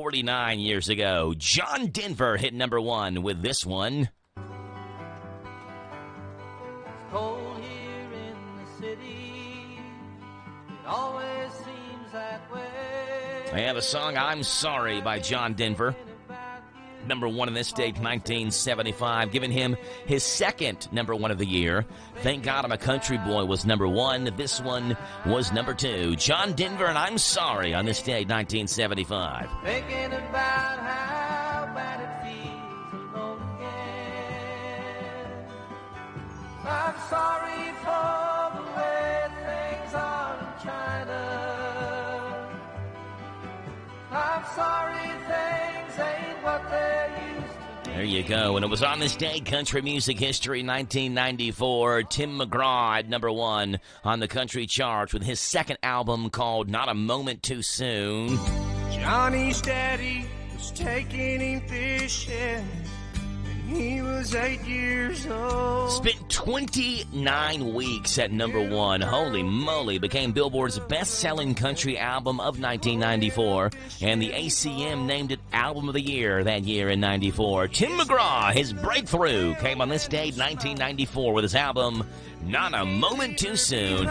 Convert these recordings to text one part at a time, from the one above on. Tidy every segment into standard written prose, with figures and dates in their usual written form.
49 years ago. John Denver hit number one with this one. It's cold here in the city. It always seems that way. I have a song, I'm Sorry, by John Denver. Number one in this state, 1975, giving him his second number one of the year. Thank God I'm a Country Boy was number one. This one was number two. John Denver and I'm Sorry on this date, 1975. Thinking about how bad it feels alone again. I'm sorry for the way things are in China. I'm sorry things ain't what they used to be. There you go. And it was on this day, country music history, 1994. Tim McGraw at number one on the country charts with his second album called Not a Moment Too Soon. Johnny's daddy was taking him fishing when he was 8 years old. Spent 29 weeks at number one. Holy moly. Became Billboard's best-selling country album of 1994. And the ACM named it Album of the Year that year in 94. Tim McGraw, his breakthrough, came on this date, 1994, with his album Not a Moment Too Soon.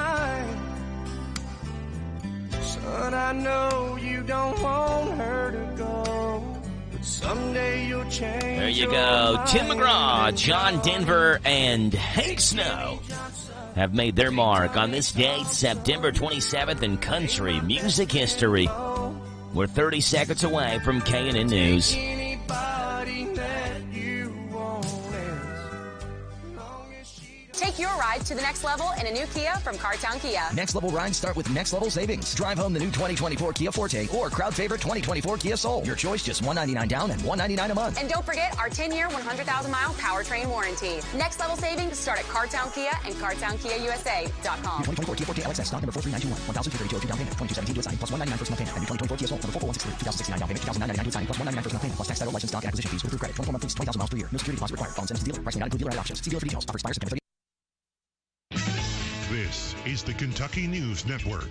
Son, I know you don't want her to go, but someday you'll change. There you go. Tim McGraw, John Denver, and Hank Snow have made their mark on this date, September 27th, in country music history. We're 30 seconds away from K&N News. Anybody that you want Take your ride to the next level in a new Kia from Cartown Kia. Next level rides start with next level savings. Drive home the new 2024 Kia Forte or crowd favorite 2024 Kia Soul. Your choice, just $199 down and $199 a month. And don't forget our 10-year, 100,000-mile powertrain warranty. Next level savings start at Cartown Kia and CartownKiaUSA.com. 2024 Kia Forte LXS, stock number 43921, 1,232 down payment, 2217 to signing, plus $199 first month payment, and new 2024 Kia Soul number 44163, 2069 down payment, 2,999 to signing, plus $199 first month payment, plus tax, title, license, stock, acquisition fees with approved credit, 24 month lease, 20,000 miles per year. No security deposit required. Phone sends to dealer. Price may not include dealer options. See dealer for details. Offer expires September 30. This is the Kentucky News Network.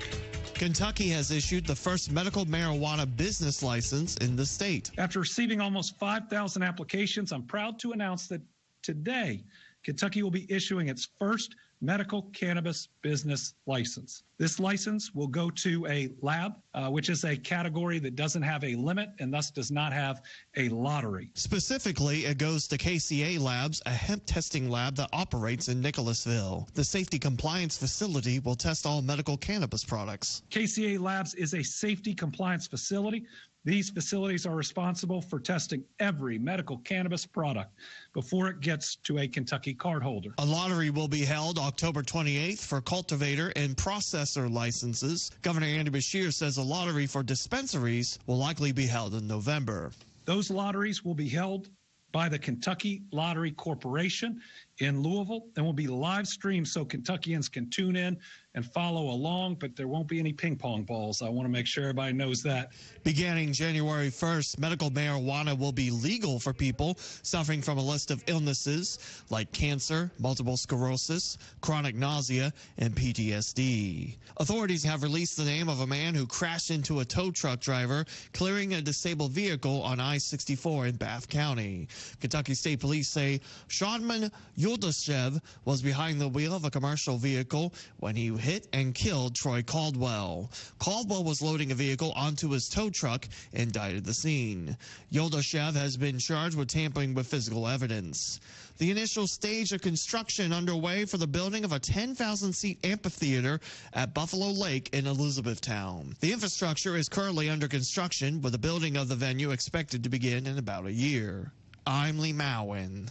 Kentucky has issued the first medical marijuana business license in the state. After receiving almost 5,000 applications, I'm proud to announce that today, Kentucky will be issuing its first medical cannabis business license. This license will go to a lab, which is a category that doesn't have a limit and thus does not have a lottery. Specifically, it goes to KCA Labs, a hemp testing lab that operates in Nicholasville. The safety compliance facility will test all medical cannabis products. KCA Labs is a safety compliance facility. These facilities are responsible for testing every medical cannabis product before it gets to a Kentucky cardholder. A lottery will be held October 28th for cultivator and processor licenses. Governor Andy Beshear says a lottery for dispensaries will likely be held in November. Those lotteries will be held by the Kentucky Lottery Corporation in Louisville and will be live streamed so Kentuckians can tune in and follow along, but there won't be any ping pong balls. I want to make sure everybody knows that. Beginning January 1st, medical marijuana will be legal for people suffering from a list of illnesses like cancer, multiple sclerosis, chronic nausea, and PTSD. Authorities have released the name of a man who crashed into a tow truck driver clearing a disabled vehicle on I-64 in Bath County. Kentucky State Police say Shodman Yuldashev was behind the wheel of a commercial vehicle when he hit and killed Troy Caldwell. Caldwell was loading a vehicle onto his tow truck and died at the scene. Yuldashev has been charged with tampering with physical evidence. The initial stage of construction underway for the building of a 10,000-seat amphitheater at Buffalo Lake in Elizabethtown. The infrastructure is currently under construction, with the building of the venue expected to begin in about a year. I'm Lee Mowen.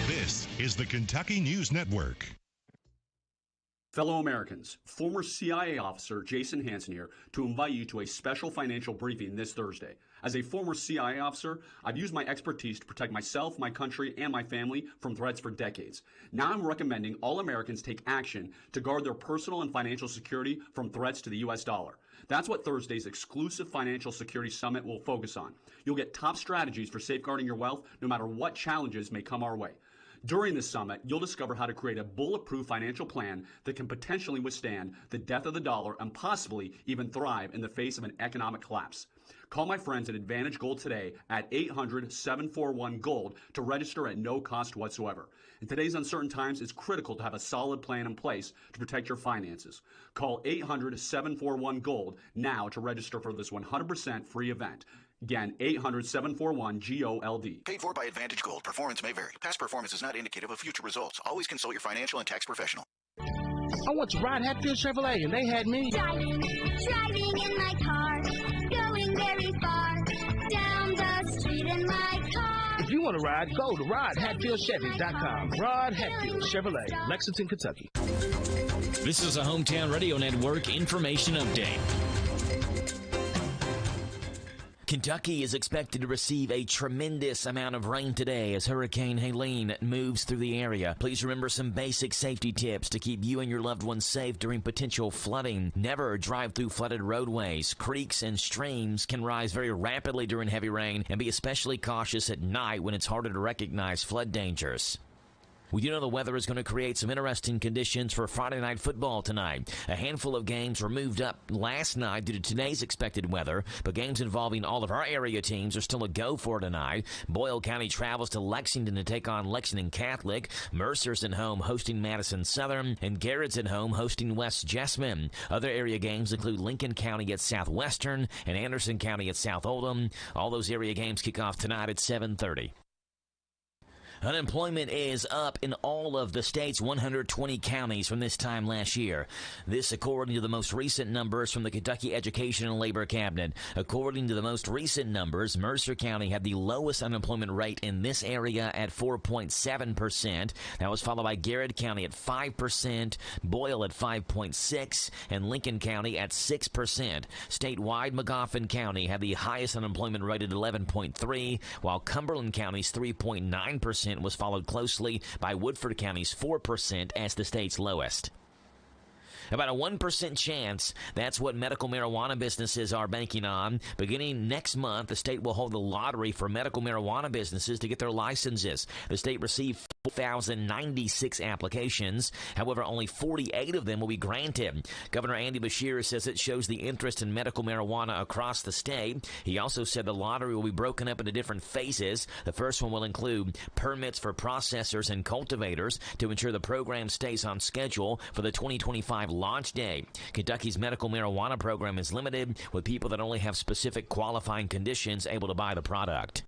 This is the Kentucky News Network. Fellow Americans, former CIA officer Jason Hansen here to invite you to a special financial briefing this Thursday. As a former CIA officer, I've used my expertise to protect myself, my country, and my family from threats for decades. Now I'm recommending all Americans take action to guard their personal and financial security from threats to the U.S. dollar. That's what Thursday's exclusive Financial Security Summit will focus on. You'll get top strategies for safeguarding your wealth no matter what challenges may come our way. During this summit, you'll discover how to create a bulletproof financial plan that can potentially withstand the death of the dollar and possibly even thrive in the face of an economic collapse. Call my friends at Advantage Gold today at 800-741-GOLD to register at no cost whatsoever. In today's uncertain times, it's critical to have a solid plan in place to protect your finances. Call 800-741-GOLD now to register for this 100% free event. Again, 800-741-GOLD. Paid for by Advantage Gold. Performance may vary. Past performance is not indicative of future results. Always consult your financial and tax professional. I went to ride Hatfield Chevrolet, and they had me driving in my car, going very far, down the street in my car. If you want to ride, go to RodHatfieldChevy.com. Rod Hatfield Chevrolet, Lexington, Kentucky. This is a Hometown Radio Network information update. Kentucky is expected to receive a tremendous amount of rain today as Hurricane Helene moves through the area. Please remember some basic safety tips to keep you and your loved ones safe during potential flooding. Never drive through flooded roadways. Creeks and streams can rise very rapidly during heavy rain, and be especially cautious at night when it's harder to recognize flood dangers. We do know the weather is going to create some interesting conditions for Friday night football tonight. A handful of games were moved up last night due to today's expected weather, but games involving all of our area teams are still a go for tonight. Boyle County travels to Lexington to take on Lexington Catholic. Mercer's at home hosting Madison Southern, and Garrett's at home hosting West Jessamine. Other area games include Lincoln County at Southwestern and Anderson County at South Oldham. All those area games kick off tonight at 7:30. Unemployment is up in all of the state's 120 counties from this time last year. This according to the most recent numbers from the Kentucky Education and Labor Cabinet. According to the most recent numbers, Mercer County had the lowest unemployment rate in this area at 4.7%. That was followed by Garrett County at 5%, Boyle at 5.6%, and Lincoln County at 6%. Statewide, Magoffin County had the highest unemployment rate at 11.3%, while Cumberland County's 3.9% was followed closely by Woodford County's 4% as the state's lowest. About a 1% chance, that's what medical marijuana businesses are banking on. Beginning next month, the state will hold the lottery for medical marijuana businesses to get their licenses. The state received 4,096 applications. However, only 48 of them will be granted. Governor Andy Beshear says it shows the interest in medical marijuana across the state. He also said the lottery will be broken up into different phases. The first one will include permits for processors and cultivators to ensure the program stays on schedule for the 2025 launch day. Kentucky's medical marijuana program is limited, with people that only have specific qualifying conditions able to buy the product.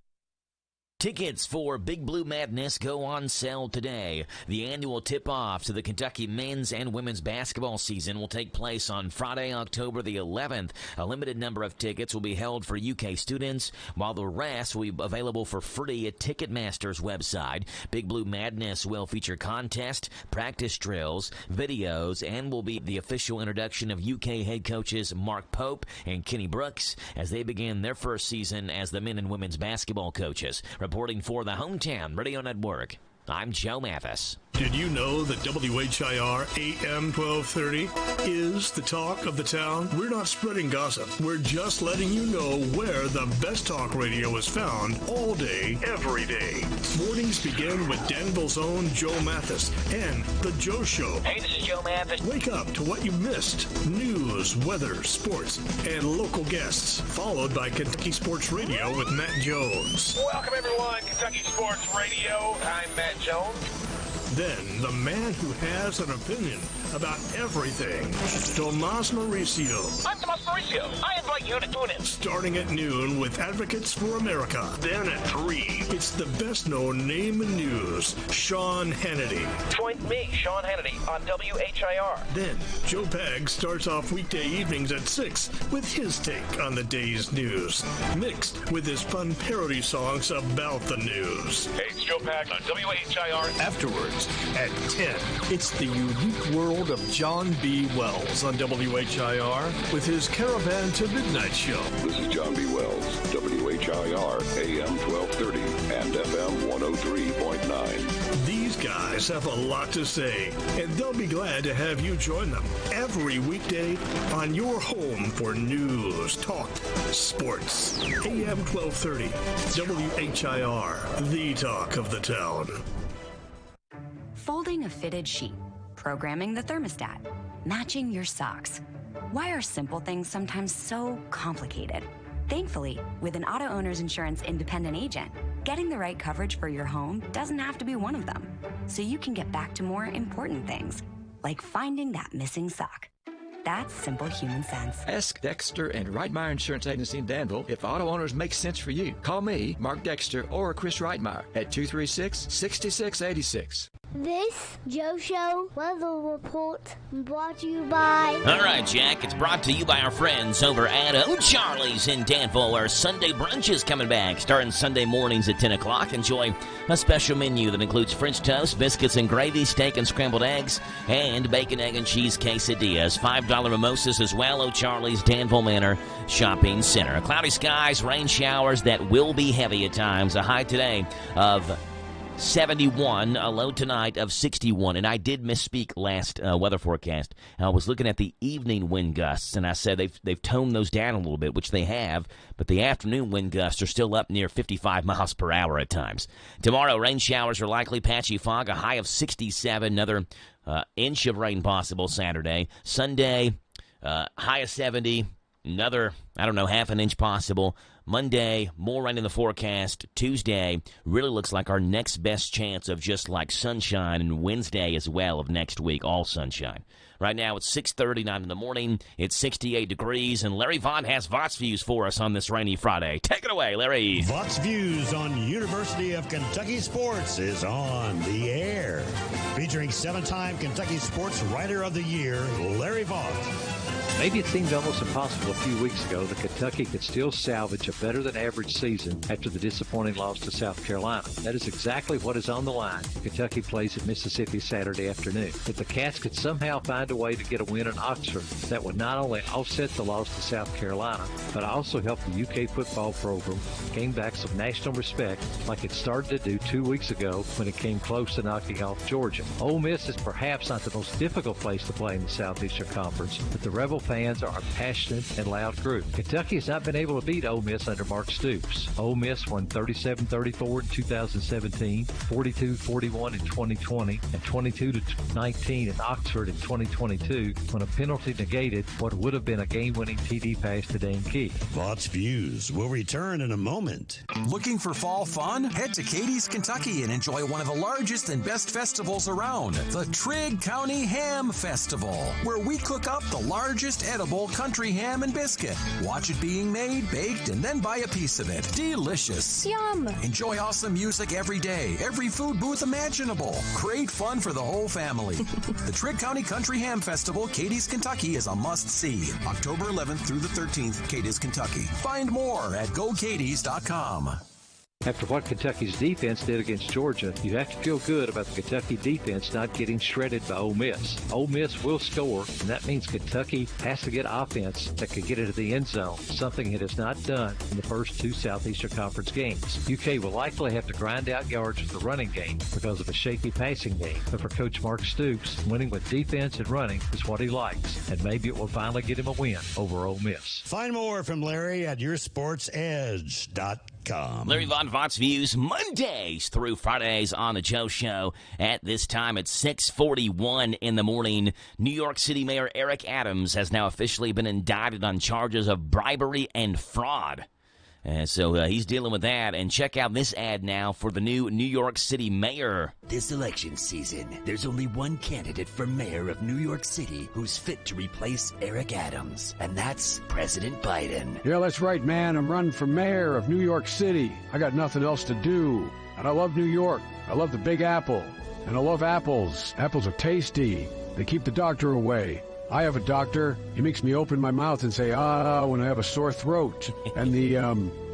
Tickets for Big Blue Madness go on sale today. The annual tip-off to the Kentucky men's and women's basketball season will take place on Friday, October the 11th. A limited number of tickets will be held for UK students, while the rest will be available for free at Ticketmaster's website. Big Blue Madness will feature contests, practice drills, videos, and will be the official introduction of UK head coaches Mark Pope and Kenny Brooks as they begin their first season as the men and women's basketball coaches. Reporting for the Hometown Radio Network, I'm Joe Mathis. Did you know that WHIR AM 1230 is the talk of the town? We're not spreading gossip. We're just letting you know where the best talk radio is found all day, every day. Mornings begin with Danville's own Joe Mathis and The Joe Show. Hey, this is Joe Mathis. Wake up to what you missed. News, weather, sports, and local guests. Followed by Kentucky Sports Radio with Matt Jones. Welcome, everyone. Kentucky Sports Radio. I'm Matt Jones. Then, the man who has an opinion about everything, Tomas Mauricio. I'm Tomas Mauricio. I invite you to tune in. Starting at noon with Advocates for America. Then at 3, it's the best-known name in news, Sean Hannity. Join me, Sean Hannity, on WHIR. Then, Joe Pag starts off weekday evenings at 6 with his take on the day's news, mixed with his fun parody songs about the news. Hey, it's Joe Pag on WHIR. Afterwards, at 10, it's the unique world of John B. Wells on WHIR with his Caravan to Midnight show. This is John B. Wells, WHIR, AM 1230 and FM 103.9. These guys have a lot to say, and they'll be glad to have you join them every weekday on your home for news, talk, sports. AM 1230, WHIR, the talk of the town. Folding a fitted sheet, programming the thermostat, matching your socks. Why are simple things sometimes so complicated? Thankfully, with an auto owner's insurance independent agent, getting the right coverage for your home doesn't have to be one of them. So you can get back to more important things, like finding that missing sock. That's simple human sense. Ask Dexter and WHIR Insurance Agency in Danville if auto owners make sense for you. Call me, Mark Dexter, or Chris WHIR at 236-6686. This Joe Show weather report brought to you by... All right, Jack, it's brought to you by our friends over at O'Charlie's in Danville, where Sunday brunch is coming back. Starting Sunday mornings at 10 o'clock. Enjoy a special menu that includes French toast, biscuits and gravy, steak and scrambled eggs, and bacon, egg, and cheese quesadillas. $5 mimosas as well. O'Charlie's Danville Manor Shopping Center. Cloudy skies, rain showers that will be heavy at times. A high today of 71, a low tonight of 61, and I did misspeak last weather forecast. I was looking at the evening wind gusts, and I said they've toned those down a little bit, which they have, but the afternoon wind gusts are still up near 55 miles per hour at times. Tomorrow, rain showers are likely, patchy fog, a high of 67, another inch of rain possible Saturday. Sunday, high of 70, another, half an inch possible. Monday, more rain in the forecast. Tuesday really looks like our next best chance of just like sunshine, and Wednesday as well of next week, all sunshine. Right now it's 6:39 in the morning. It's 68 degrees, and Larry Vaughn has Vox Views for us on this rainy Friday. Take it away, Larry. Vox Views on University of Kentucky Sports is on the air. Featuring 7-time Kentucky Sports Writer of the Year, Larry Vaughn. Maybe it seemed almost impossible a few weeks ago that Kentucky could still salvage a better-than-average season after the disappointing loss to South Carolina. That is exactly what is on the line. Kentucky plays at Mississippi Saturday afternoon. If the Cats could somehow find a way to get a win in Oxford, that would not only offset the loss to South Carolina, but also help the UK football program gain back some national respect like it started to do 2 weeks ago when it came close to knocking off Georgia. Ole Miss is perhaps not the most difficult place to play in the Southeastern Conference, but the Rebel fans are a passionate and loud group. Kentucky has not been able to beat Ole Miss under Mark Stoops. Ole Miss won 37-34 in 2017, 42-41 in 2020, and 22-19 in Oxford in 2022 when a penalty negated what would have been a game-winning TD pass to Dane Key. Vox Views will return in a moment. Looking for fall fun? Head to Katie's, Kentucky and enjoy one of the largest and best festivals around, the Trigg County Ham Festival, where we cook up the largest edible country ham and biscuit. Watch it being made, baked, and then buy a piece of it. Delicious. Yum. Enjoy awesome music every day, every food booth imaginable. Great fun for the whole family. The Trigg County Country Ham Festival, Katie's, Kentucky is a must-see. October 11th through the 13th, Katie's, Kentucky. Find more at GoKaties.com. After what Kentucky's defense did against Georgia, you have to feel good about the Kentucky defense not getting shredded by Ole Miss. Ole Miss will score, and that means Kentucky has to get offense that can get into the end zone, something it has not done in the first two Southeastern Conference games. UK will likely have to grind out yards with the running game because of a shaky passing game, but for Coach Mark Stoops, winning with defense and running is what he likes, and maybe it will finally get him a win over Ole Miss. Find more from Larry at yoursportsedge.com. Larry Vaughn, Vox Views, Mondays through Fridays on the Joe Show. At this time, it's 6:41 in the morning. New York City Mayor Eric Adams has now officially been indicted on charges of bribery and fraud. So he's dealing with that. And check out this ad now for the new New York City mayor. This election season, there's only one candidate for mayor of New York City who's fit to replace Eric Adams, and that's President Biden. Yeah, that's right, man. I'm running for mayor of New York City. I got nothing else to do. And I love New York. I love the Big Apple. And I love apples. Apples are tasty. They keep the doctor away. I have a doctor. He makes me open my mouth and say, when I have a sore throat. And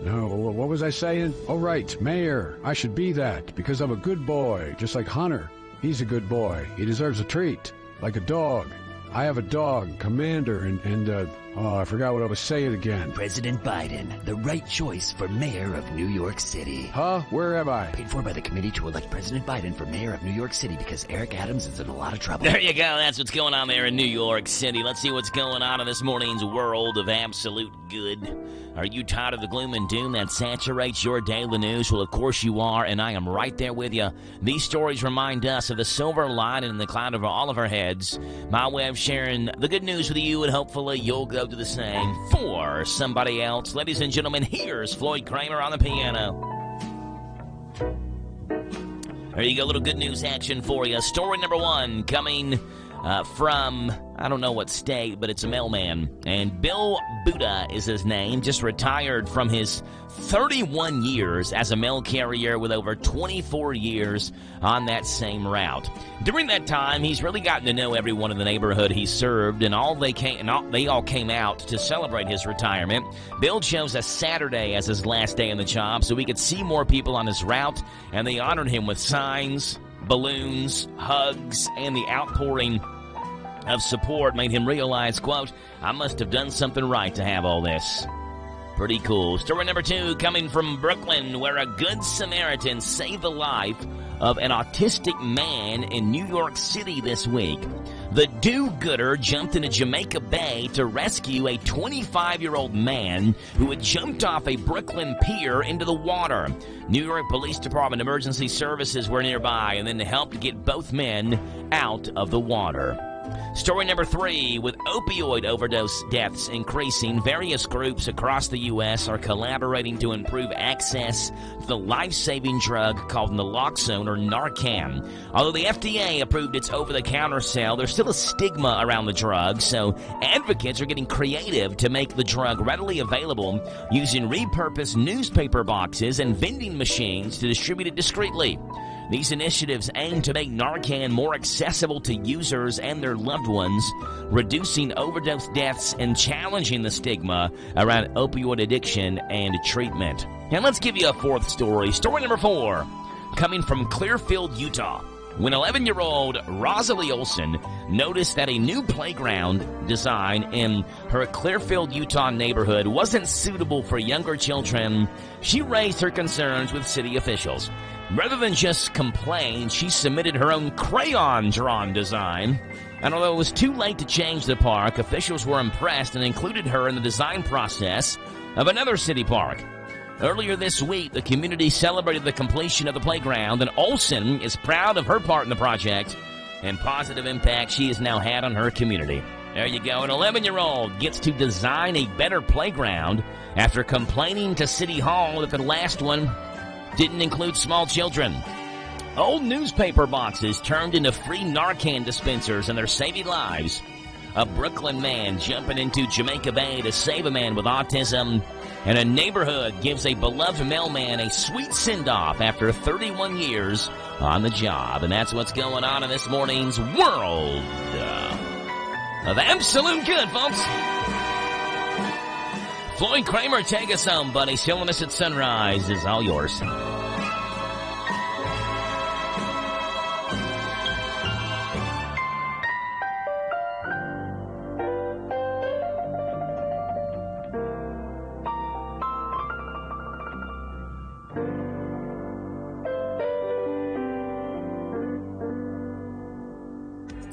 what was I saying? Oh, right, mayor. I should be that because I'm a good boy, just like Hunter. He's a good boy. He deserves a treat, like a dog. I have a dog, Commander, and I forgot what I was saying again. President Biden, the right choice for mayor of New York City. Huh? Where am I? Paid for by the committee to elect President Biden for mayor of New York City because Eric Adams is in a lot of trouble. There you go. That's what's going on there in New York City. Let's see what's going on in this morning's world of absolute good. Are you tired of the gloom and doom that saturates your daily news? Well, of course you are, and I am right there with you. These stories remind us of the silver lining in the cloud over all of our heads. My way of sharing the good news with you, and hopefully you'll go go do the same for somebody else. Ladies and gentlemen, here's Floyd Kramer on the piano. There you go, a little good news action for you. Story number one coming from, I don't know what state, but it's a mailman. And Bill Buddha is his name, just retired from his 31 years as a mail carrier with over 24 years on that same route. During that time, he's really gotten to know everyone in the neighborhood he served, and they all came out to celebrate his retirement. Bill chose a Saturday as his last day on the job so he could see more people on his route, and they honored him with signs, balloons, hugs, and the outpouring of support made him realize, quote, I must have done something right to have all this. Pretty cool. Story number two coming from Brooklyn, where a good Samaritan saved the life of an autistic man in New York City this week. The do-gooder jumped into Jamaica Bay to rescue a 25-year-old man who had jumped off a Brooklyn pier into the water. New York Police Department emergency services were nearby and then helped get both men out of the water. Story number three, with opioid overdose deaths increasing, various groups across the U.S. are collaborating to improve access to the life-saving drug called naloxone or Narcan. Although the FDA approved its over-the-counter sale, there's still a stigma around the drug, so advocates are getting creative to make the drug readily available using repurposed newspaper boxes and vending machines to distribute it discreetly. These initiatives aim to make Narcan more accessible to users and their loved ones, reducing overdose deaths and challenging the stigma around opioid addiction and treatment. And let's give you a fourth story. Story number four, coming from Clearfield, Utah. When 11-year-old Rosalie Olson noticed that a new playground design in her Clearfield, Utah neighborhood wasn't suitable for younger children, she raised her concerns with city officials. Rather than just complain, she submitted her own crayon-drawn design. And although it was too late to change the park, officials were impressed and included her in the design process of another city park. Earlier this week, the community celebrated the completion of the playground, and Olson is proud of her part in the project and positive impact she has now had on her community. There you go. An 11-year-old gets to design a better playground after complaining to City Hall that the last one didn't include small children. Old newspaper boxes turned into free Narcan dispensers, and they're saving lives. A Brooklyn man jumping into Jamaica Bay to save a man with autism, and a neighborhood gives a beloved mailman a sweet send-off after 31 years on the job. And that's what's going on in this morning's World of Absolute Good, folks. Floyd Kramer, take us home, buddy. Silliness at Sunrise is all yours.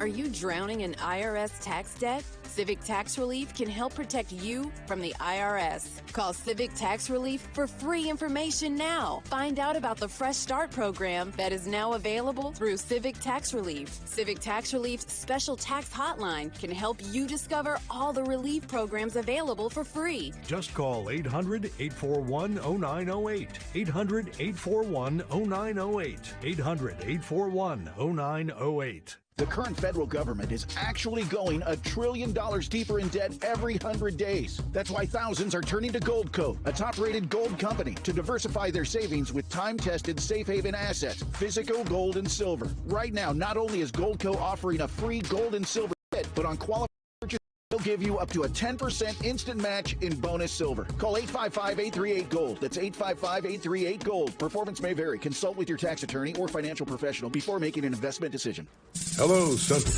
Are you drowning in IRS tax debt? Civic Tax Relief can help protect you from the IRS. Call Civic Tax Relief for free information now. Find out about the Fresh Start program that is now available through Civic Tax Relief. Civic Tax Relief's special tax hotline can help you discover all the relief programs available for free. Just call 800-841-0908. 800-841-0908. 800-841-0908. The current federal government is actually going $1 trillion deeper in debt every 100 days. That's why thousands are turning to Goldco, a top-rated gold company, to diversify their savings with time-tested safe haven assets, physical gold and silver. Right now, not only is Goldco offering a free gold and silver bid, but on qualified purchase, they'll give you up to a 10% instant match in bonus silver. Call 855-838-GOLD. That's 855-838-GOLD. Performance may vary. Consult with your tax attorney or financial professional before making an investment decision. Hello, Central.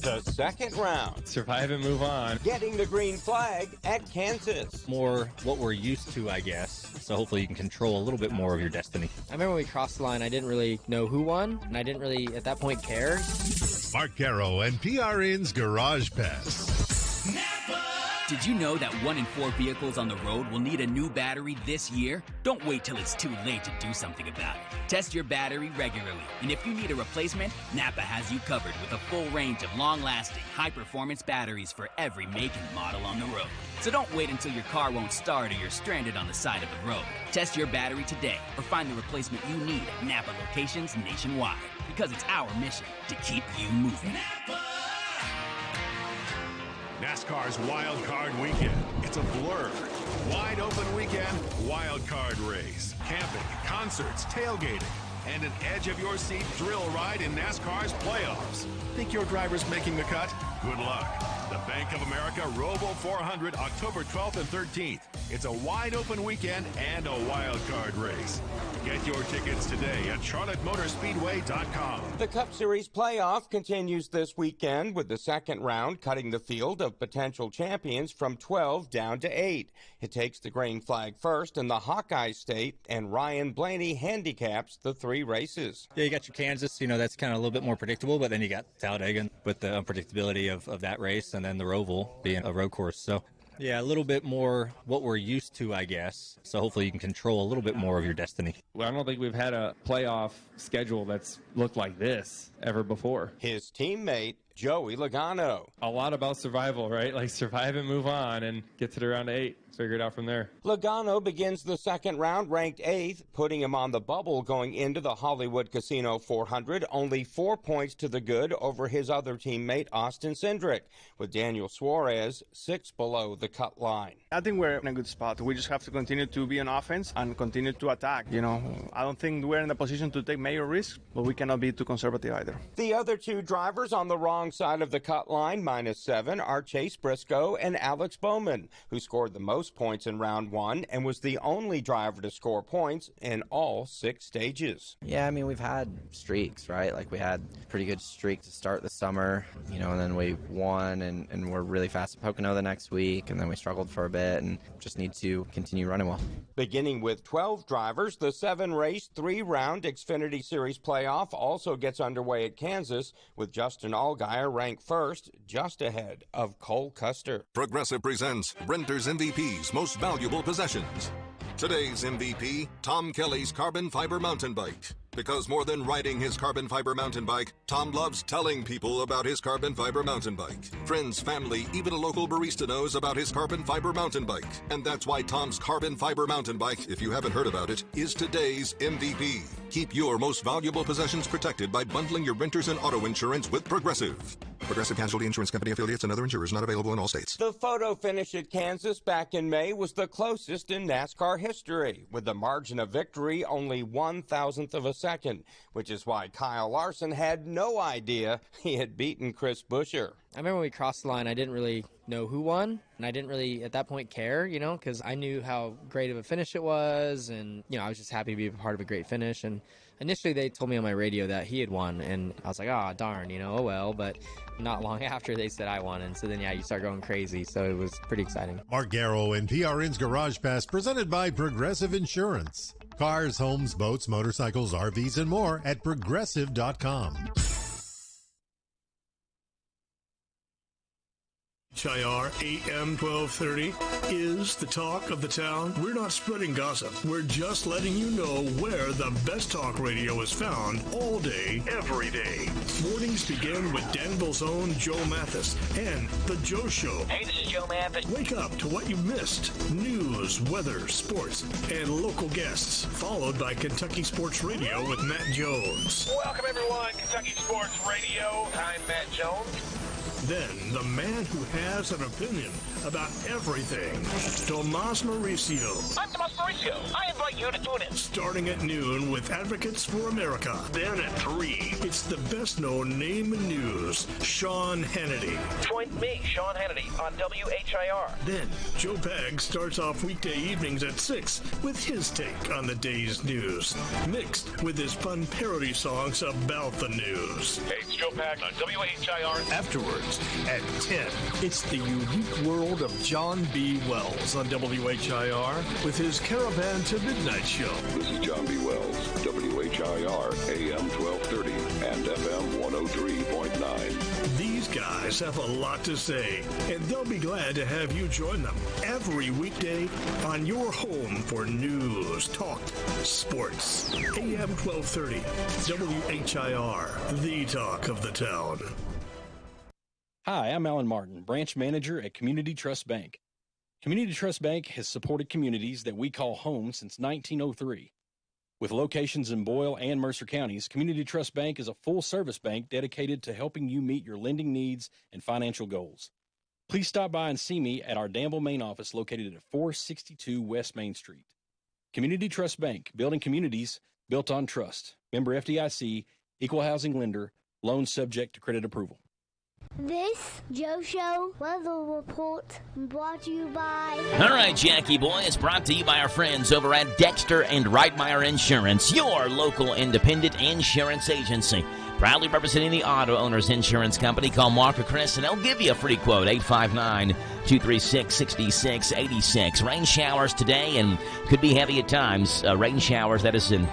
The second round. Survive and move on. Getting the green flag at Kansas. More what we're used to, I guess. So hopefully you can control a little bit more of your destiny. I remember when we crossed the line, I didn't really know who won, and I didn't really, at that point, care. Mark Caro and PRN's Garage Pass. Never Did you know that 1 in 4 vehicles on the road will need a new battery this year? Don't wait till it's too late to do something about it. Test your battery regularly, and if you need a replacement, Napa has you covered with a full range of long-lasting, high-performance batteries for every make and model on the road. So don't wait until your car won't start or you're stranded on the side of the road. Test your battery today or find the replacement you need at Napa locations nationwide, because it's our mission to keep you moving. NASCAR's Wild Card Weekend. It's a blur. Wide open weekend, wild card race, camping, concerts, tailgating, and an edge-of-your-seat thrill ride in NASCAR's playoffs. Think your driver's making the cut? Good luck. The Bank of America Roval 400, October 12th and 13th. It's a wide-open weekend and a wild card race. Get your tickets today at CharlotteMotorspeedway.com. The Cup Series playoff continues this weekend with the second round cutting the field of potential champions from 12 down to 8. It takes the green flag first in the Hawkeye State, and Ryan Blaney handicaps the 3 races. Yeah, you got your Kansas, that's kind of a little bit more predictable, but then you got Talladega with the unpredictability of that race, and then the Roval being a road course. So yeah, a little bit more what we're used to, I guess. So hopefully you can control a little bit more of your destiny. Well, I don't think we've had a playoff schedule that's looked like this ever before. His teammate, Joey Logano. A lot about survival, right? Like survive and move on and get to the round 8. Figure it out from there. Logano begins the second round ranked 8th, putting him on the bubble going into the Hollywood Casino 400, only 4 points to the good over his other teammate, Austin Cindric, with Daniel Suarez 6 below the cut line. I think we're in a good spot. We just have to continue to be on offense and continue to attack. I don't think we're in a position to take major risks, but we cannot be too conservative either. The other 2 drivers on the wrong side of the cut line, -7, are Chase Briscoe and Alex Bowman, who scored the most points in round 1 and was the only driver to score points in all 6 stages. Yeah, we've had streaks, right? Like we had a pretty good streak to start the summer, and then we won and we're really fast at Pocono the next week, and then we struggled for a bit and just need to continue running well. Beginning with 12 drivers, the 7-race, 3-round Xfinity Series playoff also gets underway at Kansas, with Justin Allgaier ranked first, just ahead of Cole Custer. Progressive presents Renter's MVP's Most Valuable Possessions. Today's MVP, Tom Kelly's carbon fiber mountain bike. Because more than riding his carbon fiber mountain bike, Tom loves telling people about his carbon fiber mountain bike. Friends, family, even a local barista knows about his carbon fiber mountain bike. And that's why Tom's carbon fiber mountain bike, if you haven't heard about it, is today's MVP. Keep your most valuable possessions protected by bundling your renters and auto insurance with Progressive. Progressive Casualty Insurance Company affiliates and other insurers not available in all states. The photo finish at Kansas back in May was the closest in NASCAR history, with the margin of victory only 1/1000th of a second, which is why Kyle Larson had no idea he had beaten Chris Buescher. I remember when we crossed the line, I didn't really know who won, and I didn't really at that point care, because I knew how great of a finish it was, and I was just happy to be a part of a great finish. And initially they told me on my radio that he had won, and I was like, oh darn, oh well. But not long after they said I won, and so then you start going crazy. So it was pretty exciting. Mark Garrow and PRN's Garage Pass, presented by Progressive Insurance. Cars, homes, boats, motorcycles, RVs, and more at Progressive.com. WHIR AM 1230 is the talk of the town. We're not spreading gossip. We're just letting you know where the best talk radio is found all day, every day. Mornings begin with Danville's own Joe Mathis and The Joe Show. Hey, this is Joe Mathis. Wake up to what you missed. News, weather, sports, and local guests. Followed by Kentucky Sports Radio with Matt Jones. Welcome, everyone. Kentucky Sports Radio. I'm Matt Jones. Then, the man who has an opinion about everything, Tomas Mauricio. I'm Tomas Mauricio. I invite you to tune in. Starting at noon with Advocates for America. Then at 3, it's the best-known name in news, Sean Hannity. Join me, Sean Hannity, on WHIR. Then, Joe Pag starts off weekday evenings at 6 with his take on the day's news, mixed with his fun parody songs about the news. Hey, it's Joe Pag on WHIR. Afterwards, at 10, it's the unique world of John B. Wells on WHIR with his Caravan to Midnight show. This is John B. Wells, WHIR AM 1230 and FM 103.9. These These guys have a lot to say, and they'll be glad to have you join them every weekday on your home for news, talk, sports. AM 1230, WHIR, the talk of the town. Hi, I'm Alan Martin, branch manager at Community Trust Bank. Community Trust Bank has supported communities that we call home since 1903. With locations in Boyle and Mercer counties, Community Trust Bank is a full-service bank dedicated to helping you meet your lending needs and financial goals. Please stop by and see me at our Danville main office located at 462 West Main Street. Community Trust Bank, building communities built on trust. Member FDIC, equal housing lender, loans subject to credit approval. This Joe Show weather report brought to you by... All right, Jackie boy, it's brought to you by our friends over at Dexter and Reitmeyer Insurance, your local independent insurance agency. Proudly representing the Auto Owners Insurance Company. Call Mark or Chris and they'll give you a free quote, 859-236-6686. Rain showers today and could be heavy at times. Rain showers, that is an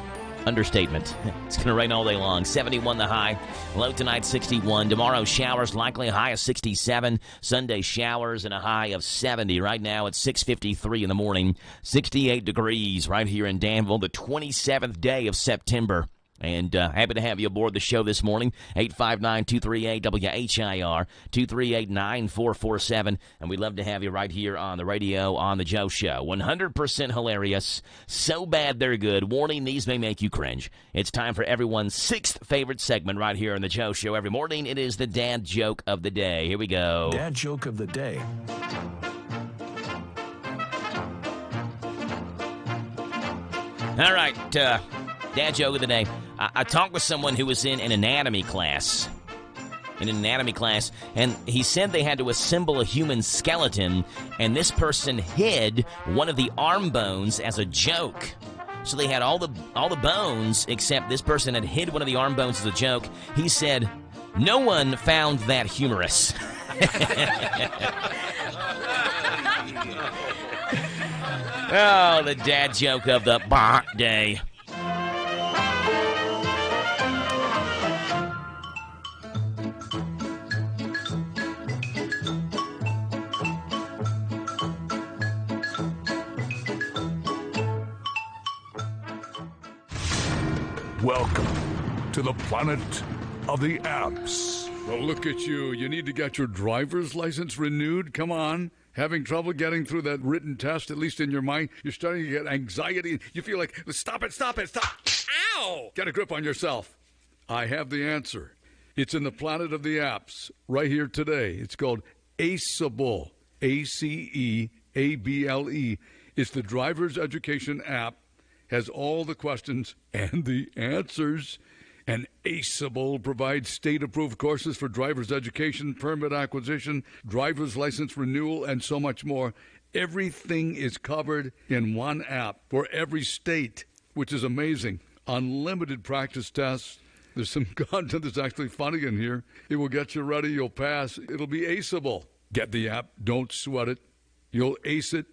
understatement. It's going to rain all day long. 71 the high. Low tonight 61. Tomorrow showers, likely a high of 67. Sunday showers and a high of 70. Right now it's 6:53 in the morning. 68 degrees right here in Danville. The 27th day of September. And happy to have you aboard the show this morning. 859-238-WHIR, 238-9447. And we'd love to have you right here on the radio on The Joe Show. 100% hilarious. So bad they're good. Warning, these may make you cringe. It's time for everyone's sixth favorite segment right here on The Joe Show. Every morning, it is the dad joke of the day. Here we go. Dad joke of the day. All right, dad joke of the day. I talked with someone who was in an anatomy class. And he said they had to assemble a human skeleton, and this person hid one of the arm bones as a joke. So they had all the bones, except this person had hid one of the arm bones as a joke. He said, "No one found that humorous." Oh, the dad joke of the day. Welcome to the planet of the apps. Well, look at you. You need to get your driver's license renewed? Come on. Having trouble getting through that written test, at least in your mind? You're starting to get anxiety. You feel like, stop it. Ow! Get a grip on yourself. I have the answer. It's in the planet of the apps right here today. It's called Aceable. ACEABLE. It's the driver's education app. Has all the questions and the answers. And Aceable provides state-approved courses for driver's education, permit acquisition, driver's license renewal, and so much more. Everything is covered in one app for every state, which is amazing. Unlimited practice tests. There's some content that's actually funny in here. It will get you ready. You'll pass. It'll be Aceable. Get the app. Don't sweat it. You'll ace it.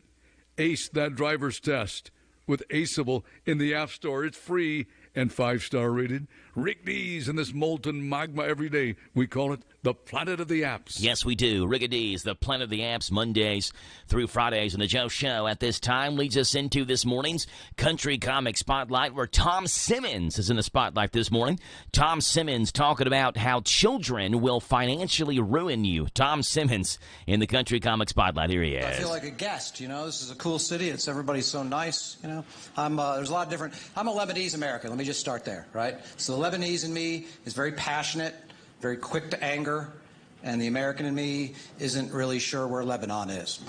Ace that driver's test with Aceable in the App Store. It's free and 5-star rated. Rick D's in this molten magma every day. We call it the planet of the apps. Yes, we do. Rick D's, the planet of the apps, Mondays through Fridays. And the Joe Show at this time leads us into this morning's Country Comic Spotlight, where Tom Simmons is in the spotlight this morning. Tom Simmons talking about how children will financially ruin you. Tom Simmons in the Country Comic Spotlight. Here he is. I feel like a guest, you know. This is a cool city. Everybody's so nice, you know. There's a lot of different. I'm a Lebanese American. Let me just start there, right? So the Lebanese in me is very passionate, very quick to anger, and the American in me isn't really sure where Lebanon is.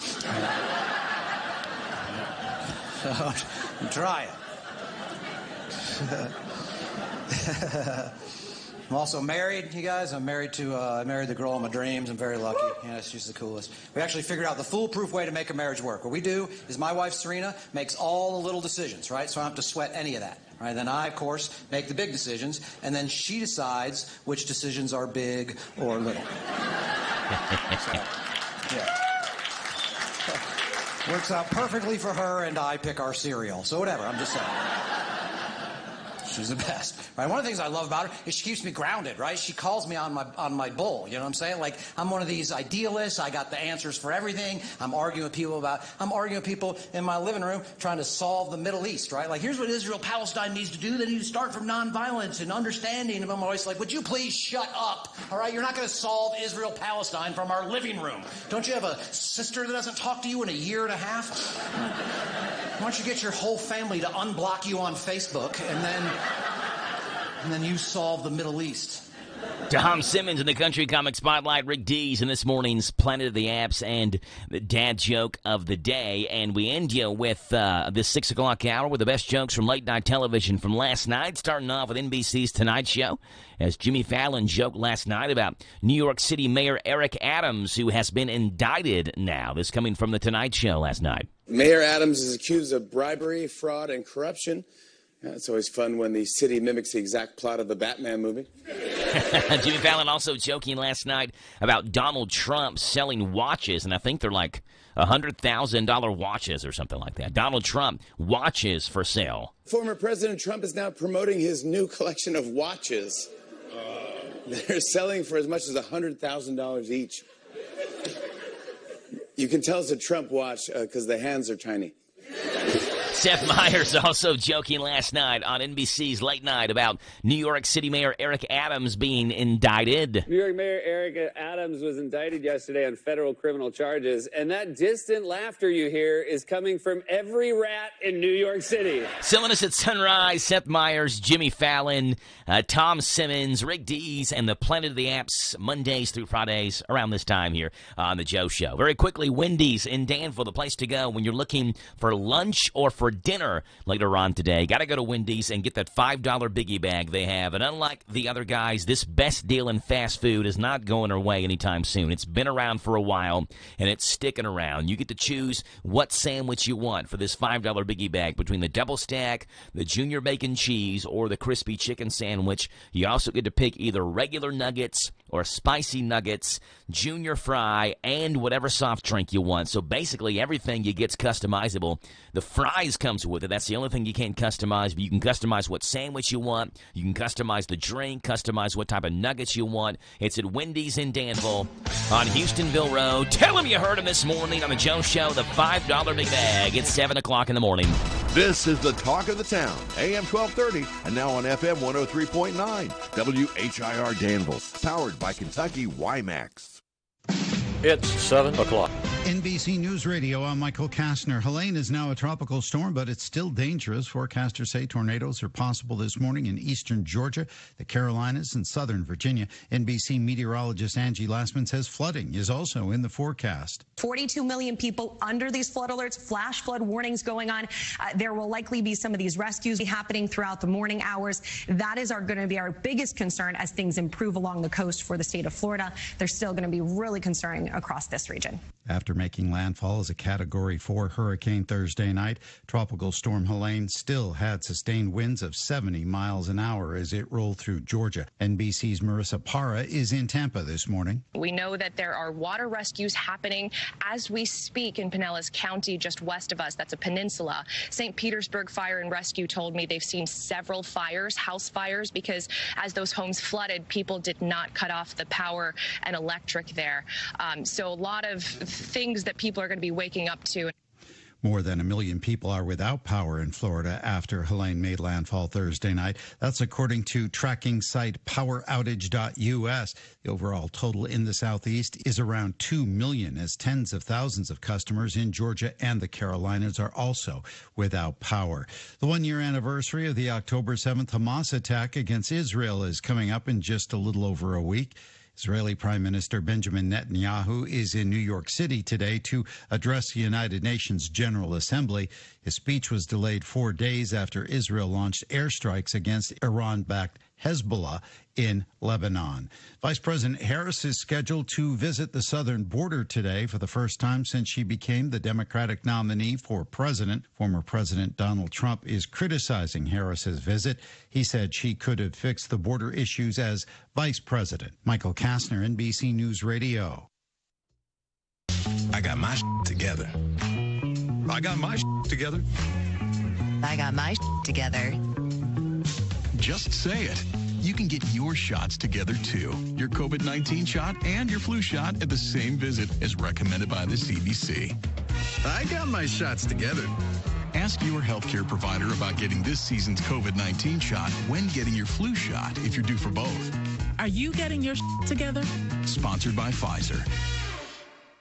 So try it. I'm also married, you guys. I'm married to I married the girl of my dreams. I'm very lucky. Yeah, she's the coolest. We actually figured out the foolproof way to make a marriage work. What we do is my wife Serena makes all the little decisions, right? So I don't have to sweat any of that. Right, then I, of course, make the big decisions, and then she decides which decisions are big or little. So, yeah. Works out perfectly for her, and I pick our cereal. So whatever, I'm just saying. She's the best. Right? One of the things I love about her is she keeps me grounded, right? She calls me on my bull, you know what I'm saying? Like, I'm one of these idealists. I got the answers for everything. I'm arguing with people in my living room trying to solve the Middle East, right? Like, here's what Israel-Palestine needs to do. They need to start from nonviolence and understanding. And I'm always like, would you please shut up? All right? You're not going to solve Israel-Palestine from our living room. Don't you have a sister that doesn't talk to you in a year and a half? Why don't you get your whole family to unblock you on Facebook and then you solve the Middle East? Tom Simmons in the Country Comic Spotlight, Rick Dees in this morning's Planet of the Apps and the dad joke of the day. And we end you with this 6 o'clock hour with the best jokes from late night television from last night, starting off with NBC's Tonight Show, as Jimmy Fallon joked last night about New York City Mayor Eric Adams, who has been indicted now. This coming from the Tonight Show last night. Mayor Adams is accused of bribery, fraud, and corruption. It's always fun when the city mimics the exact plot of the Batman movie. Jimmy Fallon also joking last night about Donald Trump selling watches, and I think they're like $100,000 watches or something like that. Donald Trump, watches for sale. Former President Trump is now promoting his new collection of watches. They're selling for as much as $100,000 each. You can tell it's a Trump watch because the hands are tiny. Seth Meyers also joking last night on NBC's Late Night about New York City Mayor Eric Adams being indicted. New York Mayor Eric Adams was indicted yesterday on federal criminal charges, and that distant laughter you hear is coming from every rat in New York City. Sylvanus at Sunrise, Seth Meyers, Jimmy Fallon, Tom Simmons, Rick Dees, and the Planet of the Apps, Mondays through Fridays around this time here on The Joe Show. Very quickly, Wendy's in Danville, the place to go when you're looking for lunch or for dinner later on today. Got to go to Wendy's and get that $5 biggie bag they have. And unlike the other guys, this best deal in fast food is not going away anytime soon. It's been around for a while, and it's sticking around. You get to choose what sandwich you want for this $5 biggie bag between the double stack, the junior bacon cheese, or the crispy chicken sandwich. You also get to pick either regular nuggets or spicy nuggets, junior fry, and whatever soft drink you want. So basically everything you get's customizable. The fries comes with it. That's the only thing you can't customize. But you can customize what sandwich you want. You can customize the drink, customize what type of nuggets you want. It's at Wendy's in Danville on Houstonville Road. Tell them you heard him this morning on The Joe Show, the $5 big bag. It's 7 o'clock in the morning. This is the talk of the town, AM 1230, and now on FM 103.9, WHIR Danville, powered by Kentucky WiMAX. It's 7 o'clock. NBC News Radio, I'm Michael Kastner. Helene is now a tropical storm, but it's still dangerous. Forecasters say tornadoes are possible this morning in eastern Georgia, the Carolinas, and southern Virginia. NBC meteorologist Angie Lassman says flooding is also in the forecast. 42 million people under these flood alerts, flash flood warnings going on. There will likely be some of these rescues happening throughout the morning hours. That is going to be our biggest concern as things improve along the coast for the state of Florida. They're still going to be really concerning across this region. After making landfall as a Category 4 hurricane Thursday night, Tropical Storm Helene still had sustained winds of 70 miles an hour as it rolled through Georgia. NBC's Marissa Parra is in Tampa this morning. We know that there are water rescues happening as we speak in Pinellas County, just west of us. That's a peninsula. St. Petersburg Fire and Rescue told me they've seen several fires, house fires, because as those homes flooded, people did not cut off the power and electric there. So a lot of things that people are going to be waking up to. More than 1 million people are without power in Florida after Helene made landfall Thursday night. That's according to tracking site poweroutage.us. The overall total in the Southeast is around 2 million, as tens of thousands of customers in Georgia and the Carolinas are also without power. The one-year anniversary of the October 7th Hamas attack against Israel is coming up in just a little over a week. Israeli Prime Minister Benjamin Netanyahu is in New York City today to address the United Nations General Assembly. His speech was delayed 4 days after Israel launched airstrikes against Iran-backed Hezbollah in Lebanon. Vice President Harris is scheduled to visit the southern border today for the first time since she became the Democratic nominee for president. Former President Donald Trump is criticizing Harris's visit. He said she could have fixed the border issues as vice president. Michael Kastner, NBC News Radio. I got my together. I got my together. I got my together. Just say it. You can get your shots together, too. Your COVID-19 shot and your flu shot at the same visit as recommended by the CDC. I got my shots together. Ask your healthcare provider about getting this season's COVID-19 shot when getting your flu shot if you're due for both. Are you getting your together? Sponsored by Pfizer.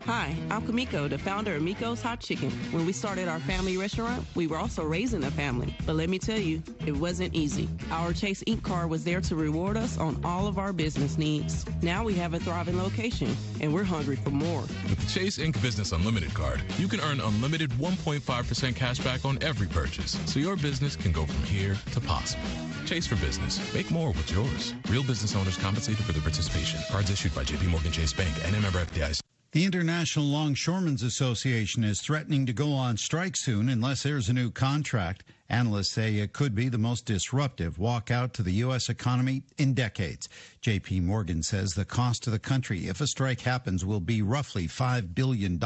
Hi, I'm Kamiko, the founder of Miko's Hot Chicken. When we started our family restaurant, we were also raising a family. But let me tell you, it wasn't easy. Our Chase Inc. card was there to reward us on all of our business needs. Now we have a thriving location, and we're hungry for more. With the Chase Inc. Business Unlimited card, you can earn unlimited 1.5% cash back on every purchase, so your business can go from here to possible. Chase for business. Make more with yours. Real business owners compensated for their participation. Cards issued by J.P. Morgan Chase Bank and member FDIC. The International Longshoremen's Association is threatening to go on strike soon unless there's a new contract. Analysts say it could be the most disruptive walkout to the U.S. economy in decades. J.P. Morgan says the cost to the country if a strike happens will be roughly $5 billion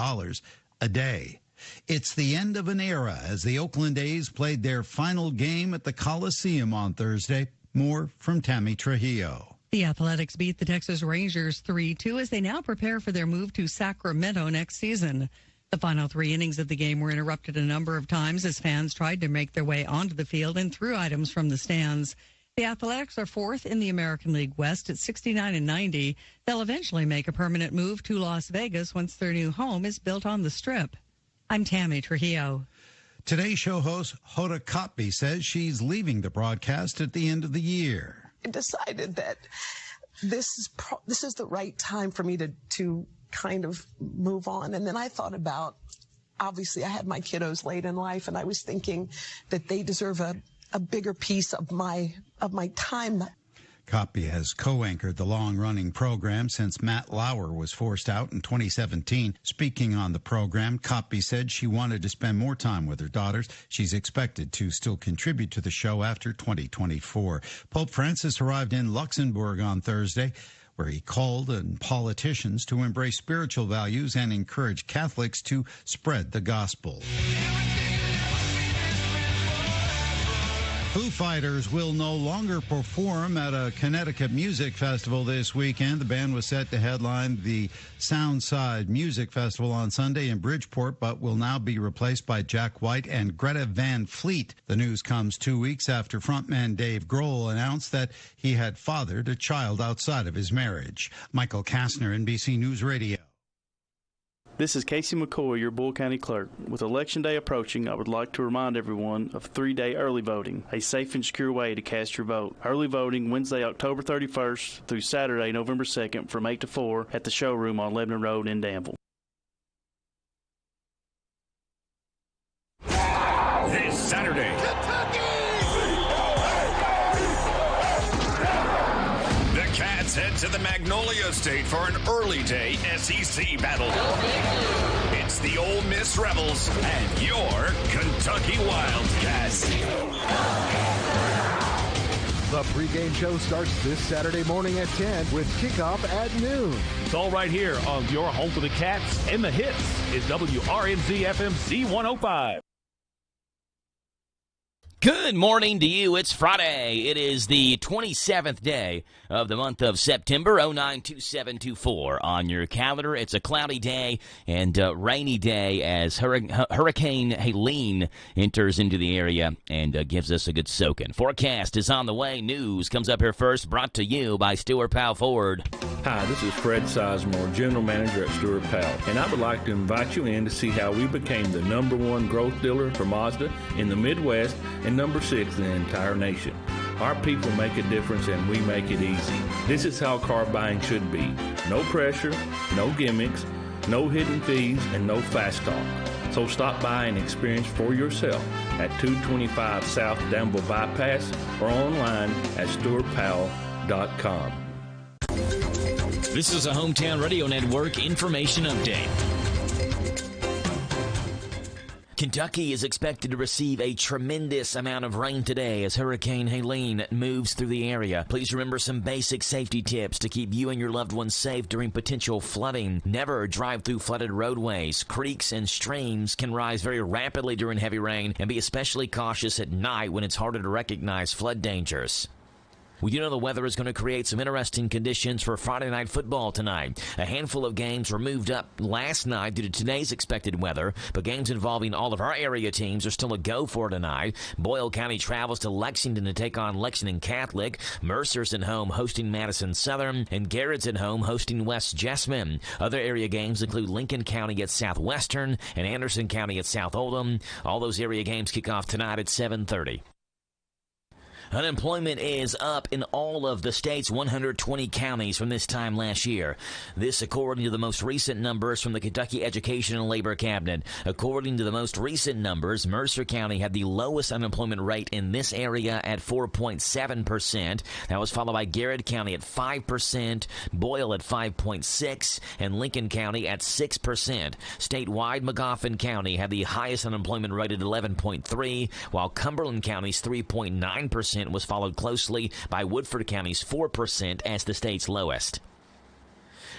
a day. It's the end of an era as the Oakland A's played their final game at the Coliseum on Thursday. More from Tammy Trujillo. The Athletics beat the Texas Rangers 3-2 as they now prepare for their move to Sacramento next season. The final 3 innings of the game were interrupted a number of times as fans tried to make their way onto the field and threw items from the stands. The Athletics are 4th in the American League West at 69-90. They'll eventually make a permanent move to Las Vegas once their new home is built on the Strip. I'm Tammy Trujillo. Today's show host Hoda Kotb says she's leaving the broadcast at the end of the year. Decided that this is the right time for me to kind of move on. And then I thought about, obviously I had my kiddos late in life, and I was thinking that they deserve a bigger piece of my time. Kotb has co-anchored the long-running program since Matt Lauer was forced out in 2017. Speaking on the program, Kotb said she wanted to spend more time with her daughters. She's expected to still contribute to the show after 2024. Pope Francis arrived in Luxembourg on Thursday, where he called on politicians to embrace spiritual values and encourage Catholics to spread the gospel. Foo Fighters will no longer perform at a Connecticut music festival this weekend. The band was set to headline the Soundside Music Festival on Sunday in Bridgeport, but will now be replaced by Jack White and Greta Van Fleet. The news comes 2 weeks after frontman Dave Grohl announced that he had fathered a child outside of his marriage. Michael Kastner, NBC News Radio. This is Casey McCoy, your Bull County Clerk. With Election Day approaching, I would like to remind everyone of 3-day early voting, a safe and secure way to cast your vote. Early voting Wednesday, October 31st through Saturday, November 2nd from 8 to 4 at the showroom on Lebanon Road in Danville. This Saturday, the Cats head to the Magnolia State for an early day SEC battle. It's the Ole Miss Rebels and your Kentucky Wildcats. The pregame show starts this Saturday morning at 10 with kickoff at noon. It's all right here on your home for the Cats and the hits is WRNZ FM C105. Good morning to you. It's Friday. It is the 27th day of the month of September, 092724 on your calendar. It's a cloudy day and rainy day as Hurricane Helene enters into the area and gives us a good soaking. Forecast is on the way. News comes up here first, brought to you by Stewart Powell Ford. Hi, this is Fred Sizemore, General Manager at Stewart Powell, and I would like to invite you in to see how we became the #1 growth dealer for Mazda in the Midwest and #6 in the entire nation. Our people make a difference and we make it easy. This is how car buying should be. No pressure, no gimmicks, no hidden fees, and no fast talk. So stop by and experience for yourself at 225 South Danville Bypass or online at stewartpowell.com. This is a Hometown Radio Network information update. Kentucky is expected to receive a tremendous amount of rain today as Hurricane Helene moves through the area. Please remember some basic safety tips to keep you and your loved ones safe during potential flooding. Never drive through flooded roadways. Creeks and streams can rise very rapidly during heavy rain, and be especially cautious at night when it's harder to recognize flood dangers. We do know the weather is going to create some interesting conditions for Friday night football tonight. A handful of games were moved up last night due to today's expected weather, but games involving all of our area teams are still a go for tonight. Boyle County travels to Lexington to take on Lexington Catholic. Mercer's at home hosting Madison Southern, and Garrett's at home hosting West Jessamine. Other area games include Lincoln County at Southwestern and Anderson County at South Oldham. All those area games kick off tonight at 7:30. Unemployment is up in all of the state's 120 counties from this time last year. This according to the most recent numbers from the Kentucky Education and Labor Cabinet. According to the most recent numbers, Mercer County had the lowest unemployment rate in this area at 4.7%. That was followed by Garrett County at 5%, Boyle at 5.6%, and Lincoln County at 6%. Statewide, Magoffin County had the highest unemployment rate at 11.3%, while Cumberland County's 3.9% was followed closely by Woodford County's 4% as the state's lowest.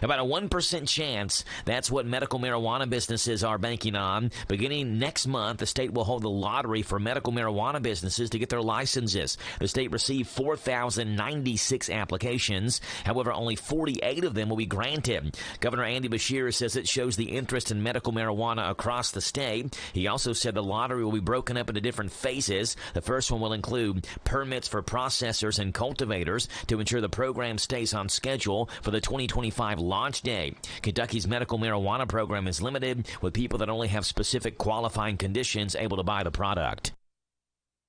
About a 1% chance, that's what medical marijuana businesses are banking on. Beginning next month, the state will hold the lottery for medical marijuana businesses to get their licenses. The state received 4,096 applications. However, only 48 of them will be granted. Governor Andy Beshear says it shows the interest in medical marijuana across the state. He also said the lottery will be broken up into different phases. The first one will include permits for processors and cultivators to ensure the program stays on schedule for the 2025 launch day. Kentucky's medical marijuana program is limited, with people that only have specific qualifying conditions able to buy the product.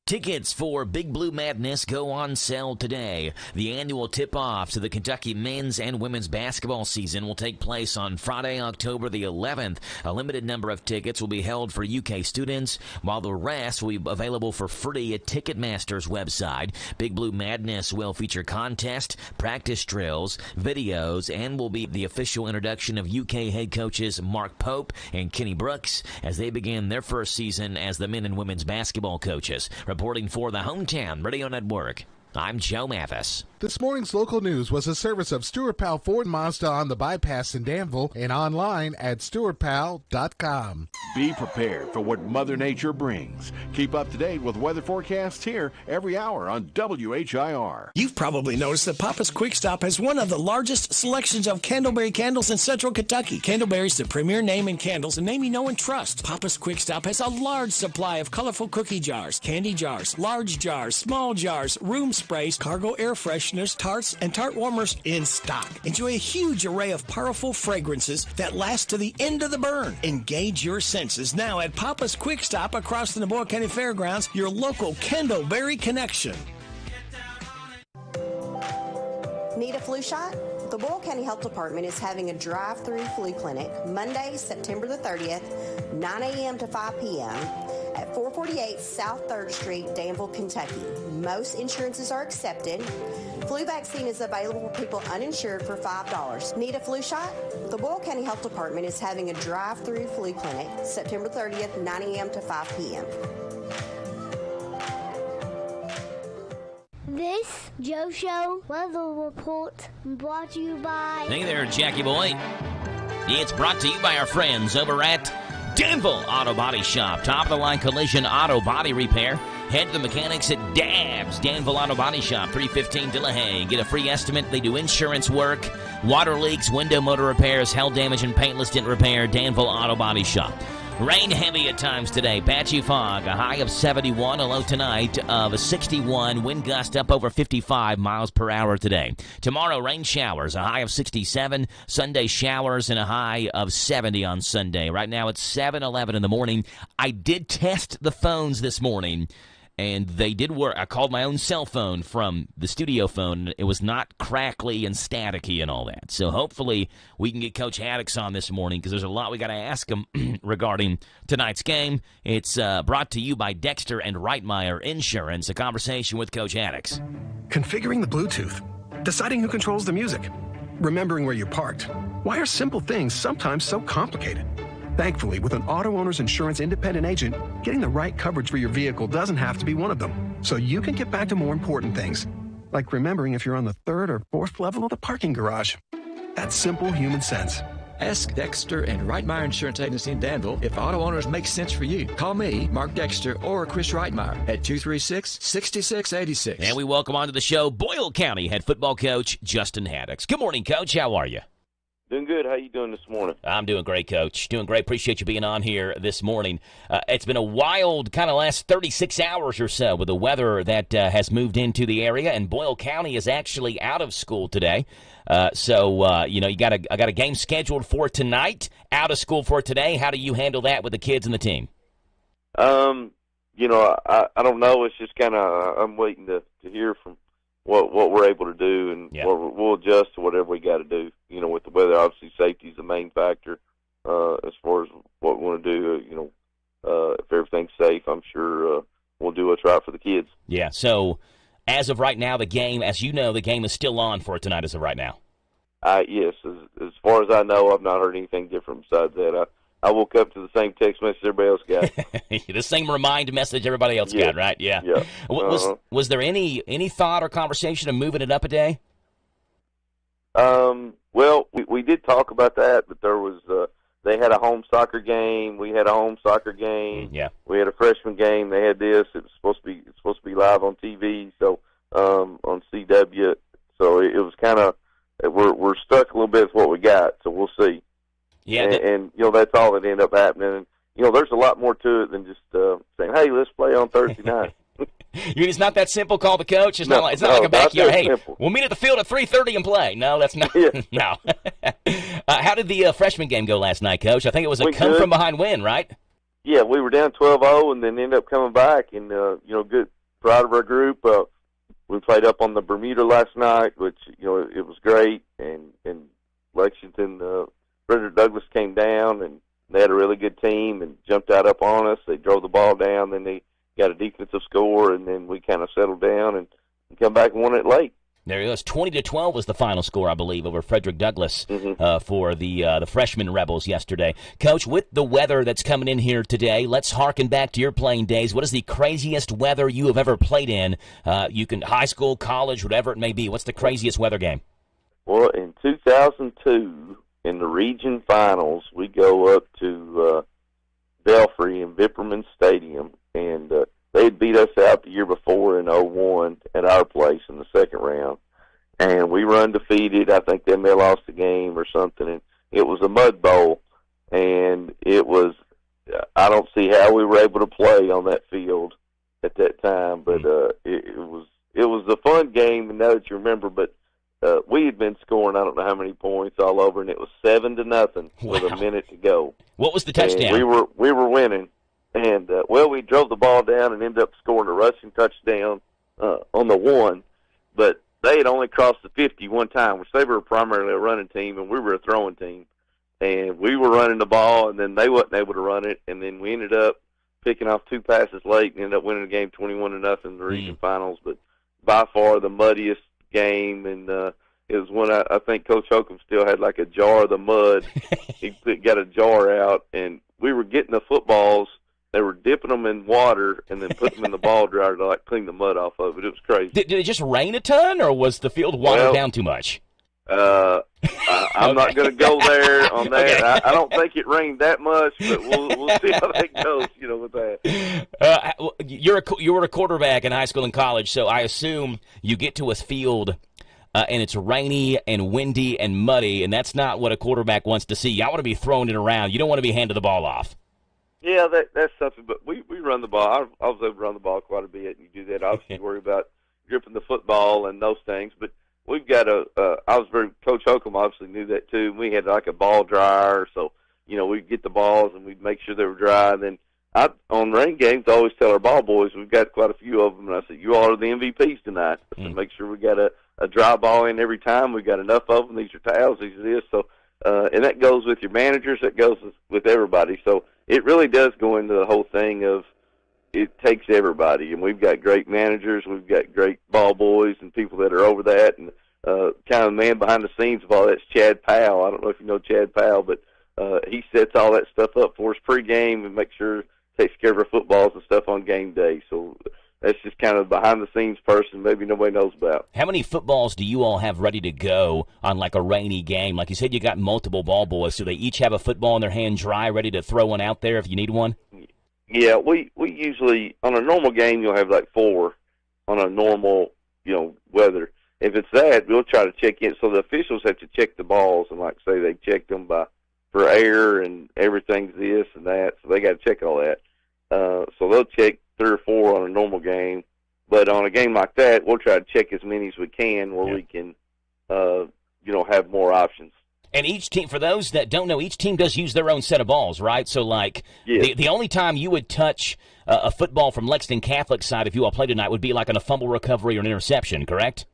Tickets for Big Blue Madness go on sale today. The annual tip-off to the Kentucky men's and women's basketball season will take place on Friday, October the 11th. A limited number of tickets will be held for UK students, while the rest will be available for free at Ticketmaster's website. Big Blue Madness will feature contests, practice drills, videos, and will be the official introduction of UK head coaches Mark Pope and Kenny Brooks as they begin their first season as the men and women's basketball coaches. Reporting for the Hometown Radio Network, I'm Joe Mathis. This morning's local news was a service of Stuart Powell Ford Mazda on the bypass in Danville and online at stuartpowell.com. Be prepared for what Mother Nature brings. Keep up to date with weather forecasts here every hour on WHIR. You've probably noticed that Papa's Quick Stop has one of the largest selections of Candleberry candles in central Kentucky. Candleberry's the premier name in candles, a name you know and trust. Papa's Quick Stop has a large supply of colorful cookie jars, candy jars, large jars, small jars, room sprays, cargo air fresheners, tarts, and tart warmers in stock. Enjoy a huge array of powerful fragrances that last to the end of the burn. Engage your senses now at Papa's Quick Stop across the Naboa County Fairgrounds, your local Candleberry connection. Need a flu shot? The Boyle County Health Department is having a drive-through flu clinic Monday, September the 30th, 9 a.m. to 5 p.m. at 448 South 3rd Street, Danville, Kentucky. Most insurances are accepted. Flu vaccine is available for people uninsured for $5. Need a flu shot? The Boyle County Health Department is having a drive-through flu clinic September 30th, 9 a.m. to 5 p.m. This Joe Show weather report brought to you by... Hey there, Jackie boy. It's brought to you by our friends over at Danville Auto Body Shop. Top-of-the-line collision auto body repair. Head to the mechanics at Dabbs Danville Auto Body Shop, 315 Dillahay. Get a free estimate. They do insurance work, water leaks, window motor repairs, hail damage, and paintless dent repair. Danville Auto Body Shop. Rain heavy at times today. Patchy fog. A high of 71. A low tonight of 61. Wind gust up over 55 miles per hour today. Tomorrow, rain showers. A high of 67. Sunday showers and a high of 70 on Sunday. Right now it's 7:11 in the morning. I did test the phones this morning, and they did work. I called my own cell phone from the studio phone. It was not crackly and staticky and all that. So hopefully we can get Coach Haddix on this morning, because there's a lot we got to ask him regarding tonight's game. It's brought to you by Dexter and Reitmeyer Insurance, a conversation with Coach Haddix. Configuring the Bluetooth, deciding who controls the music, remembering where you parked. Why are simple things sometimes so complicated? Thankfully, with an auto owner's insurance independent agent, getting the right coverage for your vehicle doesn't have to be one of them. So you can get back to more important things, like remembering if you're on the 3rd or 4th level of the parking garage. That's simple human sense. Ask Dexter and Reitmeyer Insurance Agency in Danville if auto owners make sense for you. Call me, Mark Dexter, or Chris Reitmeyer at 236-6686. And we welcome onto the show Boyle County head football coach Justin Haddix. Good morning, Coach. How are you? Doing good. How you doing this morning? I'm doing great, Coach. Doing great. Appreciate you being on here this morning. It's been a wild kind of last 36 hours or so with the weather that has moved into the area, and Boyle County is actually out of school today. So I got a game scheduled for tonight, out of school for today. How do you handle that with the kids and the team? I don't know. It's just kind of I'm waiting to hear from what we're able to do, and we'll adjust to whatever we got to do. With the weather, obviously safety is the main factor as far as what we want to do. If everything's safe, I'm sure we'll do what's right for the kids. Yeah. So as of right now, the game, as you know, the game is still on for tonight as of right now. Yes. As far as I know, I've not heard anything different besides that. I woke up to the same text message everybody else got. The same remind message everybody else got, right? Yeah. Yeah. Was there any thought or conversation of moving it up a day? Well, we did talk about that, but there was they had a home soccer game. We had a home soccer game. Yeah. We had a freshman game. They had this. It's supposed to be live on TV, so on CW. So it was kind of we're stuck a little bit with what we got. So we'll see. Yeah. And that's all that ended up happening. And there's a lot more to it than just saying, "Hey, let's play on Thursday night." It's not that simple. Call the coach. It's not like a backyard. Hey, we'll meet at the field at 3:30 and play. No, that's not. Yeah. No. How did the freshman game go last night, Coach? I think it was a from behind win, right? Yeah, we were down 12-0 and then ended up coming back, and good, proud of our group. We played up on the Bermuda last night, which it was great, and Lexington, Frederick Douglass came down, and they had a really good team and jumped out up on us. They drove the ball down, then they got a defensive score, and then we kind of settled down and come back and won it late. There it was. 20-12 was the final score, I believe, over Frederick Douglass for the freshman Rebels yesterday. Coach, with the weather that's coming in here today, let's harken back to your playing days. What is the craziest weather you have ever played in? You can high school, college, whatever it may be. What's the craziest weather game? Well, in 2002, in the region finals, we go up to Belfry in Vipperman Stadium, and they had beat us out the year before in 2001 at our place in the second round, and we were undefeated. I think then they lost the game or something, and it was a mud bowl, and it was I don't see how we were able to play on that field at that time, but it was a fun game, and now that you remember, but we had been scoring I don't know how many points all over, and it was 7-0 with a minute to go. What was the touchdown? And we were winning. And, we drove the ball down and ended up scoring a rushing touchdown on the one. But they had only crossed the 50 one time, which they were primarily a running team, and we were a throwing team. And we were running the ball, and then they wasn't able to run it. And then we ended up picking off 2 passes late and ended up winning the game 21-0 in the region finals. But by far the muddiest game, and it was when I think Coach Holcomb still had like a jar of the mud. He got a jar out, and we were getting the footballs. They were dipping them in water and then putting them in the ball dryer to clean the mud off of it. It was crazy. Did it just rain a ton, or was the field watered down too much? I'm not going to go there on that. Okay. I don't think it rained that much, but we'll see how that goes. With that. You were a quarterback in high school and college, so I assume you get to a field and it's rainy and windy and muddy, and that's not what a quarterback wants to see. I want to be throwing it around. You don't want to be handing the ball off. Yeah, that's something, but we run the ball. I was able to run the ball quite a bit, and you do that. Obviously, you worry about gripping the football and those things, but we've got Coach Holcomb obviously knew that too. We had like a ball dryer, so, we'd get the balls and we'd make sure they were dry. And then on rain games, I always tell our ball boys, we've got quite a few of them, and I said, you all are the MVPs tonight. So make sure we got a dry ball in every time. We got enough of them. These are towels, these are this. So, and that goes with your managers, that goes with everybody. So it really does go into the whole thing of it takes everybody. And we've got great managers, we've got great ball boys and people that are over that. And kind of the man behind the scenes of all that's Chad Powell. I don't know if you know Chad Powell, but he sets all that stuff up for us pregame and makes sure takes care of our footballs and stuff on game day. So that's just kind of behind the scenes person maybe nobody knows about. How many footballs do you all have ready to go on like a rainy game? Like you said, you got multiple ball boys, so they each have a football in their hand dry, ready to throw one out there if you need one? Yeah, we usually, on a normal game, you'll have like 4 on a normal, weather. If it's that, we'll try to check in. So the officials have to check the balls, and like say they check them for air and everything's this and that, so they got to check all that. So they'll check 3 or 4 on a normal game, but on a game like that, we'll try to check as many as we can where we can, have more options. And each team, for those that don't know, each team does use their own set of balls, right? So, like, the only time you would touch a football from Lexington Catholic side if you all play tonight would be like on a fumble recovery or an interception, correct?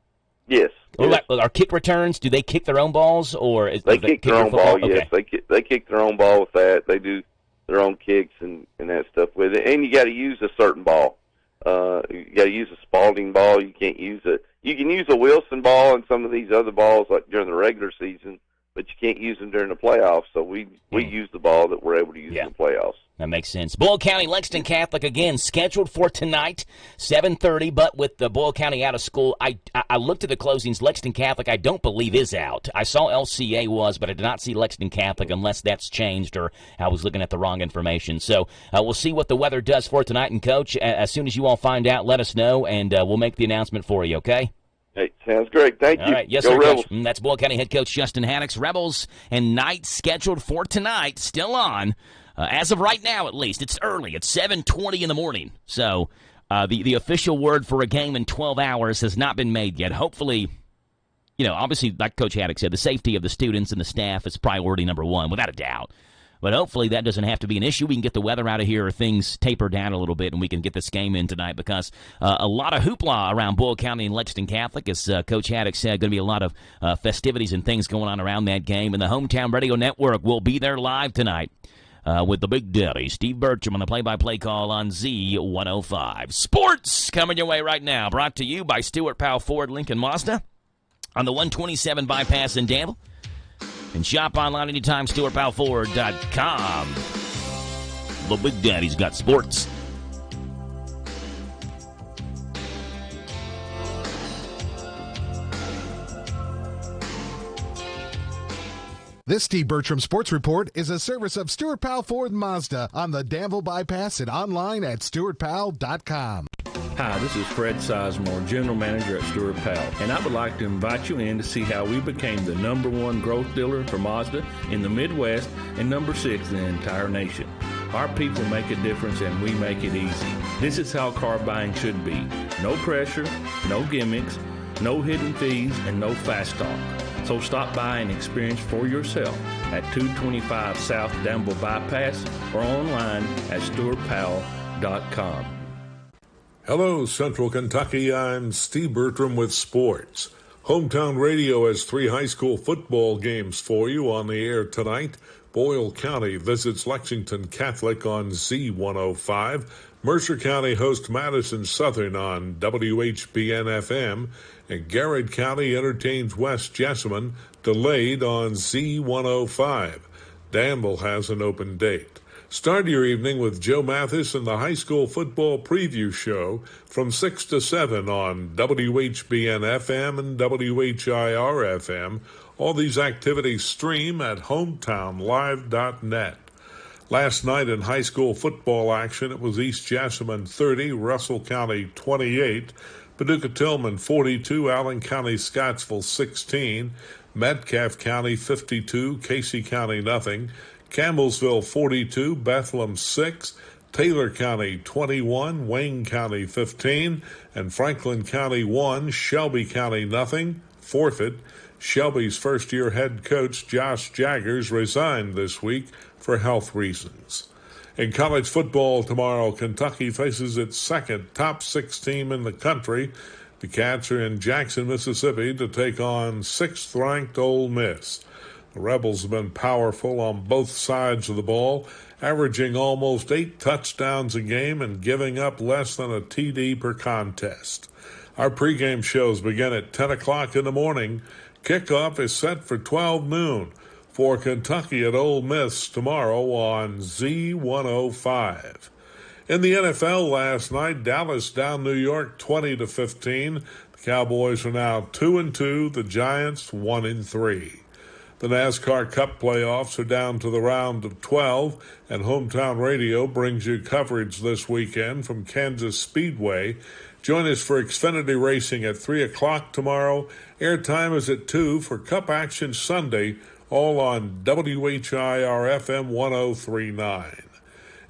Yes. Or like, are kick returns, do they kick their own balls? Or they kick their own ball, yes. Okay. They kick their own ball with that. They do their own kicks and that stuff with it. And you got to use a certain ball. You got to use a Spalding ball. You can't use you can use a Wilson ball and some of these other balls like during the regular season, but you can't use them during the playoffs. So we use the ball that we're able to use in the playoffs. That makes sense. Boyle County Lexington Catholic, again, scheduled for tonight, 7:30, but with the Boyle County out of school, I looked at the closings. Lexington Catholic, I don't believe, is out. I saw LCA was, but I did not see Lexington Catholic unless that's changed or I was looking at the wrong information. So we'll see what the weather does for tonight. And, Coach, as soon as you all find out, let us know, and we'll make the announcement for you, okay? Hey, sounds great. Thank you. All right. Yes, Go sir, Rebels. Coach. That's Boyle County head coach Justin Haddix. Rebels and night scheduled for tonight, still on. As of right now, at least. It's early. It's 7:20 in the morning. So the official word for a game in 12 hours has not been made yet. Hopefully, obviously, like Coach Haddix said, the safety of the students and the staff is priority number one, without a doubt. But hopefully that doesn't have to be an issue. We can get the weather out of here or things taper down a little bit, and we can get this game in tonight because a lot of hoopla around Boyle County and Lexington Catholic. As Coach Haddix said, going to be a lot of festivities and things going on around that game. And the Hometown Radio Network will be there live tonight with the Big Daddy, Steve Bertram, on the play-by-play call on Z105. Sports coming your way right now, brought to you by Stuart Powell Ford Lincoln Mazda on the 127 bypass in Danville. And shop online anytime, StuartPowellFord.com. The Big Daddy's got sports. This Steve Bertram Sports Report is a service of Stuart Powell Ford Mazda on the Danville Bypass and online at StuartPowell.com. Hi, this is Fred Sizemore, General Manager at Stuart Powell, and I would like to invite you in to see how we became the #1 growth dealer for Mazda in the Midwest and #6 in the entire nation. Our people make a difference and we make it easy. This is how car buying should be. No pressure, no gimmicks, no hidden fees, and no fast talk. So stop by and experience for yourself at 225 South Danville Bypass or online at StuartPowell.com. Hello, Central Kentucky. I'm Steve Bertram with sports. Hometown Radio has 3 high school football games for you on the air tonight. Boyle County visits Lexington Catholic on Z105. Mercer County hosts Madison Southern on WHBN-FM. And Garrett County entertains West Jessamine, delayed on Z105. Danville has an open date. Start your evening with Joe Mathis and the High School Football Preview Show from 6 to 7 on WHBN-FM and WHIR-FM. All these activities stream at hometownlive.net. Last night in high school football action, it was East Jessamine 30, Russell County 28, Paducah Tillman 42, Allen County Scottsville 16, Metcalfe County 52, Casey County nothing, Campbellsville 42, Bethlehem 6, Taylor County 21, Wayne County 15, and Franklin County 1, Shelby County nothing, forfeit. Shelby's first-year head coach Josh Jaggers resigned this week for health reasons. In college football tomorrow, Kentucky faces its second top 6 team in the country. The Cats are in Jackson, Mississippi to take on 6th-ranked Ole Miss. The Rebels have been powerful on both sides of the ball, averaging almost 8 touchdowns a game and giving up less than a TD per contest. Our pregame shows begin at 10 o'clock in the morning. Kickoff is set for 12 noon for Kentucky at Ole Miss tomorrow on Z105. In the NFL last night, Dallas down New York 20-15. The Cowboys are now 2-2. The Giants 1-3. The NASCAR Cup playoffs are down to the round of 12, and Hometown Radio brings you coverage this weekend from Kansas Speedway. Join us for Xfinity Racing at 3 o'clock tomorrow. Airtime is at 2 for Cup Action Sunday, all on WHIR FM 1039.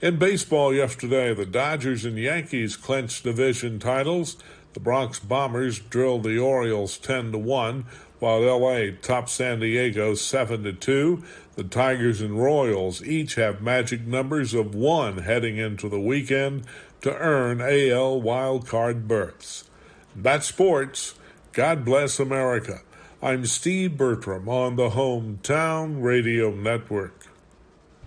In baseball yesterday, the Dodgers and Yankees clinched division titles. The Bronx Bombers drilled the Orioles 10-1, while L.A. topped San Diego 7-2. The Tigers and Royals each have magic numbers of 1 heading into the weekend to earn AL wildcard berths. That's sports. God bless America. I'm Steve Bertram on the Hometown Radio Network.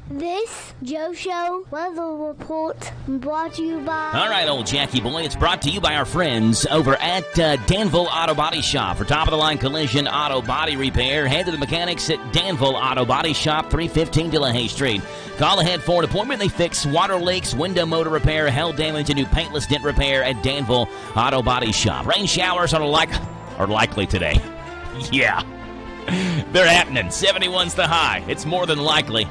This Joe Show weather report brought to you by... All right, old Jackie boy, it's brought to you by our friends over at Danville Auto Body Shop. For top-of-the-line collision auto body repair, head to the mechanics at Danville Auto Body Shop, 315 Delahaye Street. Call ahead for an appointment. They fix water leaks, window motor repair, hail damage, and do paintless dent repair at Danville Auto Body Shop. Rain showers are likely today. Yeah, they're happening. 71's the high. It's more than likely.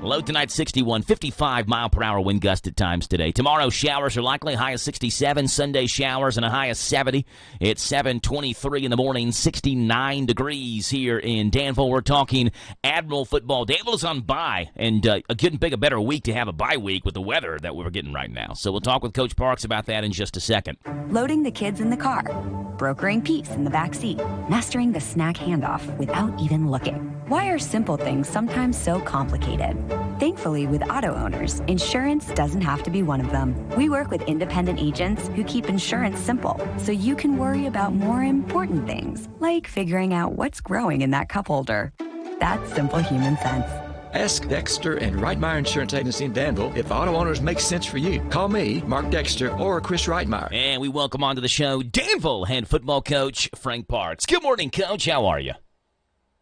Low tonight, 61, 55-mile-per-hour wind gust at times today. Tomorrow, showers are likely, high of 67. Sunday, showers and a high of 70. It's 7:23 in the morning, 69 degrees here in Danville. We're talking Admiral football. Danville is on bye, and couldn't pick a better week to have a bye week with the weather that we're getting right now. So we'll talk with Coach Parks about that in just a second. Loading the kids in the car, brokering peace in the back seat, mastering the snack handoff without even looking. Why are simple things sometimes so complicated? Thankfully, with auto owners, insurance doesn't have to be one of them. We work with independent agents who keep insurance simple, so you can worry about more important things, like figuring out what's growing in that cup holder. That's simple human sense. Ask Dexter and Reitmeyer Insurance Agency in Danville if auto owners make sense for you. Call me, Mark Dexter, or Chris Reitmeyer. And we welcome onto the show Danville head football coach Frank Parks. Good morning, Coach. How are you?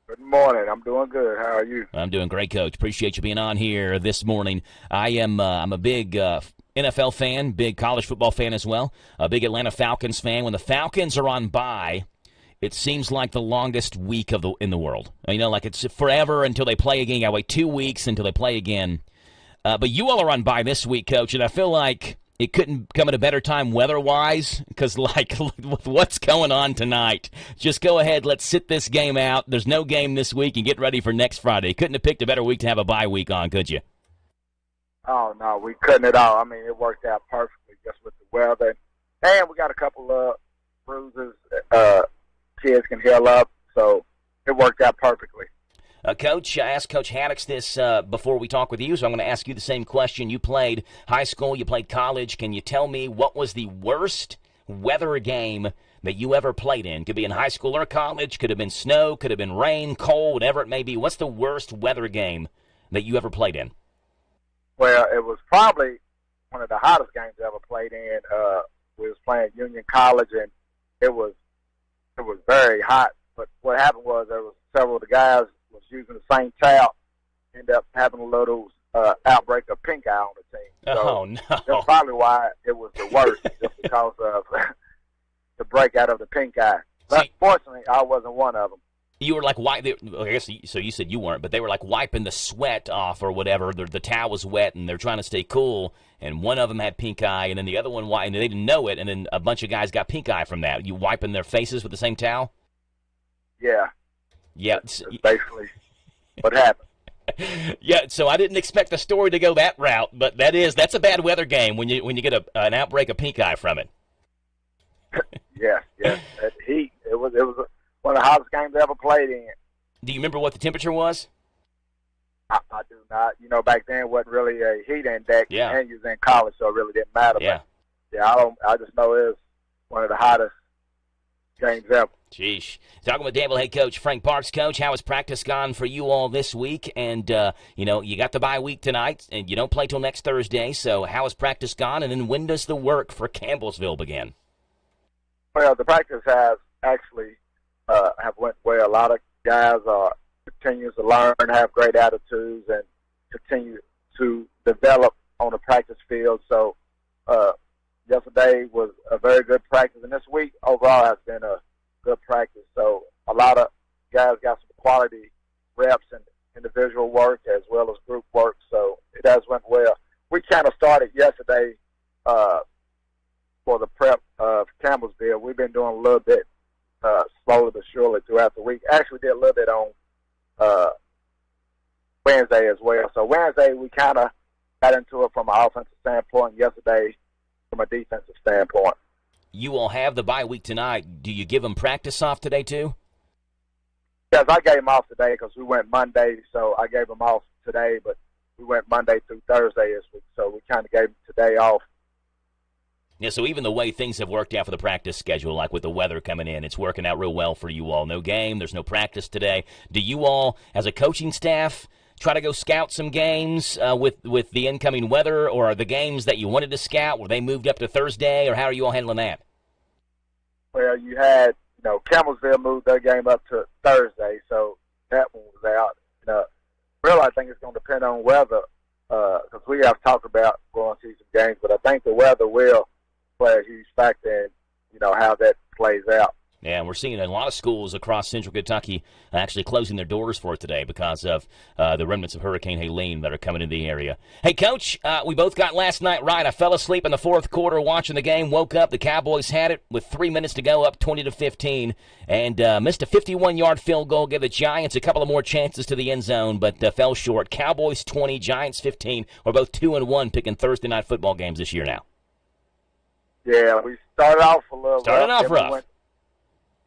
Good morning. I'm doing good. How are you? I'm doing great, Coach. Appreciate you being on here this morning. I'm a big NFL fan, big college football fan as well, a big Atlanta Falcons fan. When the Falcons are on bye, it seems like the longest week in the world. You know, like it's forever until they play again. You gotta wait 2 weeks until they play again. But you all are on bye this week, Coach, and I feel like it couldn't come at a better time weather-wise because, like, with what's going on tonight, just go ahead, let's sit this game out. There's no game this week and get ready for next Friday. Couldn't have picked a better week to have a bye week on, could you? Oh, no, we couldn't at all. I mean, it worked out perfectly just with the weather. And we got a couple of bruises kids can heal up, so it worked out perfectly. Coach, I asked Coach Haddix this before we talk with you, so I'm going to ask you the same question. You played high school, you played college. Can you tell me what was the worst weather game that you ever played in? Could be in high school or college, could have been snow, could have been rain, cold, whatever it may be. What's the worst weather game that you ever played in? Well, it was probably one of the hottest games I ever played in. We was playing Union College, and it was very hot. But what happened was there was several of the guys was using the same towel, ended up having a little outbreak of pink eye on the team. So that's probably why it was the worst, just because of the breakout of the pink eye. But fortunately, I wasn't one of them. You were like, I guess, so you said you weren't, but they were like wiping the sweat off or whatever. The towel was wet, and they're trying to stay cool, and one of them had pink eye, and then the other one, and they didn't know it, and then a bunch of guys got pink eye from that. You wiping their faces with the same towel? Yeah. Yeah. That's basically what happened. Yeah, so I didn't expect the story to go that route, but that's a bad weather game when you get an outbreak of pink eye from it. Yeah. That heat. It was one of the hottest games I ever played in. Do you remember what the temperature was? I do not. You know, back then it wasn't really a heat index. Yeah. And you was in college, so it really didn't matter. Yeah. But, yeah, I just know it was one of the hottest games ever. Jeez. Talking with Danville head coach Frank Parks. Coach, how has practice gone for you all this week? And, you got the bye week tonight, and you don't play till next Thursday, so how has practice gone? And then when does the work for Campbellsville begin? Well, the practice has actually have went well. A lot of guys continue to learn, have great attitudes, and continue to develop on the practice field. So Yesterday was a very good practice, and this week overall has been a good practice. So a lot of guys got some quality reps and individual work as well as group work. So it has went well. We kind of started yesterday for the prep of Campbellsville. We've been doing a little bit slowly but surely throughout the week. Actually did a little bit on Wednesday as well. So Wednesday we kind of got into it from an offensive standpoint. Yesterday from a defensive standpoint. You all have the bye week tonight. Do you give them practice off today too? Yes, I gave them off today because we went Monday, so I gave them off today, but we went Monday through Thursday this week, so we kind of gave them today off. Yeah, so even the way things have worked out for the practice schedule, like with the weather coming in, it's working out real well for you all. No game, there's no practice today. Do you all, as a coaching staff, try to go scout some games with the incoming weather, or are the games that you wanted to scout, were they moved up to Thursday, or how are you all handling that? Well, you had, Campbellsville moved their game up to Thursday, so that one was out. Really, I think it's going to depend on weather, because we have talked about going to see some games, but I think the weather will play a huge factor in, how that plays out. Yeah, and we're seeing a lot of schools across central Kentucky actually closing their doors for it today because of the remnants of Hurricane Helene that are coming into the area. Hey, Coach, we both got last night right. I fell asleep in the fourth quarter watching the game, woke up. The Cowboys had it with 3 minutes to go, up 20-15, and missed a 51-yard field goal, gave the Giants a couple of more chances to the end zone, but fell short. Cowboys 20, Giants 15. We're both 2-1 picking Thursday night football games this year now. Yeah, we started off a little rough.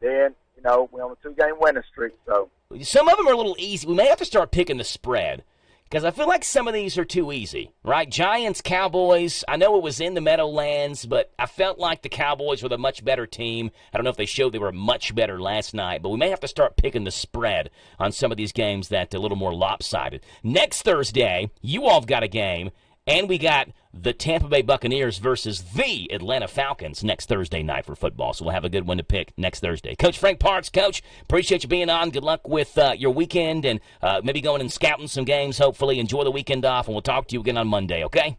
Then, we're on a 2-game winning streak. So some of them are a little easy. We may have to start picking the spread because I feel like some of these are too easy, right? Giants, Cowboys, I know it was in the Meadowlands, but I felt like the Cowboys were the much better team. I don't know if they showed they were much better last night, but we may have to start picking the spread on some of these games that are a little more lopsided. Next Thursday, you all have got a game, and we got the Tampa Bay Buccaneers versus the Atlanta Falcons next Thursday night for football. So we'll have a good one to pick next Thursday. Coach Frank Parks, Coach, appreciate you being on. Good luck with your weekend and maybe going and scouting some games, hopefully. Enjoy the weekend off, and we'll talk to you again on Monday, okay?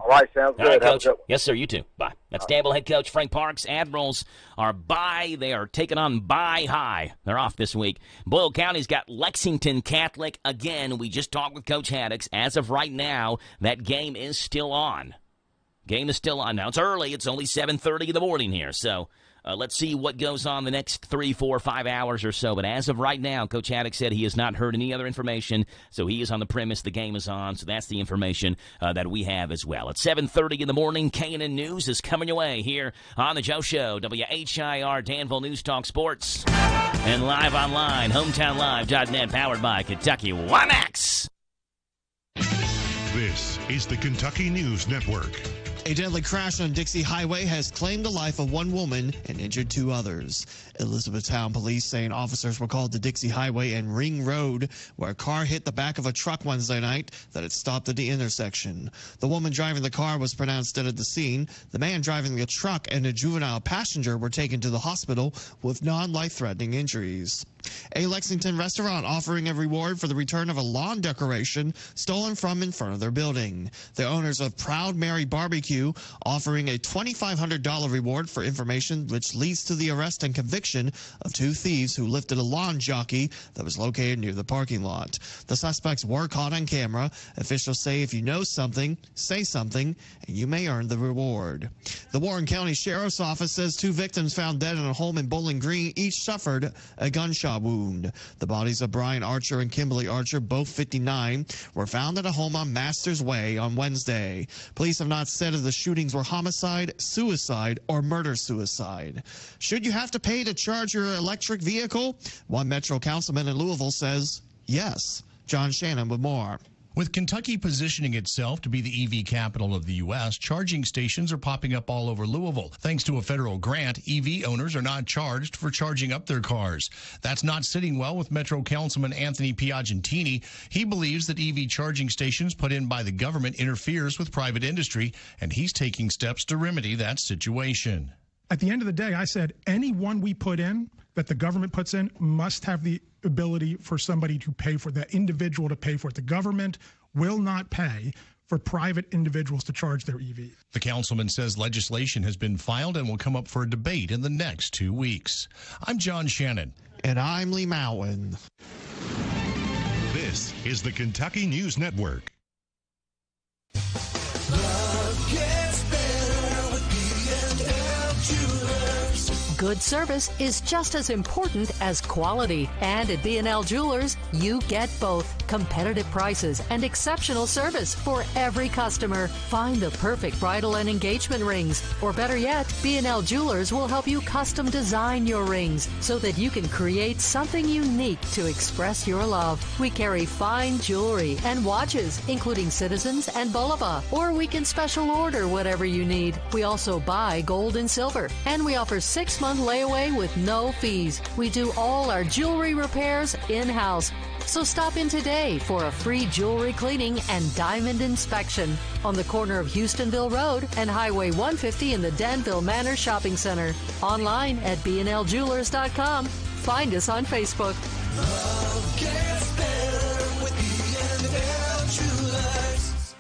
All right, sounds good. All right, Coach. Yes, sir, you too. Bye. That's Danville head coach Frank Parks. Admirals are they are taking on Bye High. They're off this week. Boyle County's got Lexington Catholic. Again, we just talked with Coach Haddix. As of right now, that game is still on. Game is still on. Now, it's early. It's only 7:30 in the morning here, so let's see what goes on the next 3, 4, 5 hours or so. But as of right now, Coach Haddix said he has not heard any other information, so he is on the premise the game is on. So that's the information that we have as well. At 7:30 in the morning, K&N News is coming your way here on The Joe Show, WHIR Danville News Talk Sports, and live online, hometownlive.net, powered by Kentucky WiMAX. This is the Kentucky News Network. A deadly crash on Dixie Highway has claimed the life of one woman and injured 2 others. Elizabethtown police saying officers were called to Dixie Highway and Ring Road, where a car hit the back of a truck Wednesday night that had stopped at the intersection. The woman driving the car was pronounced dead at the scene. The man driving the truck and a juvenile passenger were taken to the hospital with non-life-threatening injuries. A Lexington restaurant offering a reward for the return of a lawn decoration stolen from in front of their building. The owners of Proud Mary Barbecue offering a $2,500 reward for information which leads to the arrest and conviction of 2 thieves who lifted a lawn jockey that was located near the parking lot. The suspects were caught on camera. Officials say if you know something, say something, and you may earn the reward. The Warren County Sheriff's Office says 2 victims found dead in a home in Bowling Green each suffered a gunshot wound. The bodies of Brian Archer and Kimberly Archer, both 59, were found at a home on Masters Way on Wednesday. Police have not said if the shootings were homicide, suicide, or murder-suicide. Should you have to pay to charge your electric vehicle? One Metro councilman in Louisville says yes. John Shannon with more. With Kentucky positioning itself to be the EV capital of the U.S., charging stations are popping up all over Louisville. Thanks to a federal grant, EV owners are not charged for charging up their cars. That's not sitting well with Metro Councilman Anthony Piagentini. He believes that EV charging stations put in by the government interferes with private industry, and he's taking steps to remedy that situation. At the end of the day, I said any one we put in that the government puts in must have the ability for somebody to pay for, the individual to pay for it. The government will not pay for private individuals to charge their EV. The councilman says legislation has been filed and will come up for a debate in the next 2 weeks. I'm John Shannon. And I'm Lee Mowen. This is the Kentucky News Network. Good service is just as important as quality. And at B&L Jewelers, you get both. Competitive prices and exceptional service for every customer. Find the perfect bridal and engagement rings. Or better yet, B&L Jewelers will help you custom design your rings so that you can create something unique to express your love. We carry fine jewelry and watches, including Citizens and Bulova. Or we can special order whatever you need. We also buy gold and silver. And we offer 6-month layaway with no fees. We do all our jewelry repairs in-house. So stop in today for a free jewelry cleaning and diamond inspection on the corner of Houstonville Road and Highway 150 in the Danville Manor Shopping Center. Online at bnljewelers.com. Find us on Facebook. Love gets better with B&L Jewelers.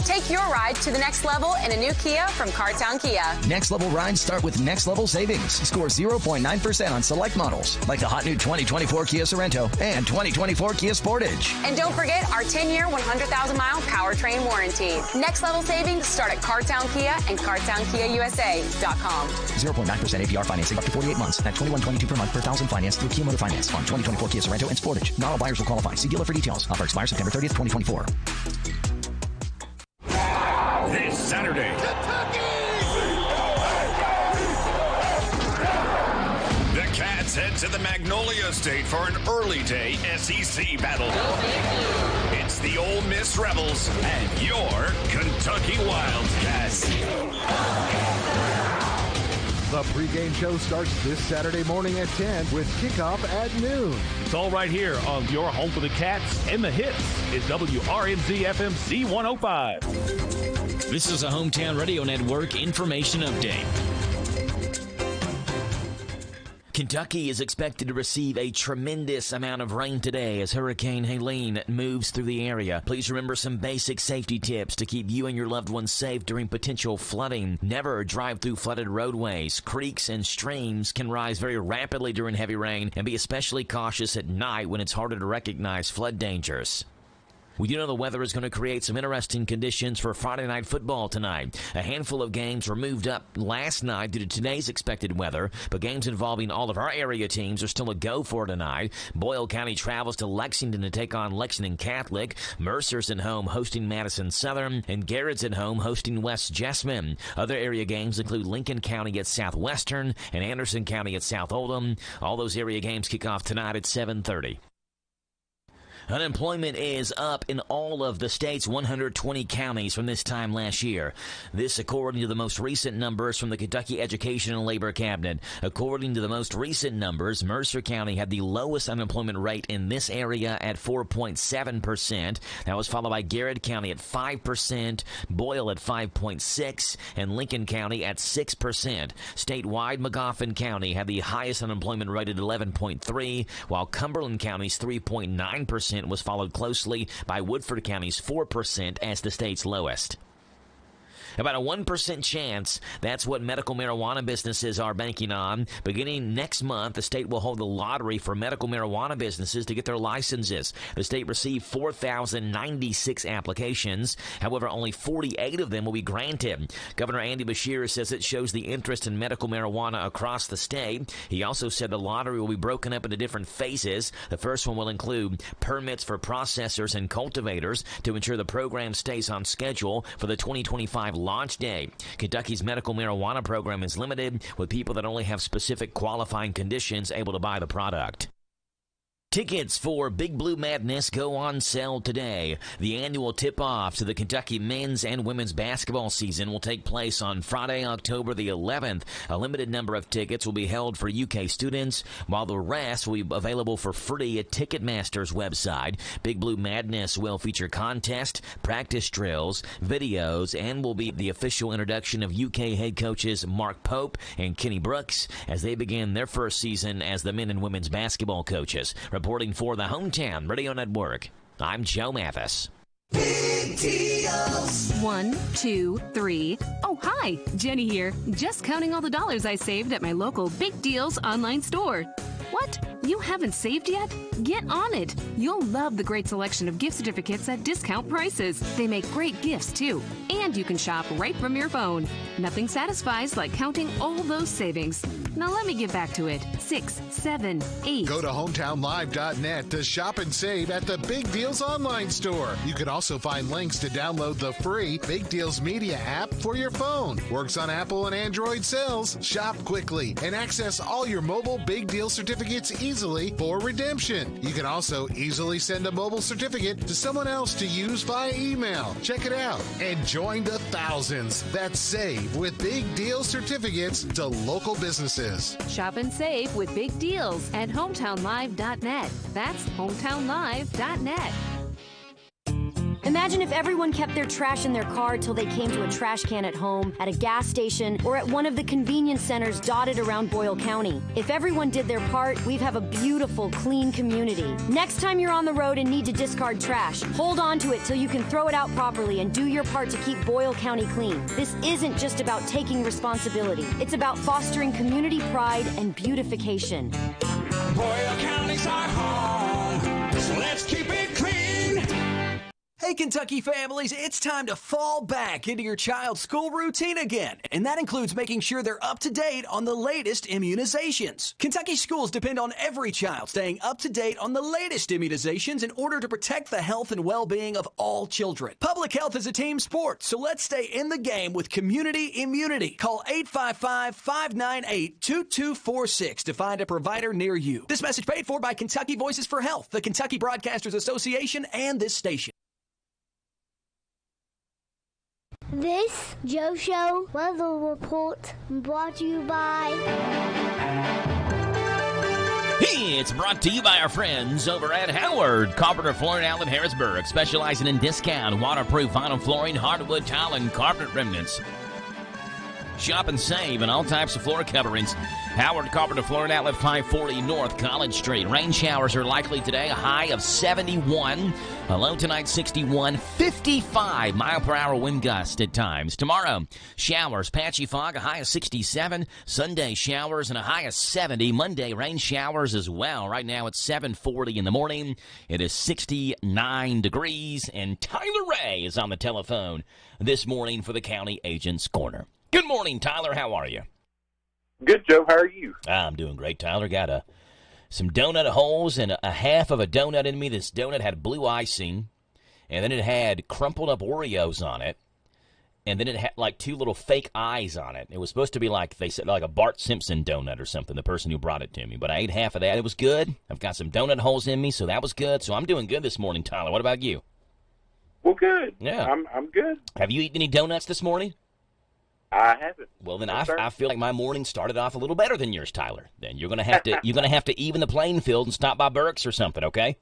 Take your ride to the next level in a new Kia from Cartown Kia. Next level rides start with next level savings. Score 0.9% on select models, like the hot new 2024 Kia Sorento and 2024 Kia Sportage. And don't forget our 10-year, 100,000-mile powertrain warranty. Next level savings start at Cartown Kia and CartownKiaUSA.com. 0.9% APR financing up to 48 months at $21.22 per month per thousand finance through Kia Motor Finance on 2024 Kia Sorento and Sportage. Not all buyers will qualify. See dealer for details. Offer expires September 30th, 2024. This Saturday, the Cats head to the Magnolia State for an early day SEC battle. It's the Ole Miss Rebels and your Kentucky Wildcats. The pregame show starts this Saturday morning at 10 with kickoff at noon. It's all right here on your home for the Cats and the hits. Is WRNZ FM C105. This is a Hometown Radio Network information update. Kentucky is expected to receive a tremendous amount of rain today as Hurricane Helene moves through the area. Please remember some basic safety tips to keep you and your loved ones safe during potential flooding. Never drive through flooded roadways. Creeks and streams can rise very rapidly during heavy rain, and be especially cautious at night when it's harder to recognize flood dangers. We do know the weather is going to create some interesting conditions for Friday night football tonight. A handful of games were moved up last night due to today's expected weather, but games involving all of our area teams are still a go for tonight. Boyle County travels to Lexington to take on Lexington Catholic. Mercer's at home hosting Madison Southern, and Garrett's at home hosting West Jessamine. Other area games include Lincoln County at Southwestern and Anderson County at South Oldham. All those area games kick off tonight at 7:30. Unemployment is up in all of the state's 120 counties from this time last year. This according to the most recent numbers from the Kentucky Education and Labor Cabinet. According to the most recent numbers, Mercer County had the lowest unemployment rate in this area at 4.7%. That was followed by Garrett County at 5%, Boyle at 5.6%, and Lincoln County at 6%. Statewide, Magoffin County had the highest unemployment rate at 11.3%, while Cumberland County's 3.9% was followed closely by Woodford County's 4% as the state's lowest. About a 1% chance, that's what medical marijuana businesses are banking on. Beginning next month, the state will hold the lottery for medical marijuana businesses to get their licenses. The state received 4,096 applications. However, only 48 of them will be granted. Governor Andy Beshear says it shows the interest in medical marijuana across the state. He also said the lottery will be broken up into different phases. The first one will include permits for processors and cultivators to ensure the program stays on schedule for the 2025 launch day. Kentucky's medical marijuana program is limited, with people that only have specific qualifying conditions able to buy the product. Tickets for Big Blue Madness go on sale today. The annual tip-off to the Kentucky men's and women's basketball season will take place on Friday, October the 11th. A limited number of tickets will be held for UK students, while the rest will be available for free at Ticketmaster's website. Big Blue Madness will feature contests, practice drills, videos, and will be the official introduction of UK head coaches Mark Pope and Kenny Brooks as they begin their first season as the men and women's basketball coaches. Reporting for the Hometown Radio Network, I'm Joe Mathis. Big deals. 1, 2, 3. Oh, hi, Jenny here. Just counting all the dollars I saved at my local Big Deals online store. What? You haven't saved yet? Get on it. You'll love the great selection of gift certificates at discount prices. They make great gifts, too. And you can shop right from your phone. Nothing satisfies like counting all those savings. Now let me get back to it. 6, 7, 8. Go to hometownlive.net to shop and save at the Big Deals online store. You can also find links to download the free Big Deals Media app for your phone. Works on Apple and Android cells. Shop quickly and access all your mobile Big Deal certificates easily for redemption. You can also easily send a mobile certificate to someone else to use via email. Check it out and join the thousands that save with Big Deal certificates to local businesses. Shop and save with Big Deals at hometownlive.net. That's hometownlive.net. Imagine if everyone kept their trash in their car till they came to a trash can at home, at a gas station, or at one of the convenience centers dotted around Boyle County. If everyone did their part, we'd have a beautiful, clean community. Next time you're on the road and need to discard trash, hold on to it till you can throw it out properly and do your part to keep Boyle County clean. This isn't just about taking responsibility. It's about fostering community pride and beautification. Boyle County's our home, so let's keep it clean. Hey, Kentucky families, it's time to fall back into your child's school routine again, and that includes making sure they're up to date on the latest immunizations. Kentucky schools depend on every child staying up to date on the latest immunizations in order to protect the health and well-being of all children. Public health is a team sport, so let's stay in the game with community immunity. Call 855-598-2246 to find a provider near you. This message paid for by Kentucky Voices for Health, the Kentucky Broadcasters Association, and this station. This Joe Show weather report brought to you by... It's brought to you by our friends over at Howard Carpenter Flooring Outlet, Harrisburg, specializing in discount, waterproof vinyl flooring, hardwood tile, and carpet remnants. Shop and save on all types of floor coverings. Howard Carpenter Flooring Outlet, 540 North College Street. Rain showers are likely today, a high of 71. A low tonight, 61. 55 mile per hour wind gust at times. Tomorrow, showers, patchy fog, a high of 67. Sunday, showers and a high of 70. Monday, rain showers as well. Right now, it's 7:40 in the morning. It is 69 degrees. And Tyler Ray is on the telephone this morning for the County Agent's Corner. Good morning, Tyler. How are you? Good, Joe. How are you? I'm doing great, Tyler. Got some donut holes and a half of a donut in me. This donut had blue icing, and then it had crumpled up Oreos on it, and then it had like two little fake eyes on it. It was supposed to be like, they said, like a Bart Simpson donut or something, the person who brought it to me. But I ate half of that. It was good. I've got some donut holes in me, so that was good. So I'm doing good this morning, Tyler. What about you? Well, good. Yeah. I'm good. Have you eaten any donuts this morning? I haven't. Well, then I feel like my morning started off a little better than yours, Tyler. Then you're gonna have to even the playing field and stop by Burke's or something, okay?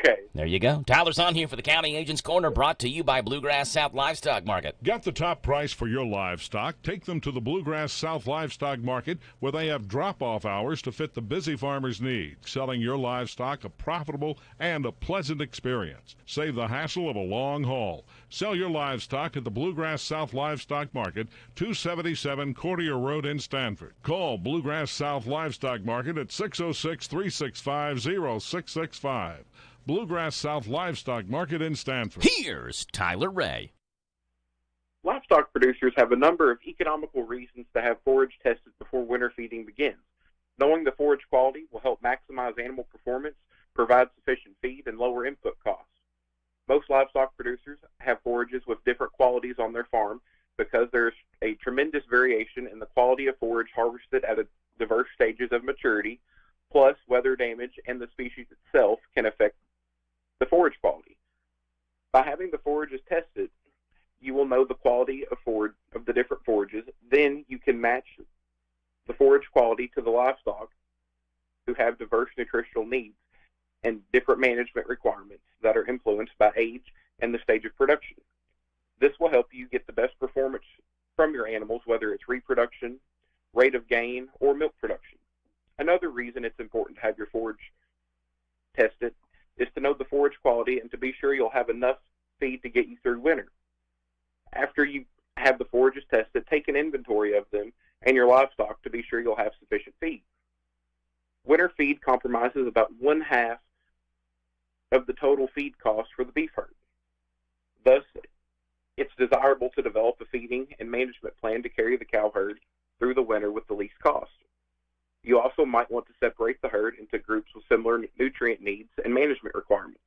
Okay. There you go. Tyler's on here for the County Agent's Corner, brought to you by Bluegrass South Livestock Market. Get the top price for your livestock. Take them to the Bluegrass South Livestock Market, where they have drop-off hours to fit the busy farmer's needs. Selling your livestock a profitable and a pleasant experience. Save the hassle of a long haul. Sell your livestock at the Bluegrass South Livestock Market, 277 Courtier Road in Stanford. Call Bluegrass South Livestock Market at 606-365-0665. Bluegrass South Livestock Market in Stanford. Here's Tyler Ray. Livestock producers have a number of economical reasons to have forage tested before winter feeding begins. Knowing the forage quality will help maximize animal performance, provide sufficient feed, and lower input costs. Most livestock producers have forages with different qualities on their farm because there's a tremendous variation in the quality of forage harvested at diverse stages of maturity, plus weather damage and the species itself can affect the forage quality. By having the forages tested, you will know the quality of the different forages. Then you can match the forage quality to the livestock who have diverse nutritional needs and different management requirements that are influenced by age and the stage of production. This will help you get the best performance from your animals, whether it's reproduction, rate of gain, or milk production. Another reason it's important to have your forage tested is to know the forage quality and to be sure you'll have enough feed to get you through winter. After you have the forages tested, take an inventory of them and your livestock to be sure you'll have sufficient feed. Winter feed compromises about 1/2 of the total feed cost for the beef herd. Thus, it's desirable to develop a feeding and management plan to carry the cow herd through the winter with the least cost. You also might want to separate the herd into groups with similar nutrient needs and management requirements.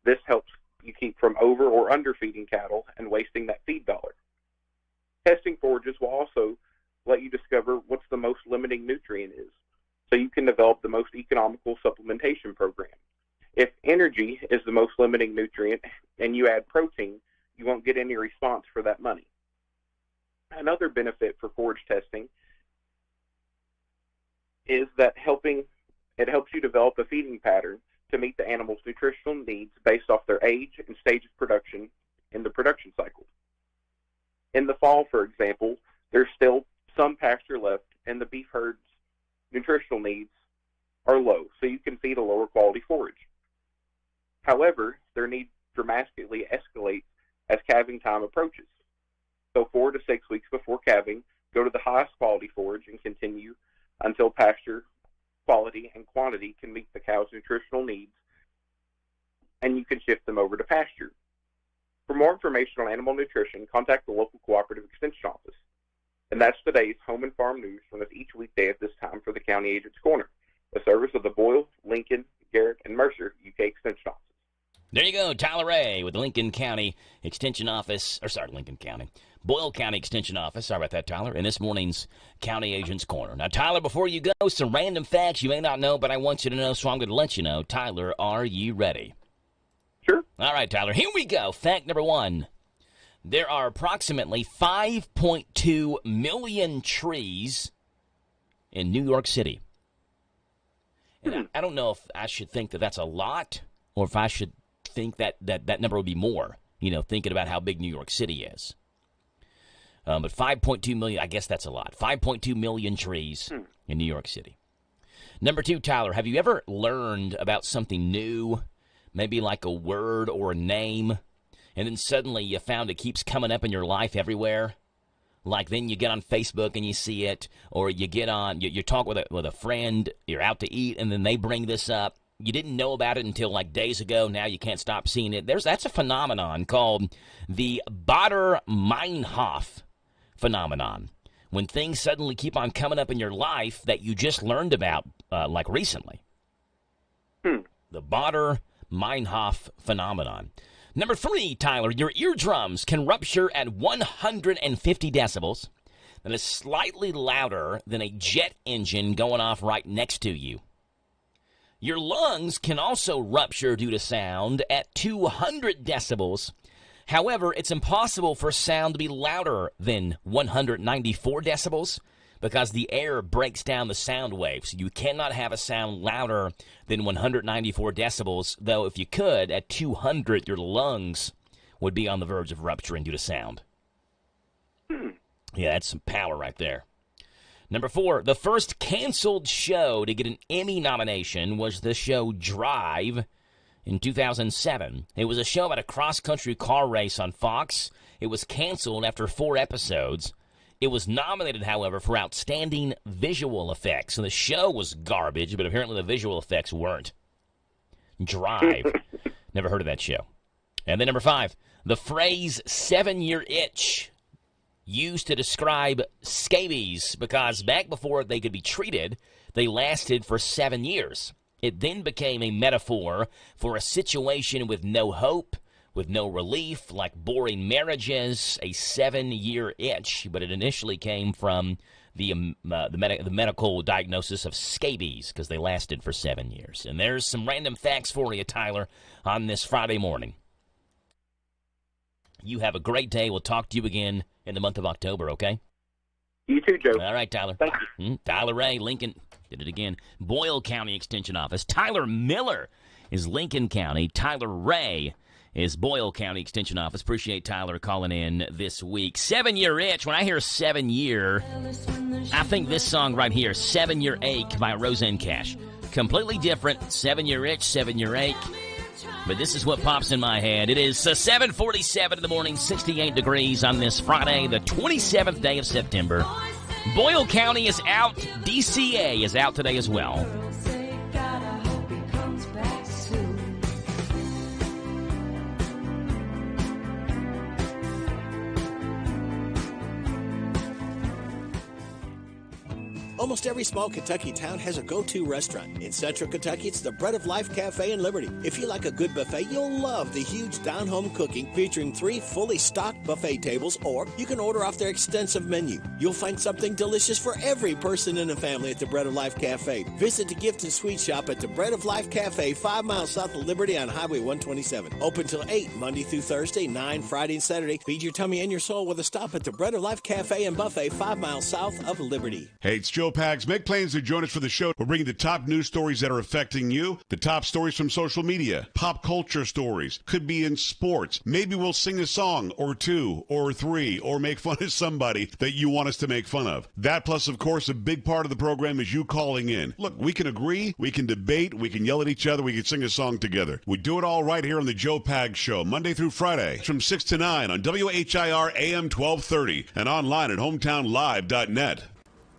This helps you keep from over or underfeeding cattle and wasting that feed dollar. Testing forages will also let you discover what's the most limiting nutrient is, so you can develop the most economical supplementation program. If energy is the most limiting nutrient and you add protein, you won't get any response for that money. Another benefit for forage testing is that it helps you develop a feeding pattern to meet the animal's nutritional needs based off their age and stage of production in the production cycle. In the fall, for example, there's still some pasture left and the beef herd's nutritional needs are low, so you can feed a lower quality forage. However, their need dramatically escalates as calving time approaches. So 4 to 6 weeks before calving, go to the highest quality forage and continue until pasture quality and quantity can meet the cow's nutritional needs, and you can shift them over to pasture. For more information on animal nutrition, contact the local cooperative extension office. And that's today's Home and Farm News from us each weekday at this time for the County Agent's Corner, a service of the Boyle, Lincoln, Garrett, and Mercer UK Extension Office. There you go, Tyler Ray with the Lincoln County Extension Office, Boyle County Extension Office. Sorry about that, Tyler. In this morning's County Agent's Corner. Now, Tyler, before you go, some random facts you may not know, but I want you to know, so I'm going to let you know. Tyler, are you ready? Sure. All right, Tyler, here we go. Fact number 1. There are approximately 5.2 million trees in New York City. And I don't know if I should think that that's a lot or if I should think that number would be more, thinking about how big New York City is. But 5.2 million, I guess that's a lot. 5.2 million trees in New York City. Number 2, Tyler, have you ever learned about something new, maybe like a word or a name, and then suddenly you found it keeps coming up in your life everywhere? Like then you get on Facebook and you see it, or you get on, you talk with a friend, you're out to eat, and then they bring this up. You didn't know about it until like days ago. Now you can't stop seeing it. That's a phenomenon called the Baader-Meinhof phenomenon. When things suddenly keep on coming up in your life that you just learned about like recently. The Baader-Meinhof phenomenon. Number 3, Tyler, your eardrums can rupture at 150 decibels. That is slightly louder than a jet engine going off right next to you. Your lungs can also rupture due to sound at 200 decibels. However, it's impossible for sound to be louder than 194 decibels because the air breaks down the sound waves. You cannot have a sound louder than 194 decibels, though if you could, at 200, your lungs would be on the verge of rupturing due to sound. Yeah, that's some power right there. Number 4, the first canceled show to get an Emmy nomination was the show Drive in 2007. It was a show about a cross-country car race on Fox. It was canceled after 4 episodes. It was nominated, however, for Outstanding Visual Effects. And the show was garbage, but apparently the visual effects weren't. Drive. Never heard of that show. And then number 5, the phrase 7-year itch used to describe scabies because back before they could be treated, they lasted for 7 years. It then became a metaphor for a situation with no hope, with no relief, like boring marriages, a 7-year itch. But it initially came from the medical diagnosis of scabies because they lasted for 7 years. And there's some random facts for you, Tyler, on this Friday morning. You have a great day. We'll talk to you again in the month of October, okay? You too, Joe. All right, Tyler. Thank you. Tyler Ray, Lincoln, did it again. Boyle County Extension Office. Tyler Miller is Lincoln County. Tyler Ray is Boyle County Extension Office. Appreciate Tyler calling in this week. 7-year itch. When I hear 7-year, I think this song right here, 7-Year Ache by Roseanne Cash. Completely different. 7-year itch, 7-year ache. but this is what pops in my head. It is 7:47 in the morning, 68 degrees on this Friday, the 27th day of September. Boyle County is out. DCA is out today as well. Almost every small Kentucky town has a go-to restaurant. In Central Kentucky, it's the Bread of Life Cafe in Liberty. If you like a good buffet, you'll love the huge down-home cooking featuring 3 fully stocked buffet tables, or you can order off their extensive menu. You'll find something delicious for every person in the family at the Bread of Life Cafe. Visit the gift and sweet shop at the Bread of Life Cafe, 5 miles south of Liberty on Highway 127. Open till 8, Monday through Thursday, 9 Friday and Saturday. Feed your tummy and your soul with a stop at the Bread of Life Cafe and Buffet, 5 miles south of Liberty. Hey, it's Joe Pags. Make plans to join us for the show. We're bringing the top news stories that are affecting you, the top stories from social media, pop culture stories, could be in sports. Maybe we'll sing a song or 2 or 3 or make fun of somebody that you want us to make fun of. That plus, of course, a big part of the program is you calling in. Look, we can agree, we can debate, we can yell at each other, we can sing a song together. We do it all right here on the Joe Pags Show, Monday through Friday from 6 to 9 on WHIR AM 1230 and online at hometownlive.net.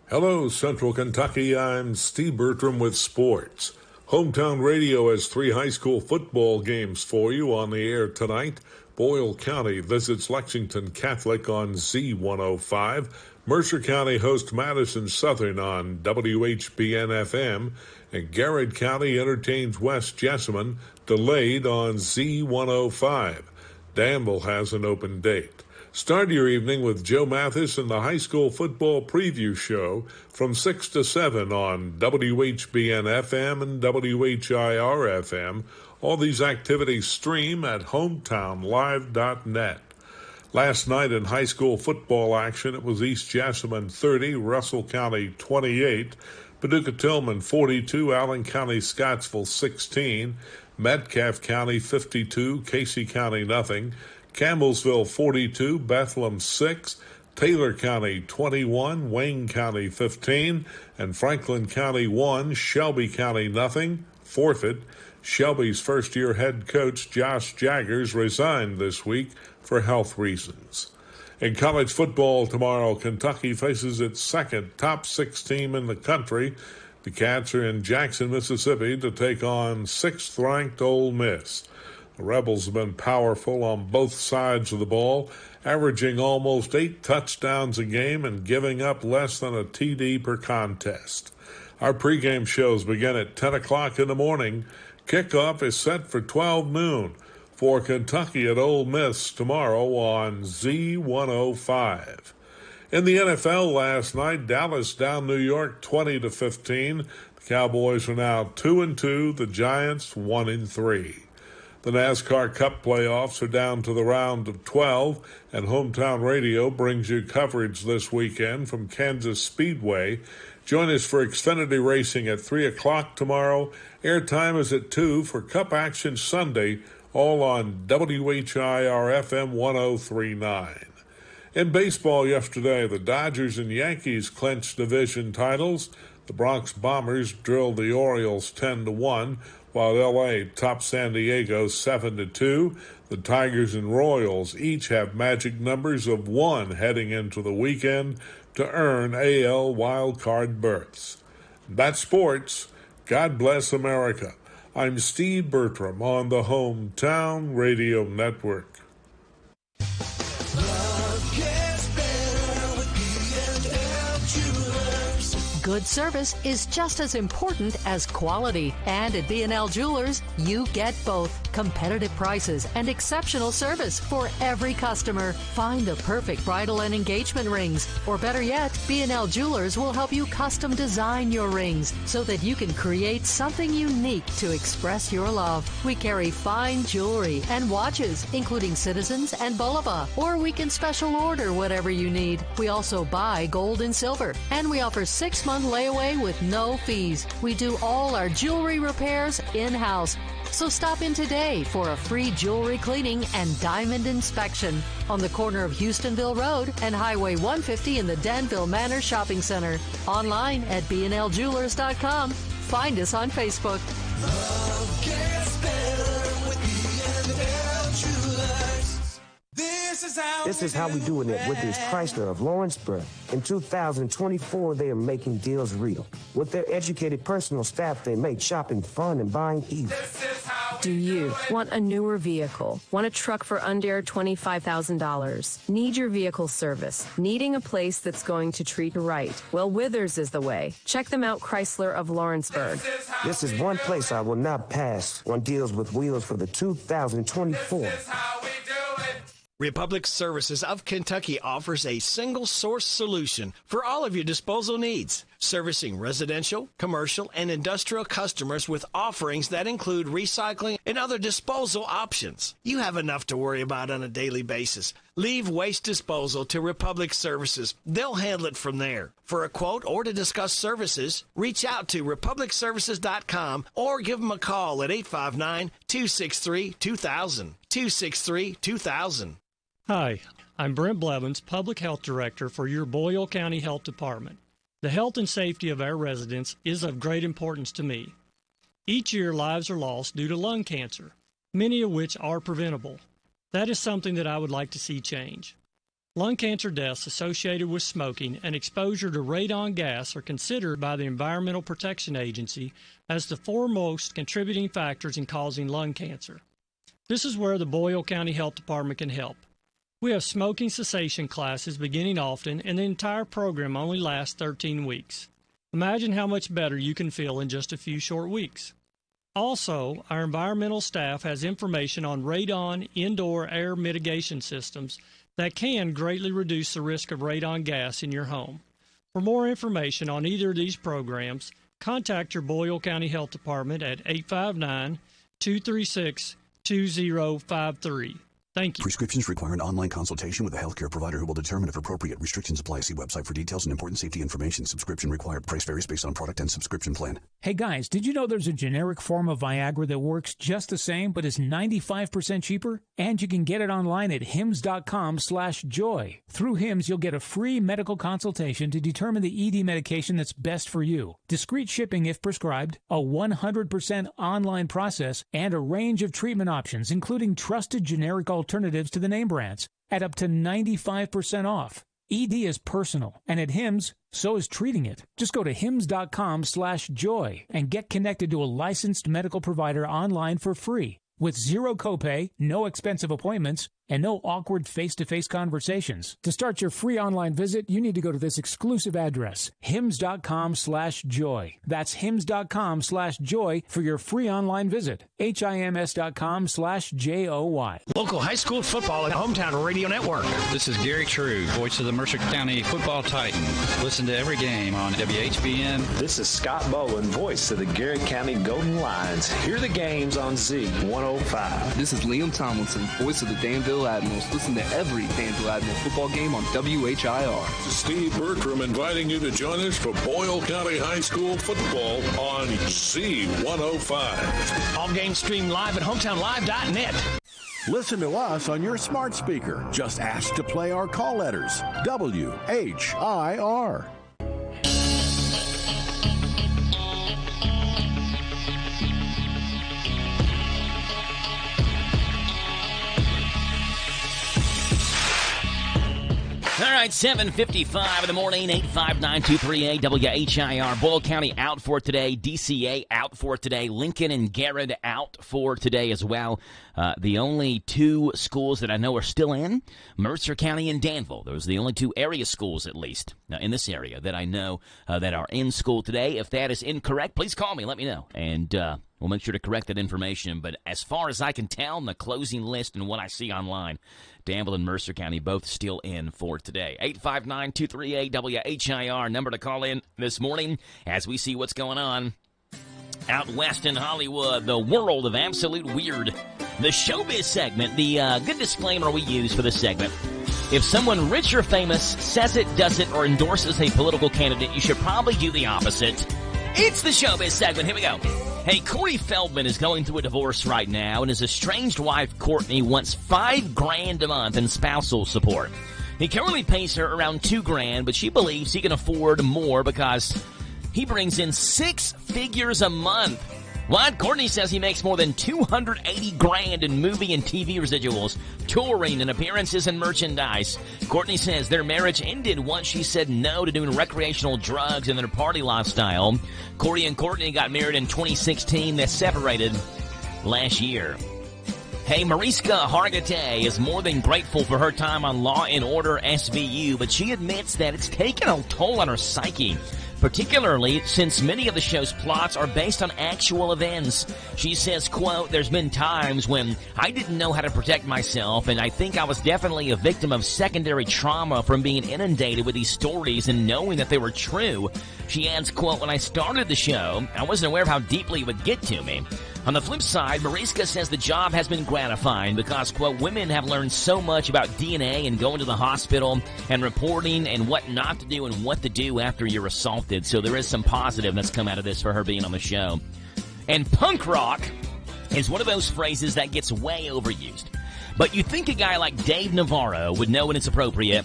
Hello, Central Kentucky. I'm Steve Bertram with sports. Hometown Radio has 3 high school football games for you on the air tonight. Boyle County visits Lexington Catholic on Z105. Mercer County hosts Madison Southern on WHBN-FM. And Garrett County entertains West Jessamine, delayed on Z105. Danville has an open date. Start your evening with Joe Mathis and the High School Football Preview Show from 6 to 7 on WHBN-FM and WHIR-FM. All these activities stream at hometownlive.net. Last night in high school football action, it was East Jessamine 30, Russell County 28, Paducah Tillman 42, Allen County Scottsville 16, Metcalfe County 52, Casey County nothing, Campbellsville 42, Bethlehem 6, Taylor County 21, Wayne County 15, and Franklin County 1, Shelby County nothing, forfeit. Shelby's first-year head coach Josh Jaggers resigned this week for health reasons. In college football tomorrow, Kentucky faces its second top 6 team in the country. The Cats are in Jackson, Mississippi to take on 6th-ranked Ole Miss. The Rebels have been powerful on both sides of the ball, averaging almost 8 touchdowns a game and giving up less than a TD per contest. Our pregame shows begin at 10 o'clock in the morning. Kickoff is set for 12 noon for Kentucky at Ole Miss tomorrow on Z105. In the NFL last night, Dallas down New York 20-15. The Cowboys are now 2-2, the Giants 1-3. The NASCAR Cup playoffs are down to the round of 12, and Hometown Radio brings you coverage this weekend from Kansas Speedway. Join us for Xfinity Racing at 3 o'clock tomorrow. Airtime is at 2 for Cup Action Sunday, all on WHIR-FM 1039. In baseball yesterday, the Dodgers and Yankees clinched division titles. The Bronx Bombers drilled the Orioles 10-1. While L.A. topped San Diego 7-2, the Tigers and Royals each have magic numbers of 1 heading into the weekend to earn AL wildcard berths. That's sports. God bless America. I'm Steve Bertram on the Hometown Radio Network. Good service is just as important as quality. And at B&L Jewelers, you get both. Competitive prices and exceptional service for every customer. Find the perfect bridal and engagement rings. Or better yet, B&L Jewelers will help you custom design your rings so that you can create something unique to express your love. We carry fine jewelry and watches, including Citizens and Bulova. Or we can special order whatever you need. We also buy gold and silver. And we offer 6-month layaway with no fees. We do all our jewelry repairs in-house. So stop in today for a free jewelry cleaning and diamond inspection on the corner of Houstonville Road and Highway 150 in the Danville Manor Shopping Center. Online at bnljewelers.com. Find us on Facebook. Love gets better with This is how we doing it with this Chrysler of Lawrenceburg. In 2024, they are making deals real. With their educated personal staff, they make shopping fun and buying easy. Do you want a newer vehicle? Want a truck for under $25,000? Need your vehicle service? Needing a place that's going to treat you right? Well, Withers is the way. Check them out, Chrysler of Lawrenceburg. This is one place I will not pass on deals with wheels for the 2024. Republic Services of Kentucky offers a single-source solution for all of your disposal needs, servicing residential, commercial, and industrial customers with offerings that include recycling and other disposal options. You have enough to worry about on a daily basis. Leave waste disposal to Republic Services. They'll handle it from there. For a quote or to discuss services, reach out to republicservices.com or give them a call at 859-263-2000. 263-2000. Hi, I'm Brent Blevins, Public Health Director for your Boyle County Health Department. The health and safety of our residents is of great importance to me. Each year, lives are lost due to lung cancer, many of which are preventable. That is something that I would like to see change. Lung cancer deaths associated with smoking and exposure to radon gas are considered by the Environmental Protection Agency as the foremost contributing factors in causing lung cancer. This is where the Boyle County Health Department can help. We have smoking cessation classes beginning often, and the entire program only lasts 13 weeks. Imagine how much better you can feel in just a few short weeks. Also, our environmental staff has information on radon indoor air mitigation systems that can greatly reduce the risk of radon gas in your home. For more information on either of these programs, contact your Boyle County Health Department at 859-236-2053. Thank you. Prescriptions require an online consultation with a healthcare provider who will determine if appropriate. Restrictions apply. See website for details and important safety information. Subscription required. Price varies based on product and subscription plan. Hey guys, did you know there's a generic form of Viagra that works just the same but is 95% cheaper? And you can get it online at hims.com/joy. Through Hims, you'll get a free medical consultation to determine the ED medication that's best for you. Discreet shipping if prescribed, a 100% online process, and a range of treatment options, including trusted generic alternatives to the name brands at up to 95% off. ED is personal, and at Hims, so is treating it. Just go to hims.com/joy and get connected to a licensed medical provider online for free with zero copay, no expensive appointments, and no awkward face-to-face conversations. To start your free online visit, you need to go to this exclusive address, hims.com/joy. That's hims.com/joy for your free online visit. HIMS.com/JOY. Local high school football and Hometown Radio Network. This is Gary True, voice of the Mercer County Football Titans. Listen to every game on WHBN. This is Scott Bowen, voice of the Garrett County Golden Lions. Hear the games on Z105. This is Liam Tomlinson, voice of the Danville Admirals. Listen to every Danville Admiral football game on WHIR. Steve Bertram inviting you to join us for Boyle County High School football on Z105. All games streamed live at hometownlive.net. Listen to us on your smart speaker. Just ask to play our call letters. WHIR. All right, 7:55 in the morning, 859-238 WHIR. Boyle County out for today. DCA out for today. Lincoln and Garrett out for today as well. The only two schools that I know are still in, Mercer County and Danville. Those are the only two area schools, at least, in this area that I know that are in school today. If that is incorrect, please call me. Let me know. And we'll make sure to correct that information. But as far as I can tell in the closing list and what I see online, Danville and Mercer County both still in for today. 859-238 WHIR, number to call in this morning as we see what's going on out west in Hollywood, the world of absolute weird. The showbiz segment, the good disclaimer we use for this segment. If someone rich or famous says it, does it, or endorses a political candidate, you should probably do the opposite. It's the showbiz segment. Here we go. Hey, Corey Feldman is going through a divorce right now, and his estranged wife, Courtney, wants $5,000 a month in spousal support. He currently pays her around $2,000, but she believes he can afford more because he brings in 6 figures a month. What? Courtney says he makes more than $280,000 in movie and TV residuals, touring and appearances and merchandise. Courtney says their marriage ended once she said no to doing recreational drugs and their party lifestyle. Corey and Courtney got married in 2016. They separated last year. Hey, Mariska Hargitay is more than grateful for her time on Law & Order SVU, but she admits that it's taken a toll on her psyche, particularly since many of the show's plots are based on actual events. She says, quote, "There's been times when I didn't know how to protect myself, and I think I was definitely a victim of secondary trauma from being inundated with these stories and knowing that they were true." She adds, quote, "When I started the show, I wasn't aware of how deeply it would get to me." On the flip side, Mariska says the job has been gratifying because, quote, "Women have learned so much about DNA and going to the hospital and reporting and what not to do and what to do after you're assaulted." So there is some positive that's come out of this for her being on the show. And punk rock is one of those phrases that gets way overused. But you think a guy like Dave Navarro would know when it's appropriate.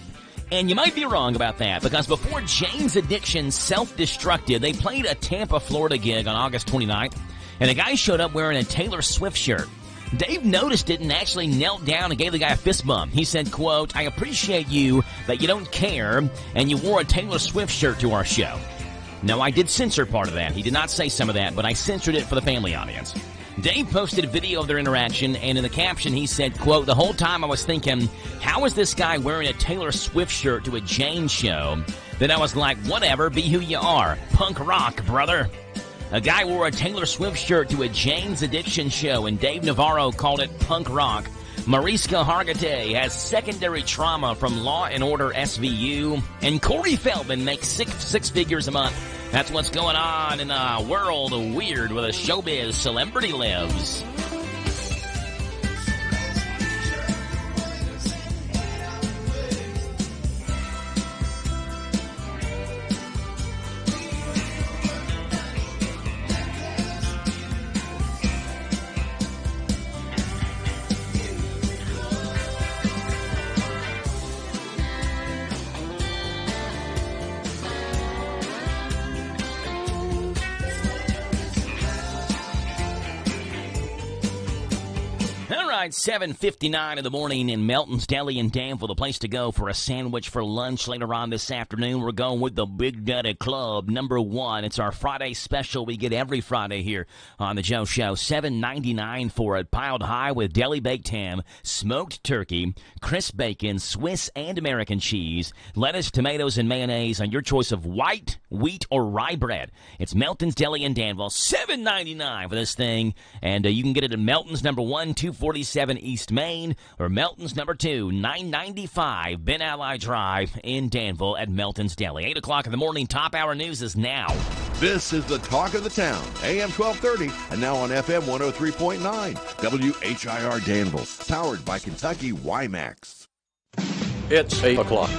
And you might be wrong about that, because before Jane's Addiction self-destructed, they played a Tampa, Florida gig on August 29th. And a guy showed up wearing a Taylor Swift shirt. Dave noticed it and actually knelt down and gave the guy a fist bump. He said, quote, "I appreciate you that you don't care and you wore a Taylor Swift shirt to our show." No, I did censor part of that. He did not say some of that, but I censored it for the family audience. Dave posted a video of their interaction, and in the caption he said, quote, "The whole time I was thinking, how is this guy wearing a Taylor Swift shirt to a Jane show? Then I was like, whatever, be who you are. Punk rock, brother." A guy wore a Taylor Swift shirt to a Jane's Addiction show, and Dave Navarro called it punk rock. Mariska Hargitay has secondary trauma from Law & Order SVU, and Corey Feldman makes six figures a month. That's what's going on in a world of weird where the showbiz celebrity lives. All right, 7:59 in the morning in Melton's Deli in Danville, the place to go for a sandwich for lunch later on this afternoon. We're going with the Big Daddy Club, #1. It's our Friday special we get every Friday here on the Joe Show. $7.99 for it, piled high with deli baked ham, smoked turkey, crisp bacon, Swiss and American cheese, lettuce, tomatoes, and mayonnaise on your choice of white, wheat, or rye bread. It's Melton's Deli in Danville, $7.99 for this thing, and you can get it at Melton's #1, 247 East Main, or Melton's #2, 995 Ben Ally Drive in Danville at Melton's Deli. 8 o'clock in the morning, top hour news is now. This is the talk of the town, AM 1230, and now on FM 103.9, WHIR Danville, powered by Kentucky WiMAX. It's 8 o'clock.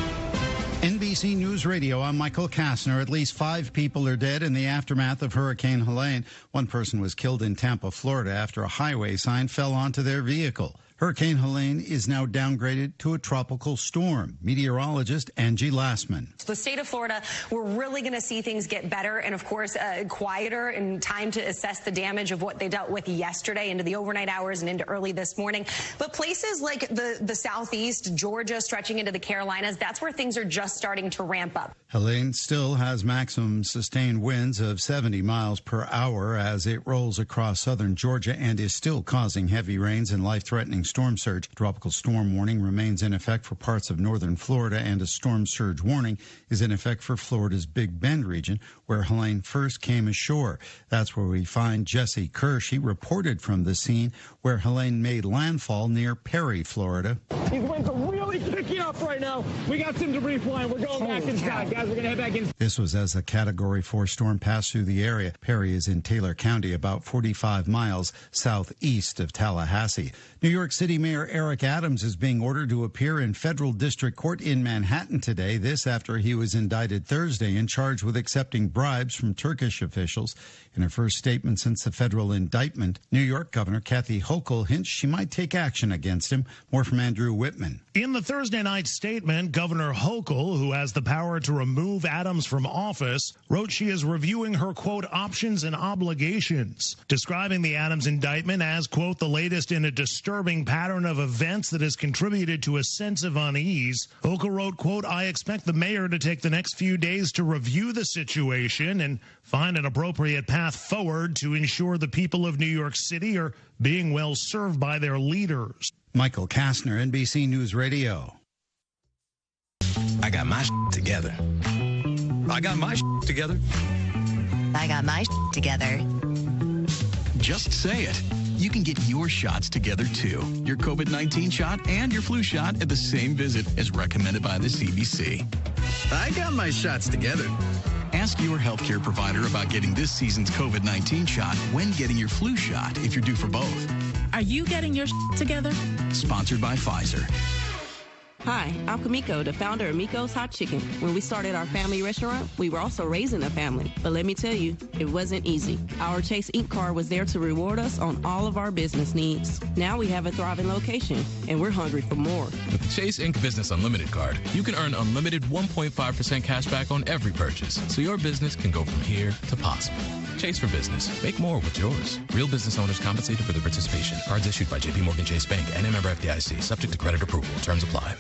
NBC News Radio, I'm Michael Kastner. At least 5 people are dead in the aftermath of Hurricane Helene. One person was killed in Tampa, Florida, after a highway sign fell onto their vehicle. Hurricane Helene is now downgraded to a tropical storm. Meteorologist Angie Lassman. The state of Florida, we're really going to see things get better and, of course, quieter and time to assess the damage of what they dealt with yesterday into the overnight hours and into early this morning. But places like the southeast, Georgia, stretching into the Carolinas, that's where things are just starting to ramp up. Helene still has maximum sustained winds of 70 miles per hour as it rolls across southern Georgia and is still causing heavy rains and life-threatening storm surge. Tropical storm warning remains in effect for parts of northern Florida, and a storm surge warning is in effect for Florida's Big Bend region, where Helene first came ashore. That's where we find Jesse Kirsch. He reported from the scene where Helene made landfall near Perry, Florida. These winds are really picking up right now. We got some debris flying. We're going back inside, guys. We're going to head back in. This was as a Category 4 storm passed through the area. Perry is in Taylor County, about 45 miles southeast of Tallahassee. New York City Mayor Eric Adams is being ordered to appear in federal district court in Manhattan today. This after he was indicted Thursday and charged with accepting bribes from Turkish officials. In her first statement since the federal indictment, New York Governor Kathy Hochul hints she might take action against him. More from Andrew Whitman. In the Thursday night night's statement, Governor Hochul, who has the power to remove Adams from office, wrote she is reviewing her, quote, options and obligations, describing the Adams indictment as, quote, the latest in a disturbing pattern of events that has contributed to a sense of unease. Hochul wrote, quote, I expect the mayor to take the next few days to review the situation and find an appropriate path forward to ensure the people of New York City are being well served by their leaders. Michael Kastner, NBC News Radio. I got my together. I got my together. I got my together. Just say it. You can get your shots together, too. Your COVID-19 shot and your flu shot at the same visit as recommended by the CDC. I got my shots together. Ask your healthcare provider about getting this season's COVID-19 shot when getting your flu shot if you're due for both. Are you getting your together? Sponsored by Pfizer. Hi, I'm Kamiko, the founder of Miko's Hot Chicken. When we started our family restaurant, we were also raising a family. But let me tell you, it wasn't easy. Our Chase Inc. card was there to reward us on all of our business needs. Now we have a thriving location, and we're hungry for more. With the Chase Inc. Business Unlimited card, you can earn unlimited 1.5% cash back on every purchase, so your business can go from here to possible. Chase for business. Make more with yours. Real business owners compensated for their participation. Cards issued by JPMorgan Chase Bank and a member FDIC. Subject to credit approval. Terms apply.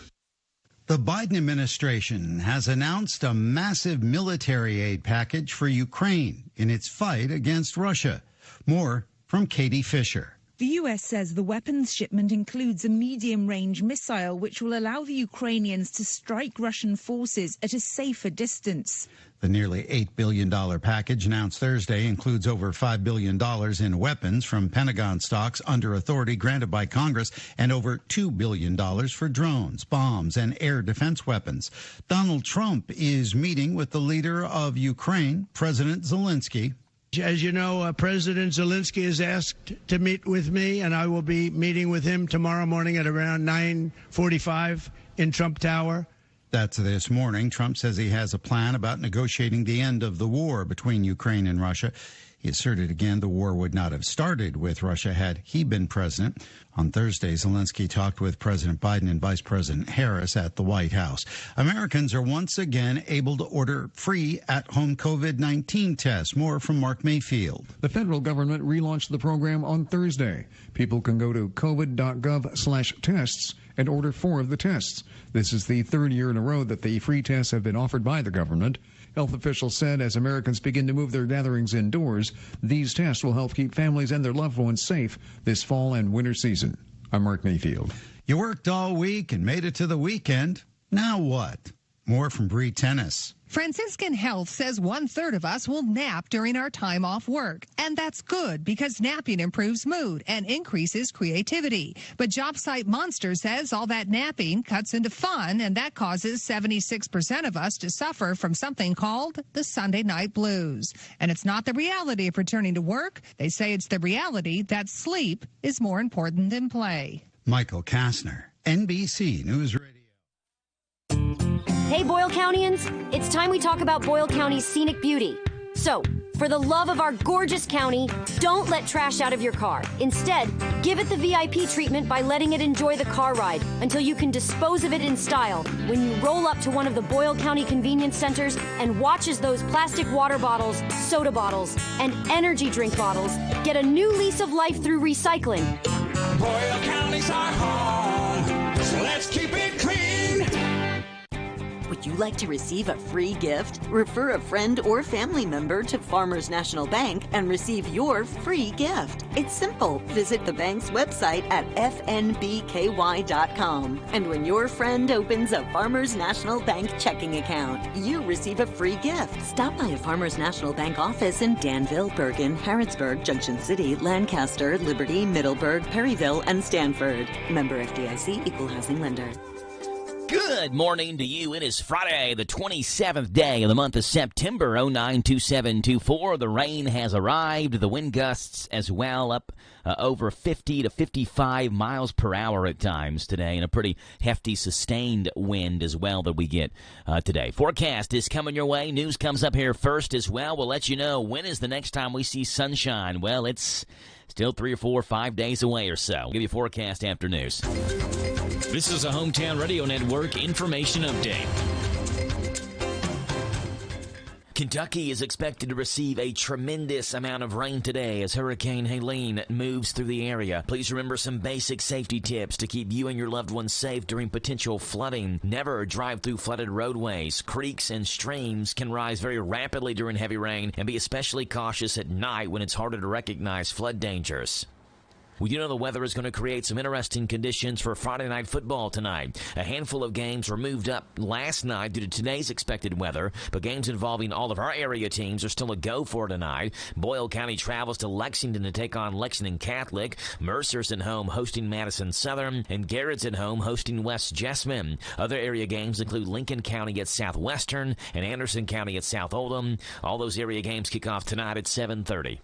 The Biden administration has announced a massive military aid package for Ukraine in its fight against Russia. More from Katie Fisher. The U.S. says the weapons shipment includes a medium-range missile which will allow the Ukrainians to strike Russian forces at a safer distance. The nearly $8 billion package announced Thursday includes over $5 billion in weapons from Pentagon stocks under authority granted by Congress and over $2 billion for drones, bombs, and air defense weapons. Donald Trump is meeting with the leader of Ukraine, President Zelensky. As you know, President Zelensky has asked to meet with me, and I will be meeting with him tomorrow morning at around 9:45 in Trump Tower. That's this morning. Trump says he has a plan about negotiating the end of the war between Ukraine and Russia. He asserted again the war would not have started with Russia had he been president. On Thursday, Zelensky talked with President Biden and Vice President Harris at the White House. Americans are once again able to order free at-home COVID-19 tests. More from Mark Mayfield. The federal government relaunched the program on Thursday. People can go to covid.gov/tests and order 4 of the tests. This is the 3rd year in a row that the free tests have been offered by the government. Health officials said as Americans begin to move their gatherings indoors, these tests will help keep families and their loved ones safe this fall and winter season. I'm Mark Mayfield. You worked all week and made it to the weekend. Now what? More from Bree Tennis. Franciscan Health says 1/3 of us will nap during our time off work. And that's good because napping improves mood and increases creativity. But JobSite Monster says all that napping cuts into fun, and that causes 76% of us to suffer from something called the Sunday night blues. And it's not the reality of returning to work. They say it's the reality that sleep is more important than play. Michael Kastner, NBC News Radio. Hey, Boyle Countyans, it's time we talk about Boyle County's scenic beauty. So, for the love of our gorgeous county, don't let trash out of your car. Instead, give it the VIP treatment by letting it enjoy the car ride until you can dispose of it in style when you roll up to one of the Boyle County convenience centers and watch as those plastic water bottles, soda bottles, and energy drink bottles get a new lease of life through recycling. Boyle County's our home, so let's keep it clean. Would you like to receive a free gift? Refer a friend or family member to Farmers National Bank and receive your free gift. It's simple. Visit the bank's website at fnbky.com. And when your friend opens a Farmers National Bank checking account, you receive a free gift. Stop by a Farmers National Bank office in Danville, Bergen, Harrodsburg, Junction City, Lancaster, Liberty, Middleburg, Perryville, and Stanford. Member FDIC, Equal Housing Lender. Good morning to you. It is Friday, the 27th day of the month of September, 092724. The rain has arrived. The wind gusts as well, up over 50 to 55 miles per hour at times today, and a pretty hefty sustained wind as well that we get today. Forecast is coming your way. News comes up here first as well. We'll let you know when is the next time we see sunshine. Well, it's still 3 or 4 or 5 days away or so. We'll give you forecast after news. This is a Hometown Radio Network information update. Kentucky is expected to receive a tremendous amount of rain today as Hurricane Helene moves through the area. Please remember some basic safety tips to keep you and your loved ones safe during potential flooding. Never drive through flooded roadways. Creeks and streams can rise very rapidly during heavy rain, and be especially cautious at night when it's harder to recognize flood dangers. We do know the weather is going to create some interesting conditions for Friday night football tonight. A handful of games were moved up last night due to today's expected weather, but games involving all of our area teams are still a go for tonight. Boyle County travels to Lexington to take on Lexington Catholic. Mercer's at home hosting Madison Southern, and Garrett's at home hosting West Jessamine. Other area games include Lincoln County at Southwestern and Anderson County at South Oldham. All those area games kick off tonight at 7:30.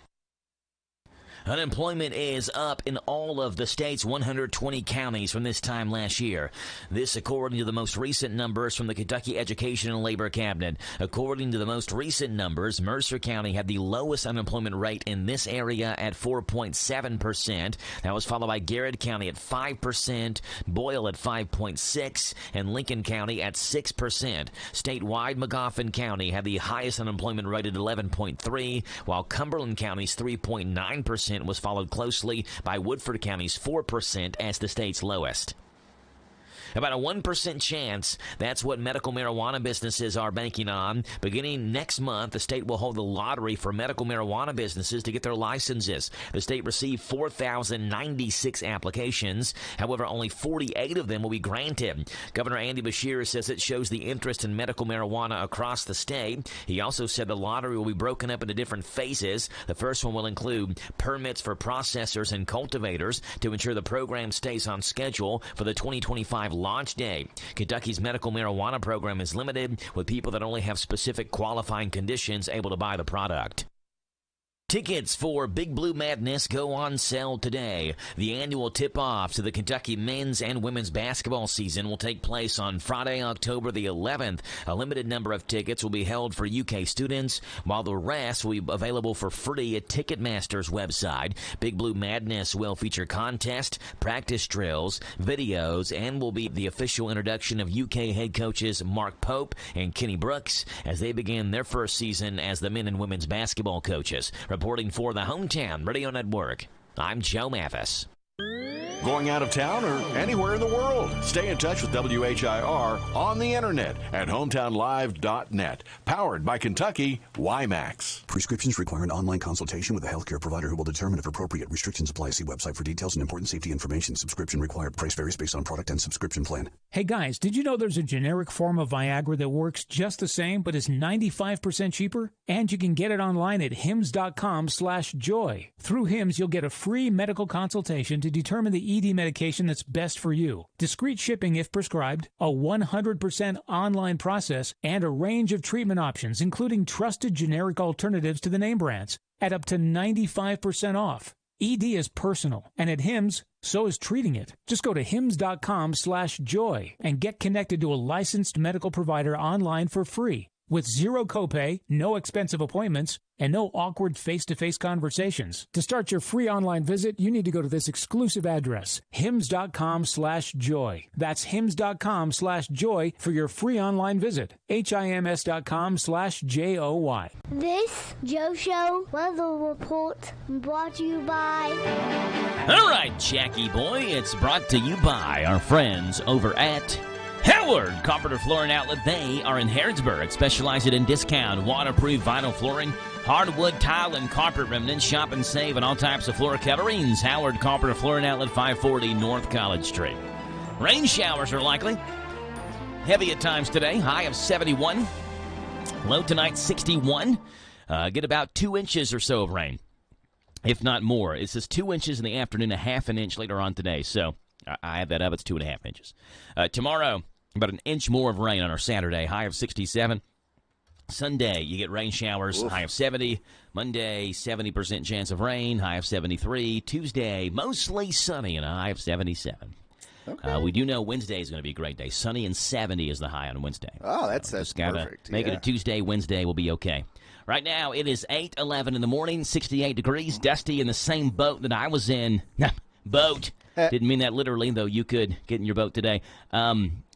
Unemployment is up in all of the state's 120 counties from this time last year. This according to the most recent numbers from the Kentucky Education and Labor Cabinet. According to the most recent numbers, Mercer County had the lowest unemployment rate in this area at 4.7%. That was followed by Garrett County at 5%, Boyle at 5.6%, and Lincoln County at 6%. Statewide, Magoffin County had the highest unemployment rate at 11.3%, while Cumberland County's 3.9% was followed closely by Woodford County's 4% as the state's lowest. About a 1% chance, that's what medical marijuana businesses are banking on. Beginning next month, the state will hold the lottery for medical marijuana businesses to get their licenses. The state received 4,096 applications. However, only 48 of them will be granted. Governor Andy Beshear says it shows the interest in medical marijuana across the state. He also said the lottery will be broken up into different phases. The first one will include permits for processors and cultivators to ensure the program stays on schedule for the 2025 launch day. Kentucky's medical marijuana program is limited, with people that only have specific qualifying conditions able to buy the product. Tickets for Big Blue Madness go on sale today. The annual tip-off to the Kentucky men's and women's basketball season will take place on Friday, October the 11th. A limited number of tickets will be held for UK students, while the rest will be available for free at Ticketmaster's website. Big Blue Madness will feature contests, practice drills, videos, and will be the official introduction of UK head coaches Mark Pope and Kenny Brooks as they begin their first season as the men and women's basketball coaches. Reporting for the Hometown Radio Network, I'm Joe Mathis. Going out of town or anywhere in the world? Stay in touch with WHIR on the internet at hometownlive.net. Powered by Kentucky WiMAX. Prescriptions require an online consultation with a healthcare provider who will determine if appropriate. Restrictions apply. See website for details and important safety information. Subscription required. Price varies based on product and subscription plan. Hey guys, did you know there's a generic form of Viagra that works just the same but is 95% cheaper? And you can get it online at hims.com/joy. Through Hims, you'll get a free medical consultation to determine the ED medication that's best for you. Discreet shipping if prescribed, a 100% online process, and a range of treatment options, including trusted generic alternatives to the name brands, at up to 95% off. ED is personal, and at Hims, so is treating it. Just go to hims.com/joy and get connected to a licensed medical provider online for free, with zero copay, no expensive appointments, and no awkward face-to-face conversations. To start your free online visit, you need to go to this exclusive address, hims.com/joy. That's hims.com/joy for your free online visit. HIMS.com/JOY. This Joe Show weather report brought to you by... All right, Jackie boy, it's brought to you by our friends over at Howard Carpenter Flooring Outlet. They are in Harrodsburg, specializing in discount waterproof vinyl flooring, hardwood, tile, and carpet remnants. Shop and save on all types of floor coverings. Howard Carpenter Flooring Outlet, 540 North College Street. Rain showers are likely. Heavy at times today. High of 71. Low tonight, 61. Get about 2 inches or so of rain, if not more. It says 2 inches in the afternoon, a half an inch later on today. So I have that up. It's 2.5 inches. Tomorrow, about an inch more of rain on our Saturday. High of 67. Sunday, you get rain showers, high of 70. Monday, 70% chance of rain, high of 73. Tuesday, mostly sunny and a high of 77. Okay. We do know Wednesday is going to be a great day. Sunny and 70 is the high on Wednesday. Oh, that's perfect. Make it a Tuesday. Wednesday will be okay. Right now, it is 8:11 in the morning, 68 degrees, dusty, in the same boat that I was in. Didn't mean that literally, though you could get in your boat today.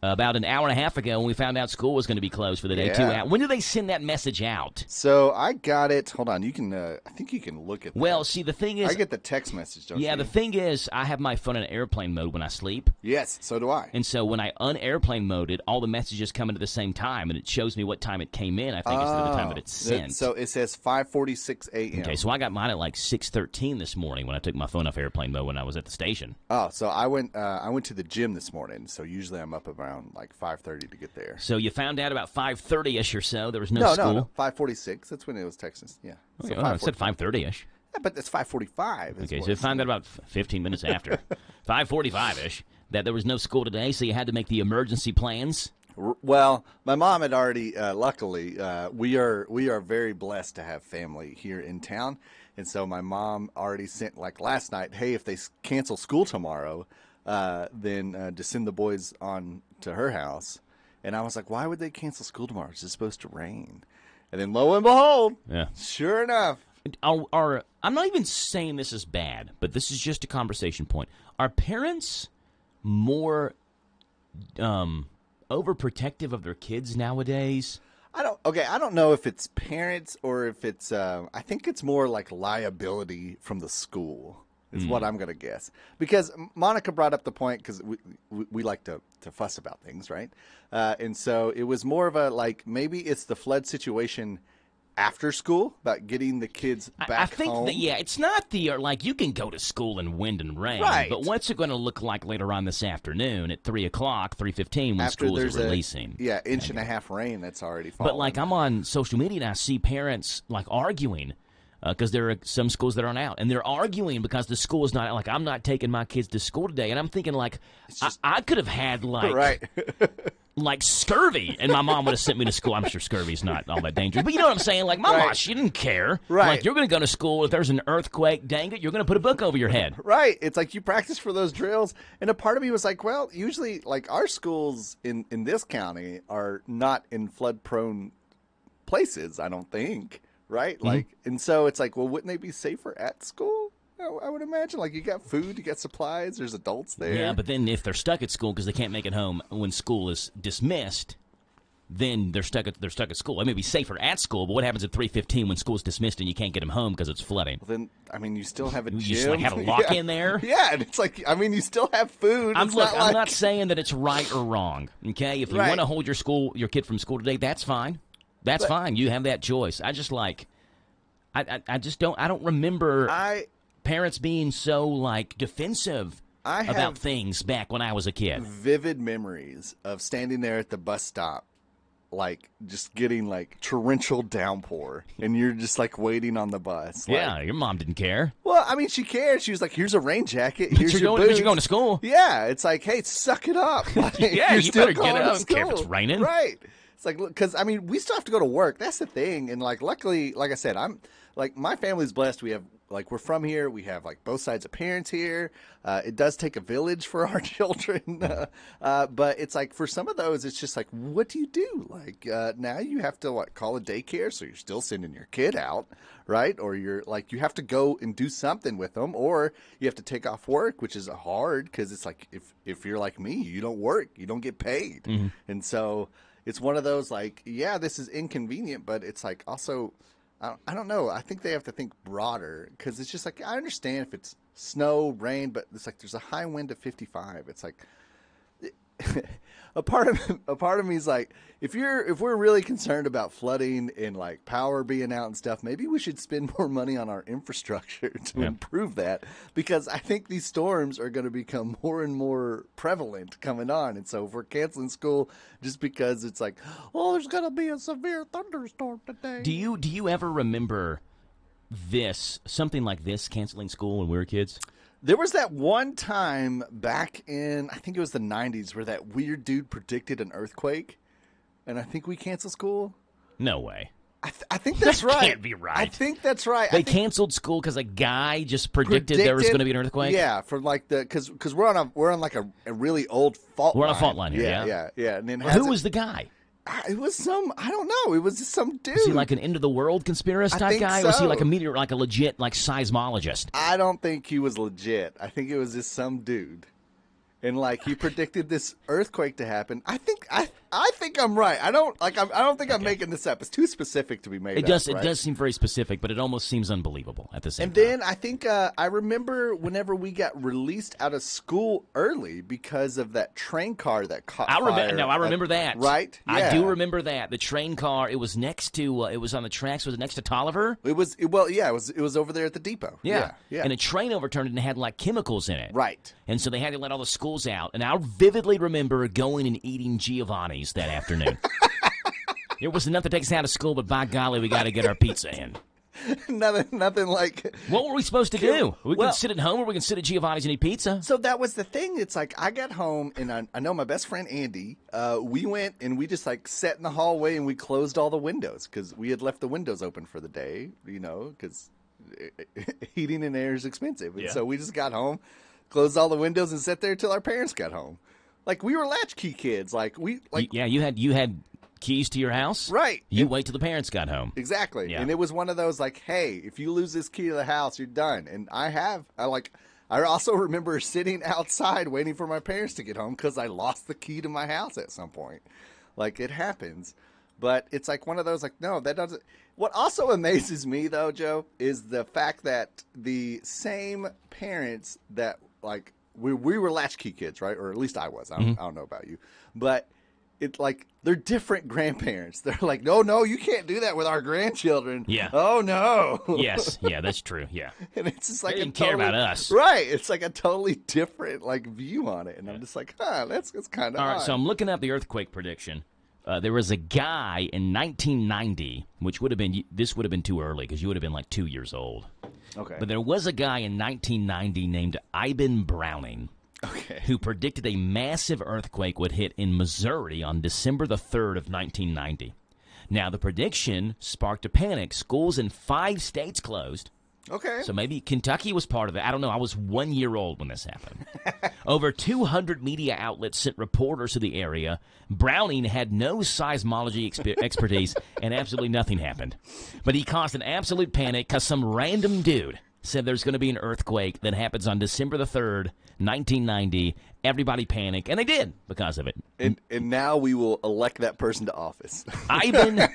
About an hour and a half ago when we found out school was going to be closed for the day, too. When did they send that message out? So I got it. Hold on. You can. I think you can look at that. Well, see, the thing is... I get the text message, don't you? Yeah, the thing is, I have my phone in airplane mode when I sleep. Yes, so do I. And so when I un-airplane mode it, all the messages come in at the same time, and it shows me what time it came in, I think, instead of the time that it's sent. So it says 5:46 a.m. Okay, so I got mine at like 6:13 this morning when I took my phone off airplane mode when I was at the station. Oh, so I went to the gym this morning, so usually I'm up around like 5:30 to get there. So you found out about 5:30ish or so. There was no school. No, 5:46. That's when it was texting. Yeah. So it said 5:30ish. Yeah, but it's 5:45. Okay, so you found out about 15 minutes after 5:45ish that there was no school today, so you had to make the emergency plans. Well, my mom had already. Luckily, we are very blessed to have family here in town, and so my mom already sent like last night. Hey, if they cancel school tomorrow, then to send the boys on to her house. And I was like, why would they cancel school tomorrow? It's just supposed to rain. And then lo and behold, sure enough. I'm not even saying this is bad, but this is just a conversation point. Are parents more overprotective of their kids nowadays? I don't know if it's parents or if it's I think it's more like liability from the school. Is what I'm going to guess. Because Monica brought up the point, because we like to fuss about things, right? And so it was more of a, like, maybe it's the flood situation after school, about getting the kids back I think home. It's not like, you can go to school in wind and rain. Right. But what's it going to look like later on this afternoon at 3 o'clock, 3:15 when After school is there's releasing? Inch and a half rain that's already fallen. But, like, I'm on social media and I see parents, like, arguing. Because there are some schools that aren't out. And they're arguing because the school is not out. Like, I'm not taking my kids to school today. And I'm thinking, like, I could have had, like, like scurvy. And my mom would have sent me to school. I'm sure scurvy's not all that dangerous. But you know what I'm saying? Like, my mom, she didn't care. Right. Like, you're going to go to school. If there's an earthquake, dang it, you're going to put a book over your head. Right. It's like you practice for those drills. And a part of me was like, well, usually, like, our schools in this county are not in flood-prone places, I don't think. Right? Like, and so it's like, well, wouldn't they be safer at school? I would imagine. Like, you got food, you got supplies, there's adults there. Yeah, but then if they're stuck at school because they can't make it home when school is dismissed, then they're stuck at school. It may be safer at school, but what happens at 3:15 when school's dismissed and you can't get them home because it's flooding? Well, then, I mean, you still have a gym. You just, like, have a lock in there? Yeah, and it's like, I mean, you still have food. I'm not saying that it's right or wrong, okay? If you want to hold your kid from school today, that's fine. That's fine. You have that choice. I just like, I don't remember parents being so, like, defensive about things back when I was a kid. Vivid memories of standing there at the bus stop, like, just getting, like, torrential downpour, and you're just, like, waiting on the bus. Yeah, like, your mom didn't care. Well, I mean, she cared. She was like, here's a rain jacket. Here's your boots. But you're going to school. Yeah, it's like, hey, suck it up. Like, yeah, you better get it. I don't care if it's raining. Right. It's like, because, I mean, we still have to go to work. That's the thing. And, like, luckily, like I said, like, my family's blessed. We have, like, we're from here. We have, like, both sides of parents here. It does take a village for our children. But it's like, for some of those, it's just like, what do you do? Like, now you have to, like, call a daycare, so you're still sending your kid out, right? Or you're, like, you have to go and do something with them. Or you have to take off work, which is hard because it's like, if you're like me, you don't work. You don't get paid. Mm-hmm. And so it's one of those, like, yeah, this is inconvenient, but it's like also, I don't know. I think they have to think broader because it's just like, I understand if it's snow, rain, but it's like there's a high wind of 55. It's like a part of me is like, if we're really concerned about flooding and, like, power being out and stuff, maybe we should spend more money on our infrastructure to improve that, because I think these storms are going to become more and more prevalent coming on. And so if we're canceling school just because it's like, oh, there's going to be a severe thunderstorm today. Do you ever remember something like this, canceling school when we were kids? There was that one time back in, I think it was the 90s, where that weird dude predicted an earthquake, and I think we canceled school. No way. I think that's right. That can't be right. I think that's right. They canceled school because a guy just predicted there was going to be an earthquake? Yeah, for like because we're on like a really old fault line. We're on a fault line here, yeah. And then who was the guy? It was some, I don't know. It was just some dude. Was he like an end of the world conspiracy type guy? So. Or was he like a meteor, like a legit like seismologist? I don't think he was legit. I think it was just some dude. And like he predicted this earthquake to happen. I think I'm right. I don't think I'm making this up. It's too specific to be made. It does seem very specific, but it almost seems unbelievable at the same time. And then I think I remember whenever we got released out of school early because of that train car that caught fire. I remember that. Right? Yeah. I do remember that. The train car. It was next to. It was on the tracks. Was it next to Tolliver? It was over there at the depot. Yeah. Yeah. And a train overturned and it had like chemicals in it. Right. And so they had to let all the schools out. And I vividly remember going and eating Giovanni's that afternoon. There was enough to take us out of school, but by golly, we got to get our pizza in. Nothing like. What were we supposed to do? We can sit at home or we can sit at Giovanni's and eat pizza. So that was the thing. It's like I got home and I know my best friend Andy. We went and we just like sat in the hallway and we closed all the windows because we had left the windows open for the day. Because heating and air is expensive, and so we just got home, closed all the windows, and sat there till our parents got home. Like we were latchkey kids. You had keys to your house, right? You wait till the parents got home. Exactly. Yeah. And it was one of those like, hey, if you lose this key to the house, you're done. And I also remember sitting outside waiting for my parents to get home because I lost the key to my house at some point. Like it happens. But it's like one of those like, no, that doesn't. What also amazes me though, Joe, is the fact that the same parents that like we were latchkey kids, right? Or at least I was. I don't know about you, but it's like they're different grandparents. They're like, no, you can't do that with our grandchildren. Yeah. Oh no. Yes. Yeah, that's true. Yeah. And it's just like they didn't care about us, right? It's like a totally different like view on it, and I'm just like, that's kind of all right. odd. So I'm looking up the earthquake prediction. There was a guy in 1990, which would have been too early because you would have been like 2 years old. Okay. But there was a guy in 1990 named Iben Browning. Okay. Who predicted a massive earthquake would hit in Missouri on December the 3rd of 1990. Now, the prediction sparked a panic. Schools in 5 states closed. Okay. So maybe Kentucky was part of it. I don't know. I was 1 year old when this happened. Over 200 media outlets sent reporters to the area. Browning had no seismology expertise, and absolutely nothing happened. But he caused an absolute panic because some random dude said there's going to be an earthquake that happens on December the 3rd, 1990. Everybody panicked, and they did because of it. And now we will elect that person to office. Iben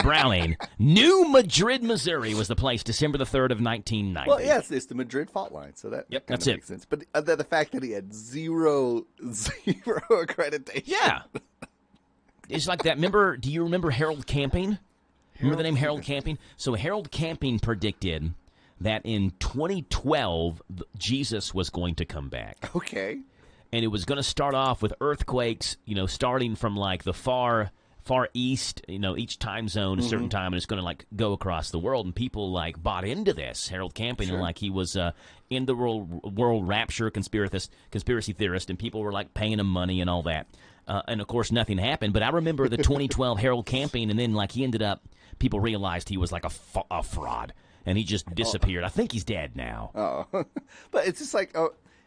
Browning. New Madrid, Missouri was the place, December the 3rd of 1990. Well, yes, it's the Madrid fault line, so that that's makes sense. But the fact that he had zero accreditation. Yeah. It's like that. Do you remember Harold Camping? Remember the name Harold Camping? So Harold Camping predicted that in 2012, Jesus was going to come back. Okay. And it was going to start off with earthquakes, starting from like the far east, each time zone, a certain time, and it's going to like go across the world. And people like bought into this. Harold Camping, and like he was in the world rapture conspiracy theorist, and people were like paying him money and all that. And of course, nothing happened. But I remember the 2012 Harold Camping, and then like he ended up, people realized he was like a fraud, and he just disappeared. I think he's dead now. Oh, but it's just like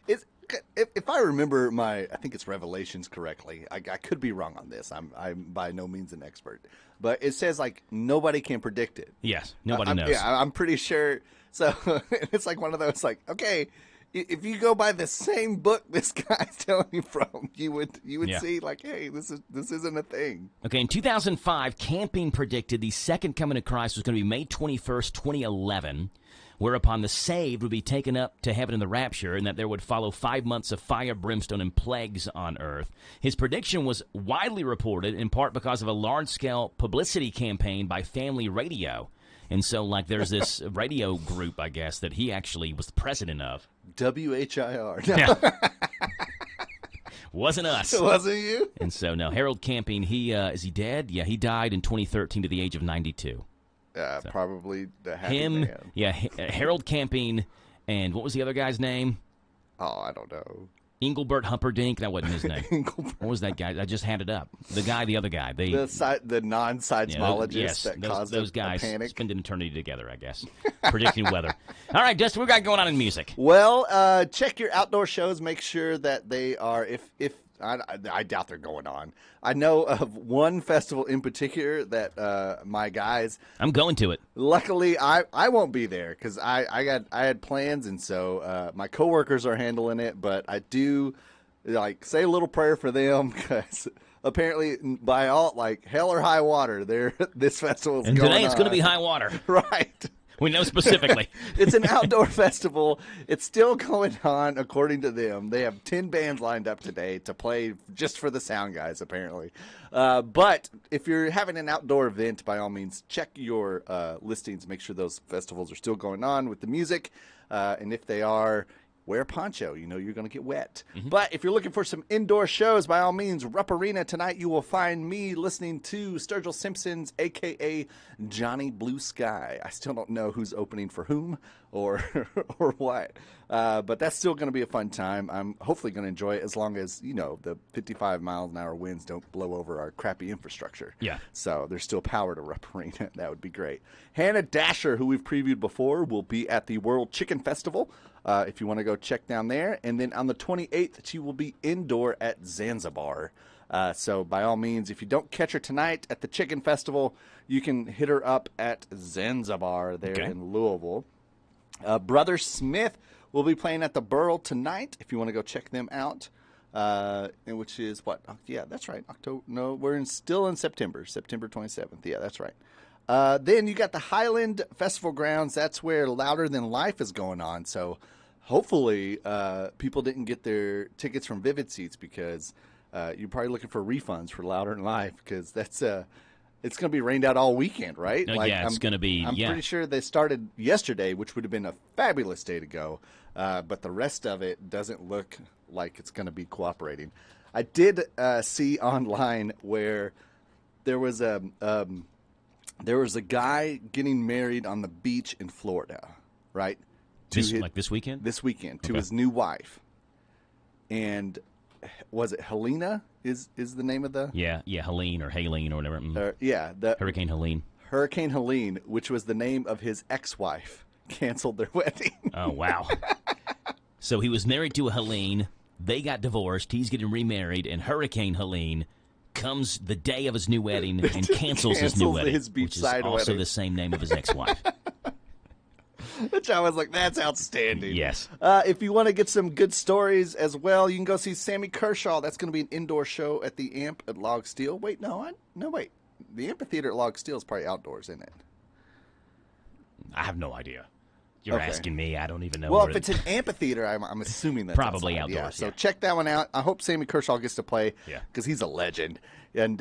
if I remember I think it's Revelations correctly. I could be wrong on this. I'm by no means an expert, but it says like nobody can predict it. Yes, nobody knows. Yeah, I'm pretty sure. So it's like one of those like, okay, if you go by the same book this guy's telling you from, you would see like, hey, this isn't a thing. Okay, in 2005, Camping predicted the second coming of Christ was going to be May 21st, 2011. Whereupon the saved would be taken up to heaven in the rapture, and that there would follow 5 months of fire, brimstone, and plagues on earth. His prediction was widely reported, in part because of a large-scale publicity campaign by Family Radio. And so, like, there's this radio group, I guess, that he actually was the president of. WHIR. Yeah. Wasn't us. It wasn't you? And so, no, Harold Camping, is he dead? Yeah, he died in 2013 to the age of 92. Probably the happy man. Yeah, Harold Camping, and what was the other guy's name? Oh, I don't know. Engelbert Humperdinck. That wasn't his name. What was that guy? I just had it up. The other guy. The non-seismologist that caused those guys a panic. Spend an eternity together, I guess, predicting weather. All right, Dustin, what we got going on in music? Well, check your outdoor shows. Make sure that they are, if I doubt they're going on. I know of one festival in particular that my guys. I'm going to it. Luckily, I won't be there because I had plans, and so my coworkers are handling it. But I do say a little prayer for them because apparently, by all hell or high water, this festival is and going today it's on. going to be high water, right? We know specifically. It's an outdoor festival. It's still going on, according to them. They have 10 bands lined up today to play just for the sound guys, apparently. But if you're having an outdoor event, by all means, check your listings. Make sure those festivals are still going on with the music. And if they are, wear a poncho. You know you're going to get wet. Mm-hmm. But if you're looking for some indoor shows, by all means, Rupp Arena tonight, you will find me listening to Sturgill Simpson's, a.k.a. Johnny Blue Sky. I still don't know who's opening for whom or what. But that's still going to be a fun time. I'm hopefully going to enjoy it as long as, the 55-mile-an-hour winds don't blow over our crappy infrastructure. Yeah. So there's still power to Rupp Arena. That would be great. Hannah Dasher, who we've previewed before, will be at the World Chicken Festival. If you want to go check down there. And then on the 28th, she will be indoor at Zanzibar. So by all means, if you don't catch her tonight at the Chicken Festival, you can hit her up at Zanzibar there in Louisville. Brother Smith will be playing at the Burl tonight if you want to go check them out. Which is what? Yeah, that's right. October. No, we're still in September. September 27th. Yeah, that's right. Then you got the Highland Festival grounds. That's where Louder Than Life is going on. So hopefully people didn't get their tickets from Vivid Seats because you're probably looking for refunds for Louder Than Life because that's it's going to be rained out all weekend, right? It's going to be. I'm pretty sure they started yesterday, which would have been a fabulous day to go. But the rest of it doesn't look like it's going to be cooperating. I did see online where there was a guy getting married on the beach in Florida, right? This weekend? This weekend to his new wife. And was it Helena is the name of the? Yeah, Helene or Haleen or whatever. Hurricane Helene. Hurricane Helene, which was the name of his ex-wife, canceled their wedding. Oh, wow. So he was married to a Helene. They got divorced. He's getting remarried, and Hurricane Helene comes the day of his new wedding and cancels his new wedding, which is also wedding. The same name of his ex-wife. Which I was like, that's outstanding. Yes. If you want to get some good stories as well, you can go see Sammy Kershaw. That's going to be an indoor show at the Amp at Log Steel. Wait, wait. The amphitheater at Log Steel is probably outdoors, isn't it? I have no idea. You're asking me. I don't even know. Well, if it's an amphitheater, I'm assuming that's probably outside. outdoors. Yeah. So check that one out. I hope Sammy Kershaw gets to play because he's a legend. And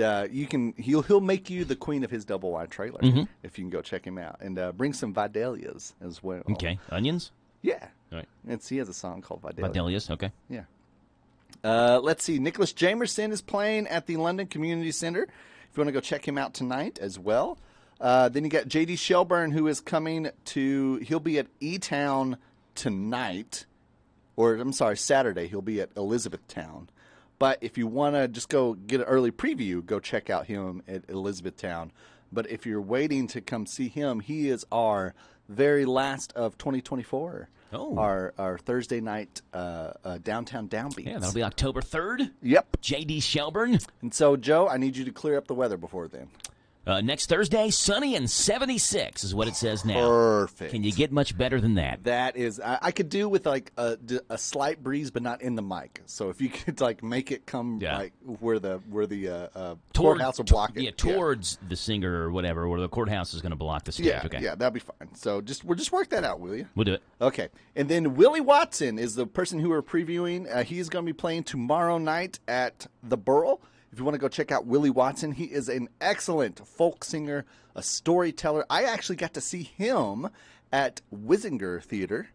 he'll make you the queen of his double wide trailer if you can go check him out. And bring some Vidalias as well. Okay. Onions? Yeah. All right. He has a song called Vidalia. Vidalias, okay. Yeah. Let's see. Nicholas Jamerson is playing at the London Community Center. If you want to go check him out tonight as well. Then you got J.D. Shelburne, who is coming he'll be at E-Town tonight. Or, I'm sorry, Saturday. He'll be at Elizabethtown. But if you want to just go get an early preview, go check out him at Elizabethtown. But if you're waiting to come see him, he is our very last of 2024. Oh. Our Thursday night downtown downbeats. Yeah, that'll be October 3rd. Yep. J.D. Shelburne. And so, Joe, I need you to clear up the weather before then. Next Thursday, sunny and 76 is what it says now. Perfect. Can you get much better than that? That is, I could do with like a slight breeze, but not in the mic. So if you could like make it come like where the courthouse will block it. Yeah, towards the singer or whatever, where the courthouse is going to block the stage. Yeah, okay. Yeah, that'll be fine. So just work that out, will you? We'll do it. Okay. And then Willie Watson is the person who we're previewing. He's going to be playing tomorrow night at the Burl. If you want to go check out Willie Watson, he is an excellent folk singer, a storyteller. I actually got to see him at Wisinger Theater.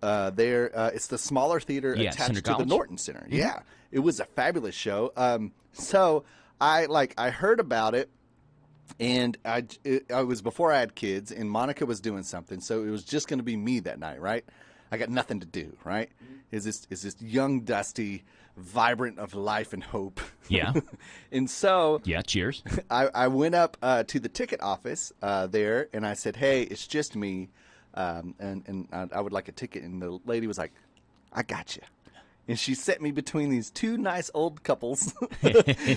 It's the smaller theater attached Center to College? the Norton Center. Mm-hmm. Yeah, it was a fabulous show. So I heard about it, and I was before I had kids, and Monica was doing something, so it was just going to be me that night, right? I got nothing to do, right? Is this young Dusty, vibrant of life and hope. Yeah. And so cheers. I went up to the ticket office there, and I said, hey, it's just me, and I would like a ticket. And the lady was like, I got you. and she set me between these two nice old couples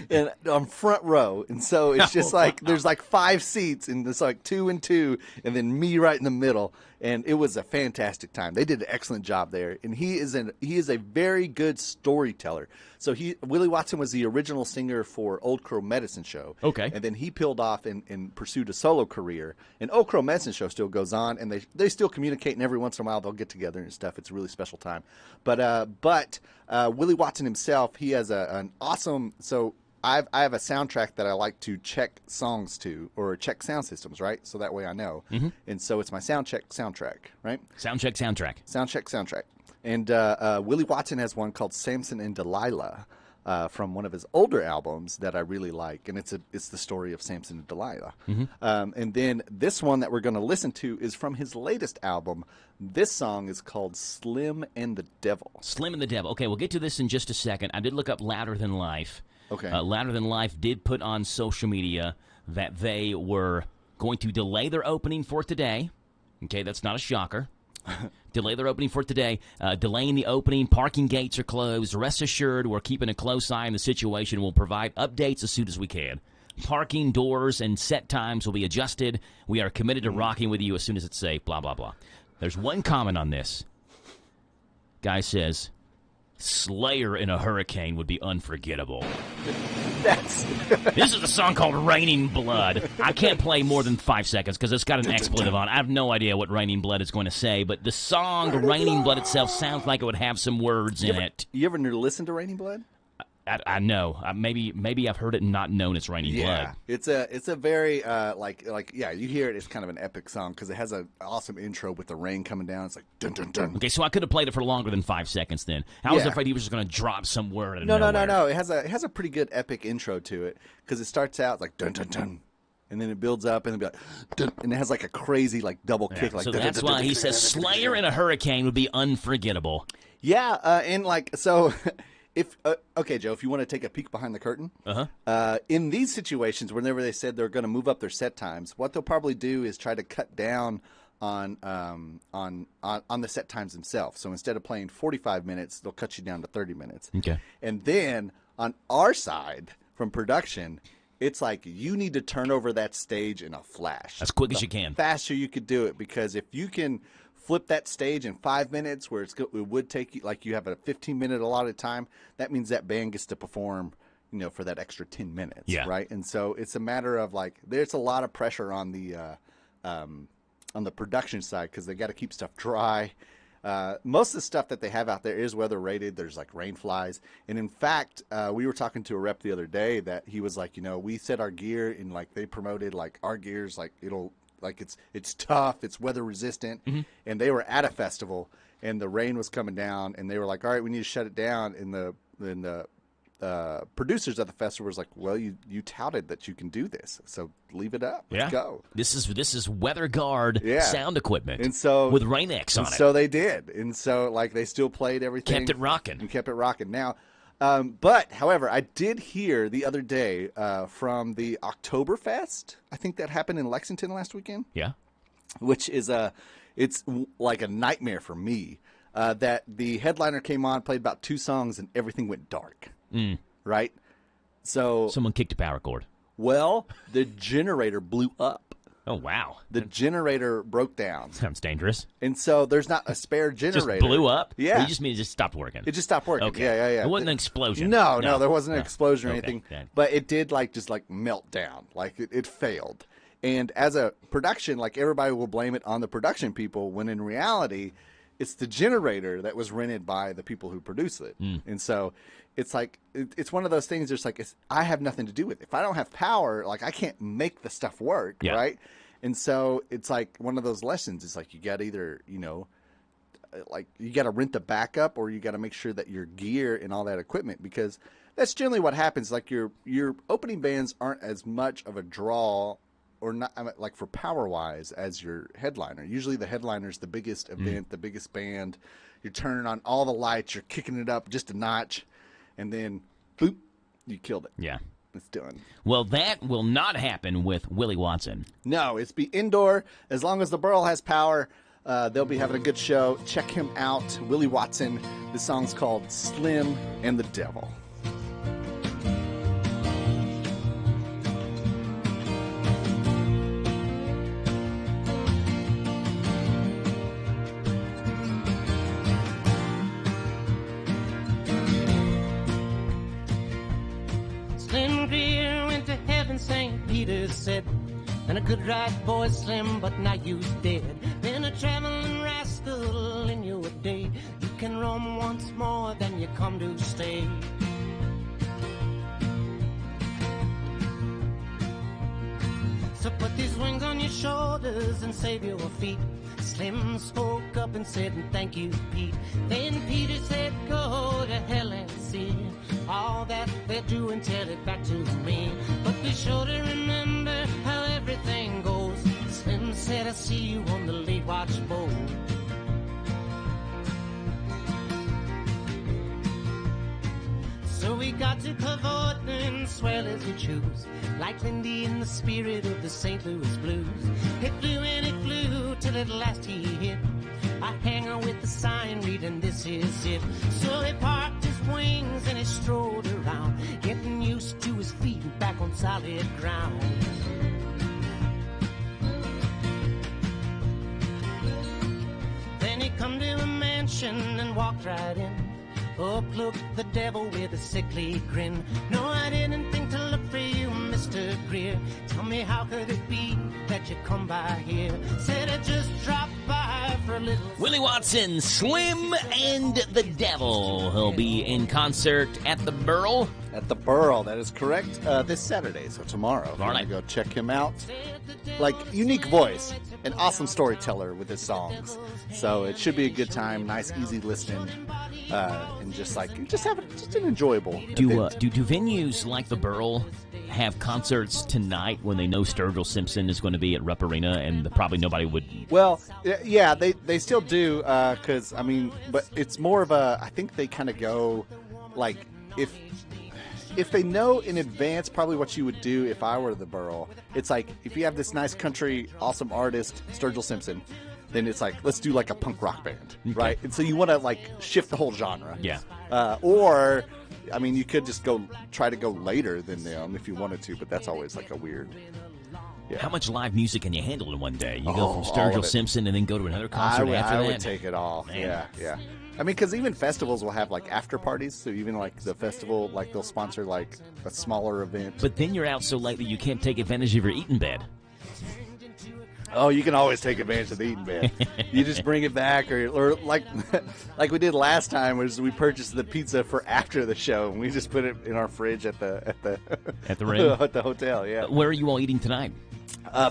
and on front row. And so it's just like there's like 5 seats, and it's like 2 and 2, and then me right in the middle. And it was a fantastic time. They did an excellent job there, and he is a very good storyteller. So Willie Watson was the original singer for Old Crow Medicine Show. Okay. And then he peeled off and pursued a solo career. And Old Crow Medicine Show still goes on, and they still communicate, and every once in a while they'll get together and stuff. It's a really special time. But Willie Watson himself, he has an awesome. So I have a soundtrack that I like to check songs to, or check sound systems, right? So that way I know. Mm-hmm. And so it's my soundcheck soundtrack, right? Soundcheck soundtrack. And Willie Watson has one called Samson and Delilah from one of his older albums that I really like, and it's the story of Samson and Delilah. Mm-hmm. And then this one that we're going to listen to is from his latest album. This song is called Slim and the Devil. Slim and the Devil. Okay, we'll get to this in just a second. I did look up Louder Than Life. Okay. Louder Than Life did put on social media that they were going to delay their opening for today. Okay, that's not a shocker. Delay their opening for today. Delaying the opening. Parking gates are closed. Rest assured, we're keeping a close eye on the situation. We'll provide updates as soon as we can. Parking doors and set times will be adjusted. We are committed to rocking with you as soon as it's safe. Blah, blah, blah. There's one comment on this. Guy says, Slayer in a hurricane would be unforgettable. This is a song called Raining Blood. I can't play more than 5 seconds because it's got an expletive on it. I have no idea what Raining Blood is going to say, but the song Raining Blood itself sounds like it would have some words in it. You ever listen to Raining Blood? I know. Maybe I've heard it and not known it's Raining Blood. It's a very you hear it. It's kind of an epic song because it has an awesome intro with the rain coming down. It's like dun dun dun. Okay, so I could have played it for longer than 5 seconds. Then I was afraid he was just going to drop some word. Out of nowhere. No. It has a pretty good epic intro to it because it starts out like dun dun dun. And then it builds up, and it'll be like, dun, and it has like a crazy like double kick. Like so that's why he says Slayer in a hurricane would be unforgettable. Yeah, and like so. If okay, Joe, if you want to take a peek behind the curtain, in these situations, whenever they said they're going to move up their set times, what they'll probably do is try to cut down on the set times themselves. So instead of playing 45 minutes, they'll cut you down to 30 minutes. Okay. And then on our side from production, it's like you need to turn over that stage in a flash, as quick as you can, faster you could do it, because if you can flip that stage in 5 minutes where it would take you, like you have a 15-minute allotted time, that means that band gets to perform, for that extra 10 minutes, right? And so it's a matter of like, there's a lot of pressure on the production side because they got to keep stuff dry. Most of the stuff that they have out there is weather rated. There's like rain flies. And in fact, we were talking to a rep the other day that he was like, we set our gear and like they promoted like our gear's like it's tough, it's weather resistant, and they were at a festival and the rain was coming down and they were like, all right, we need to shut it down. And the producers of the festival was like, well, you touted that you can do this, so leave it up. Let's go. This is weather guard sound equipment, and so with Rain-X on it. So they did, and so like they still played everything, kept it rocking. Now. But, however, I did hear the other day from the Oktoberfest. I think that happened in Lexington last weekend. Yeah. Which is it's like a nightmare for me. That the headliner came on, played about 2 songs, and everything went dark. Right? So someone kicked a power cord. Well, the generator blew up. Oh, wow. The generator broke down. Sounds dangerous. And so there's not a spare generator. Just blew up? Yeah. Or you just mean it just stopped working? It just stopped working. Okay. Yeah. It wasn't an explosion. No, there wasn't an explosion or anything. Okay. But it did just melt down. Like it failed. And as a production, like everybody will blame it on the production people, when in reality, it's the generator that was rented by the people who produced it. And so it's like, it's one of those things that's like, I have nothing to do with it. If I don't have power, like I can't make the stuff work, right? And so it's like one of those lessons. It's like you got to either, like you got to rent the backup, or you got to make sure that your gear and all that equipment, because that's generally what happens. Like your opening bands aren't as much of a draw, or not like for power wise, as your headliner. Usually the headliner's the biggest event, the biggest band. You're turning on all the lights, you're kicking it up just a notch, and then boop, you killed it. Yeah. It's done. Well, that will not happen with Willie Watson. No, it's be indoor as long as the borough has power. They'll be having a good show. Check him out, Willie Watson. The song's called Slim and the Devil. Slim Greer went to heaven, St. Peter said, and a good right boy, Slim, but now you's dead. Been a traveling rascal in your day. You can roam once more than you come to stay. So put these wings on your shoulders and save your feet. Slim spoke up and said, thank you, Pete. Then Peter said, go to hell and see all that they're doing, tell it back to me. But be sure to remember how everything goes. Slim said, I see you on the late watch boat. So we got to pivot and swell as we choose, like Lindy in the spirit of the St. Louis blues. It flew and it flew till at last he hit a hanger with the sign reading, this is it. So he parked his wings and he strolled around, getting used to his feet and back on solid ground. Then he come to a mansion and walked right in. Up looked the devil with a sickly grin. No, I didn't think to look for you, Mr. Greer. Tell me, how could it be that you come by here? Said I just dropped by for a little. Willie Watson, Slim and the Devil. He'll be in concert at the Burl. At the Burl, that is correct. This Saturday, so tomorrow. Tomorrow night. Go check him out. Like, unique voice, an awesome storyteller with his songs. So it should be a good time, nice, easy listening, and just have an enjoyable. Do venues like the Burl have concerts tonight when they know Sturgill Simpson is going to be at Rupp Arena and probably nobody would? Well, yeah, they still do, because but it's more of a. I think they kind of go like if they know in advance probably what you would do if I were the Burl. It's like, if you have this nice country, awesome artist, Sturgill Simpson, then it's like, let's do like a punk rock band, right? And so you want to like shift the whole genre. Yeah. Or, you could just try to go later than them if you wanted to, but that's always like a weird. Yeah. How much live music can you handle in one day? You go from Sturgill Simpson and then go to another concert after that? I would take it all. Man. Yeah. Because even festivals will have like after parties. So even like the festival, like they'll sponsor like a smaller event. But then you're out so late that you can't take advantage of your eating bed. Oh, you can always take advantage of the eating bed. You just bring it back, or like we did last time, was we purchased the pizza for after the show, and we just put it in our fridge at the Ring? at the hotel. Yeah. Where are you all eating tonight?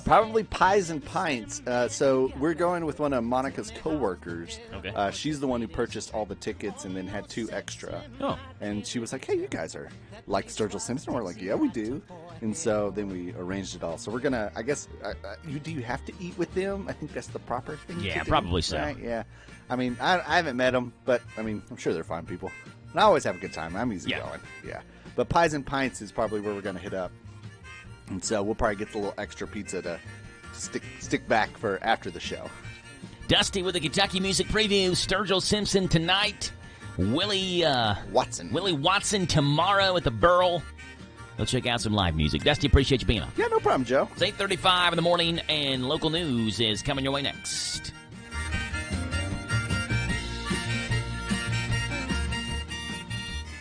Probably Pies and Pints. So we're going with one of Monica's coworkers. Okay. She's the one who purchased all the tickets and then had 2 extra. Oh. And she was like, hey, you guys are like Sturgill Simpson? We're like, yeah, we do. And so then we arranged it all. So we're going to, I guess, do you have to eat with them? I think that's the proper thing. Yeah, probably so. Right? Yeah. I haven't met them, but, I'm sure they're fine people. And I always have a good time. I'm easygoing. Yeah. But Pies and Pints is probably where we're going to hit up. And so we'll probably get the little extra pizza to stick back for after the show. Dusty with the Kentucky Music Preview. Sturgill Simpson tonight. Willie Watson tomorrow at the Burl. Go check out some live music. Dusty, appreciate you being on. Yeah, no problem, Joe. It's 8:35 in the morning, and local news is coming your way next.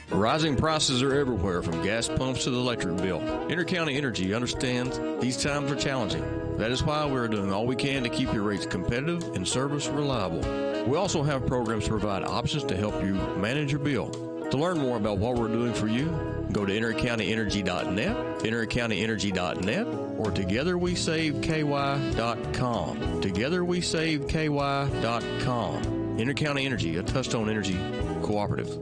Rising prices are everywhere, from gas pumps to the electric bill. Intercounty Energy understands these times are challenging. That is why we're doing all we can to keep your rates competitive and service reliable. We also have programs to provide options to help you manage your bill. To learn more about what we're doing for you, go to intercountyenergy.net, intercountyenergy.net, or togetherwesaveky.com. Togetherwesaveky.com. Intercounty Energy, a Touchstone Energy cooperative.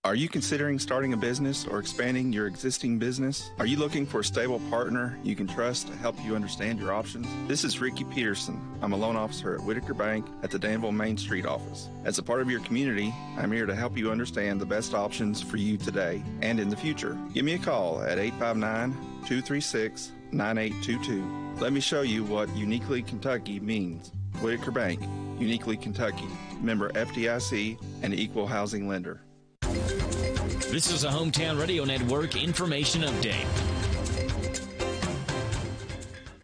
Are you considering starting a business or expanding your existing business? Are you looking for a stable partner you can trust to help you understand your options? This is Ricky Peterson. I'm a loan officer at Whitaker Bank at the Danville Main Street office. As a part of your community, I'm here to help you understand the best options for you today and in the future. Give me a call at 859-236-9822. Let me show you what uniquely Kentucky means. Whitaker Bank, Uniquely Kentucky, member FDIC, and equal housing lender. This is a Hometown Radio Network information update.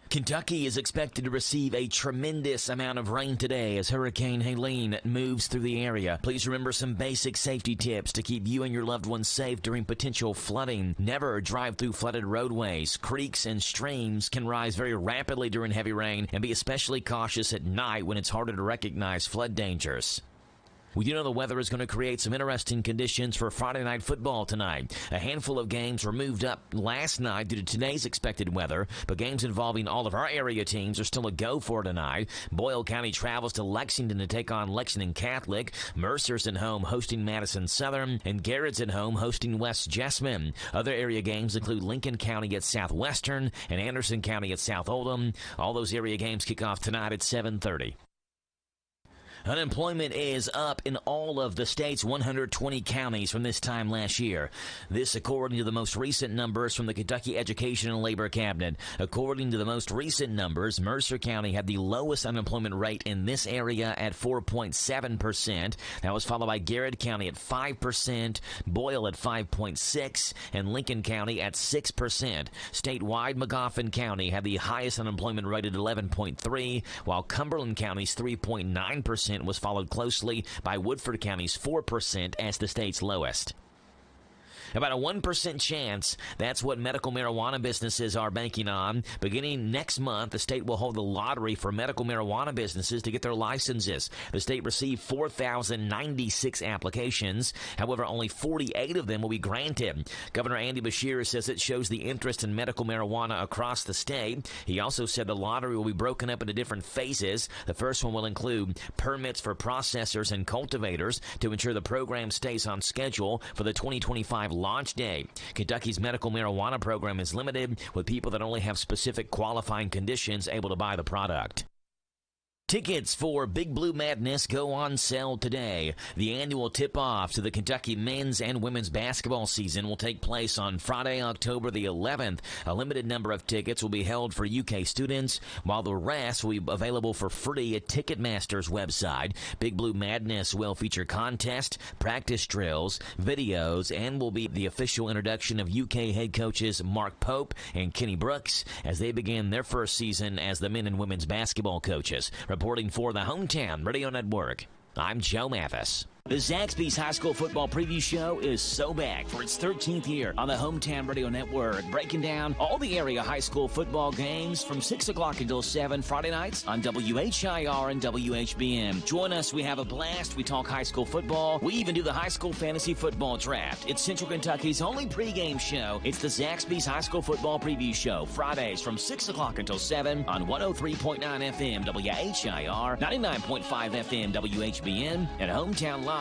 Kentucky is expected to receive a tremendous amount of rain today as Hurricane Helene moves through the area. Please remember some basic safety tips to keep you and your loved ones safe during potential flooding. Never drive through flooded roadways. Creeks and streams can rise very rapidly during heavy rain, and be especially cautious at night when it's harder to recognize flood dangers. We do know the weather is going to create some interesting conditions for Friday night football tonight. A handful of games were moved up last night due to today's expected weather, but games involving all of our area teams are still a go for tonight. Boyle County travels to Lexington to take on Lexington Catholic. Mercer's at home hosting Madison Southern, and Garrett's at home hosting West Jessamine. Other area games include Lincoln County at Southwestern and Anderson County at South Oldham. All those area games kick off tonight at 7:30. Unemployment is up in all of the state's 120 counties from this time last year. This according to the most recent numbers from the Kentucky Education and Labor Cabinet. According to the most recent numbers, Mercer County had the lowest unemployment rate in this area at 4.7%. That was followed by Garrett County at 5%, Boyle at 5.6%, and Lincoln County at 6%. Statewide, Magoffin County had the highest unemployment rate at 11.3%, while Cumberland County's 3.9% was followed closely by Woodford County's 4% as the state's lowest. About a 1% chance, that's what medical marijuana businesses are banking on. Beginning next month, the state will hold the lottery for medical marijuana businesses to get their licenses. The state received 4,096 applications. However, only 48 of them will be granted. Governor Andy Beshear says it shows the interest in medical marijuana across the state. He also said the lottery will be broken up into different phases. The first one will include permits for processors and cultivators to ensure the program stays on schedule for the 2025 launch day. Kentucky's medical marijuana program is limited, with people that only have specific qualifying conditions able to buy the product. Tickets for Big Blue Madness go on sale today. The annual tip-off to the Kentucky men's and women's basketball season will take place on Friday, October the 11th. A limited number of tickets will be held for UK students, while the rest will be available for free at Ticketmaster's website. Big Blue Madness will feature contests, practice drills, videos, and will be the official introduction of UK head coaches Mark Pope and Kenny Brooks as they begin their first season as the men and women's basketball coaches. Reporting for the Hometown Radio Network, I'm Joe Mathis. The Zaxby's High School Football Preview Show is so back for its 13th year on the Hometown Radio Network, breaking down all the area high school football games from 6 o'clock until 7 Friday nights on WHIR and WHBM. Join us. We have a blast. We talk high school football. We even do the high school fantasy football draft. It's Central Kentucky's only pregame show. It's the Zaxby's High School Football Preview Show, Fridays from 6 o'clock until 7 on 103.9 FM WHIR, 99.5 FM WHBM, and HometownLive.net.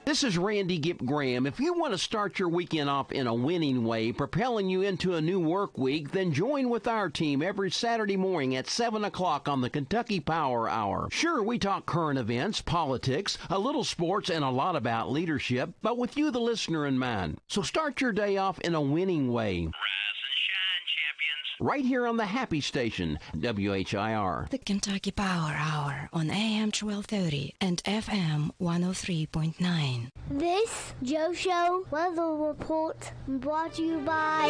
This is Randy Gipp Graham. If you want to start your weekend off in a winning way, propelling you into a new work week, then join with our team every Saturday morning at 7 o'clock on the Kentucky Power Hour. Sure, we talk current events, politics, a little sports, and a lot about leadership, but with you, the listener, in mind. So start your day off in a winning way. Right here on the Happy Station, WHIR. The Kentucky Power Hour on AM 1230 and FM 103.9. This Joe Show weather report brought to you by...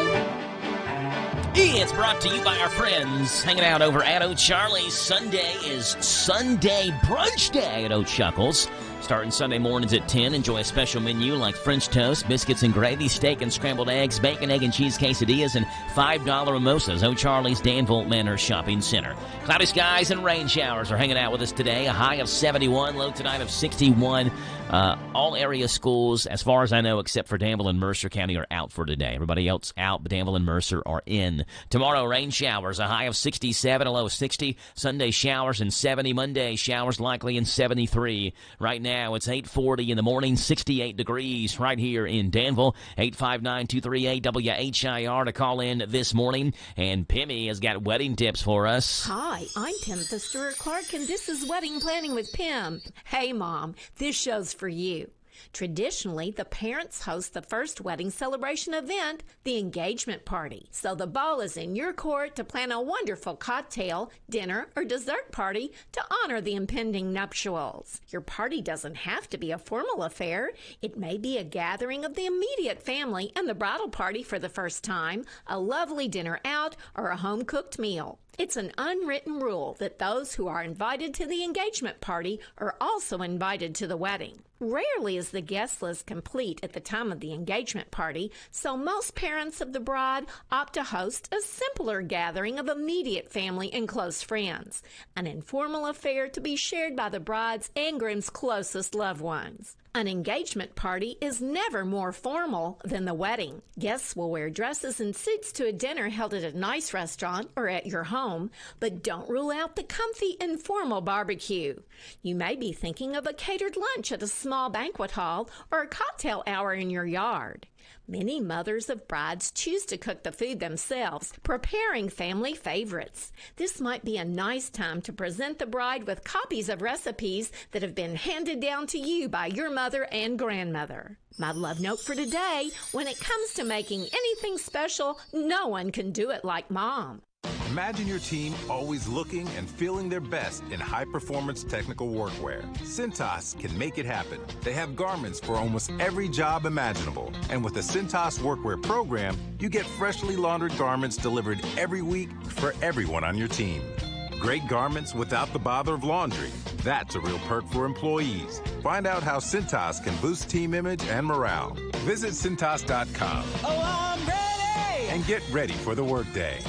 It's brought to you by our friends hanging out over at O'Charlie's. Sunday is Sunday Brunch Day at O'Chuckles. Starting Sunday mornings at 10, enjoy a special menu like French toast, biscuits and gravy, steak and scrambled eggs, bacon, egg, and cheese quesadillas, and $5 mimosas. O'Charlie's Danville Manor Shopping Center. Cloudy skies and rain showers are hanging out with us today. A high of 71, low tonight of 61. All area schools, as far as I know, except for Danville and Mercer County, are out for today. Everybody else out, but Danville and Mercer are in. Tomorrow, rain showers, a high of 67, a low of 60. Sunday, showers and 70. Monday, showers likely in 73. Right now, it's 8:40 in the morning, 68 degrees right here in Danville. 859-238-WHIR to call in this morning. And Pimmy has got wedding tips for us. Hi, I'm Timothy Stewart Clark, and this is Wedding Planning with Pim. Hey, Mom, this show's for you. Traditionally, the parents host the first wedding celebration event, the engagement party. So the ball is in your court to plan a wonderful cocktail, dinner, or dessert party to honor the impending nuptials. Your party doesn't have to be a formal affair. It may be a gathering of the immediate family and the bridal party for the first time, a lovely dinner out, or a home-cooked meal. It's an unwritten rule that those who are invited to the engagement party are also invited to the wedding. Rarely is the guest list complete at the time of the engagement party, so most parents of the bride opt to host a simpler gathering of immediate family and close friends, an informal affair to be shared by the bride's and groom's closest loved ones. An engagement party is never more formal than the wedding. Guests will wear dresses and suits to a dinner held at a nice restaurant or at your home, but don't rule out the comfy, informal barbecue. You may be thinking of a catered lunch at a small banquet hall or a cocktail hour in your yard. Many mothers of brides choose to cook the food themselves, preparing family favorites. This might be a nice time to present the bride with copies of recipes that have been handed down to you by your mother and grandmother. My love note for today: when it comes to making anything special, no one can do it like Mom. Imagine your team always looking and feeling their best in high-performance technical workwear. Cintas can make it happen. They have garments for almost every job imaginable. And with the Cintas Workwear program, you get freshly laundered garments delivered every week for everyone on your team. Great garments without the bother of laundry. That's a real perk for employees. Find out how Cintas can boost team image and morale. Visit Cintas.com. Oh, I'm ready! And get ready for the workday.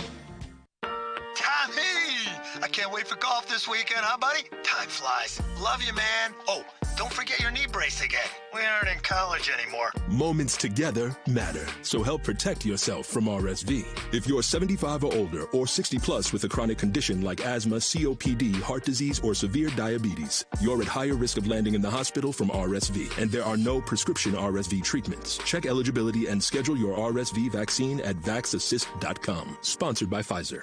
I can't wait for golf this weekend, huh, buddy? Time flies. Love you, man. Oh, don't forget your knee brace again. We aren't in college anymore. Moments together matter, so help protect yourself from RSV. If you're 75 or older or 60 plus with a chronic condition like asthma, COPD, heart disease, or severe diabetes, you're at higher risk of landing in the hospital from RSV, and there are no prescription RSV treatments. Check eligibility and schedule your RSV vaccine at vaxassist.com. Sponsored by Pfizer.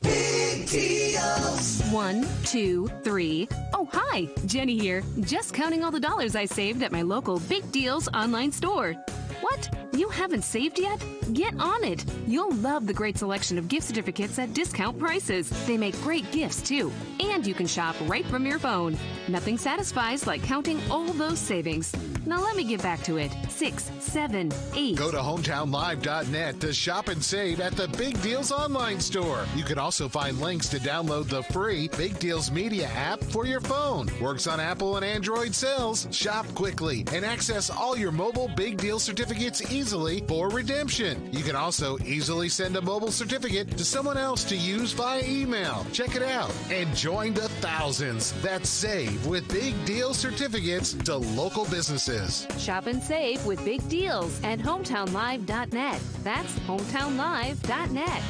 Big deals. 1, 2, 3. Oh, hi, Jenny here. Just counting all the dollars I saved at my local Big Deals online store. What? You haven't saved yet? Get on it. You'll love the great selection of gift certificates at discount prices. They make great gifts, too. And you can shop right from your phone. Nothing satisfies like counting all those savings. Now let me get back to it. 6, 7, 8. Go to hometownlive.net to shop and save at the Big Deals online store. You can also find links to download the free Big Deals Media app for your phone. Works on Apple and Android cells. Shop quickly and access all your mobile Big Deal certificates easily for redemption. You can also easily send a mobile certificate to someone else to use via email. Check it out and join the thousands that save with Big Deal certificates to local businesses. Shop and save with Big Deals at hometownlive.net. That's hometownlive.net.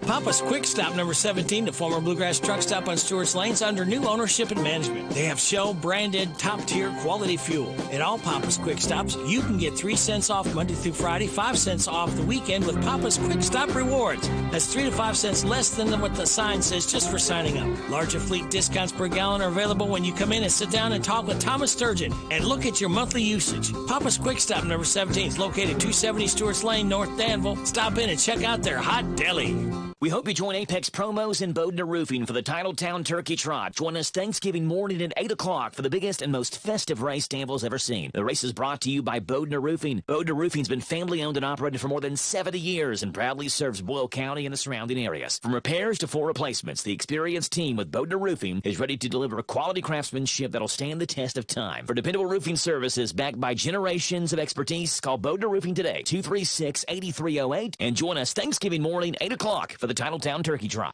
Papa's Quick Stop number 17, the former Bluegrass Truck Stop on Stewart's Lane's under new ownership and management. They have Shell branded top-tier quality fuel. At all Papa's Quick Stops, you can get 3 cents off Monday through Friday, 5 cents off the weekend with Papa's Quick Stop Rewards. That's 3 to 5 cents less than what the sign says just for signing up. Larger fleet discounts per gallon are available when you come in and sit down and talk with Thomas Sturgeon and look at your monthly usage. Papa's Quick Stop number 17 is located 270 Stewart's Lane, North Danville. Stop in and check out their hot deli. We hope you join Apex Promos and Bodner Roofing for the Titletown Turkey Trot. Join us Thanksgiving morning at 8 o'clock for the biggest and most festive race Danville's ever seen. The race is brought to you by Bodner Roofing. Bodner Roofing's been family-owned and operated for more than 70 years and proudly serves Boyle County and the surrounding areas. From repairs to full replacements, the experienced team with Bodner Roofing is ready to deliver quality craftsmanship that'll stand the test of time. For dependable roofing services backed by generations of expertise, call Bodner Roofing today, 236-8308, and join us Thanksgiving morning, 8 o'clock for the Titletown Turkey Trot.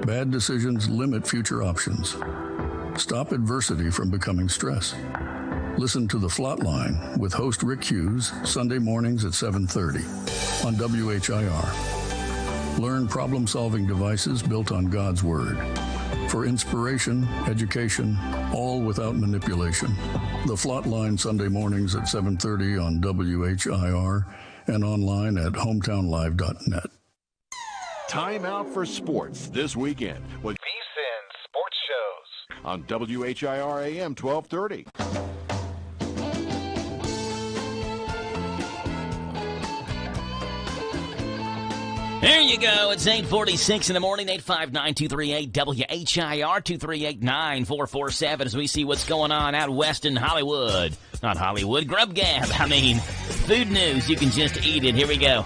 Bad decisions limit future options. Stop adversity from becoming stress. Listen to The Flatline with host Rick Hughes, Sunday mornings at 7:30 on WHIR. Learn problem-solving devices built on God's Word. For inspiration, education, all without manipulation. The Flatline Sunday mornings at 7:30 on WHIR and online at hometownlive.net. Time out for sports this weekend with VSiN Sports Shows on WHIR AM 1230. There you go. It's 8:46 in the morning, 859-238 WHIR 238-9447 as we see what's going on out west in Hollywood. Not Hollywood, Grub Gab. I mean, food news. You can just eat it. Here we go.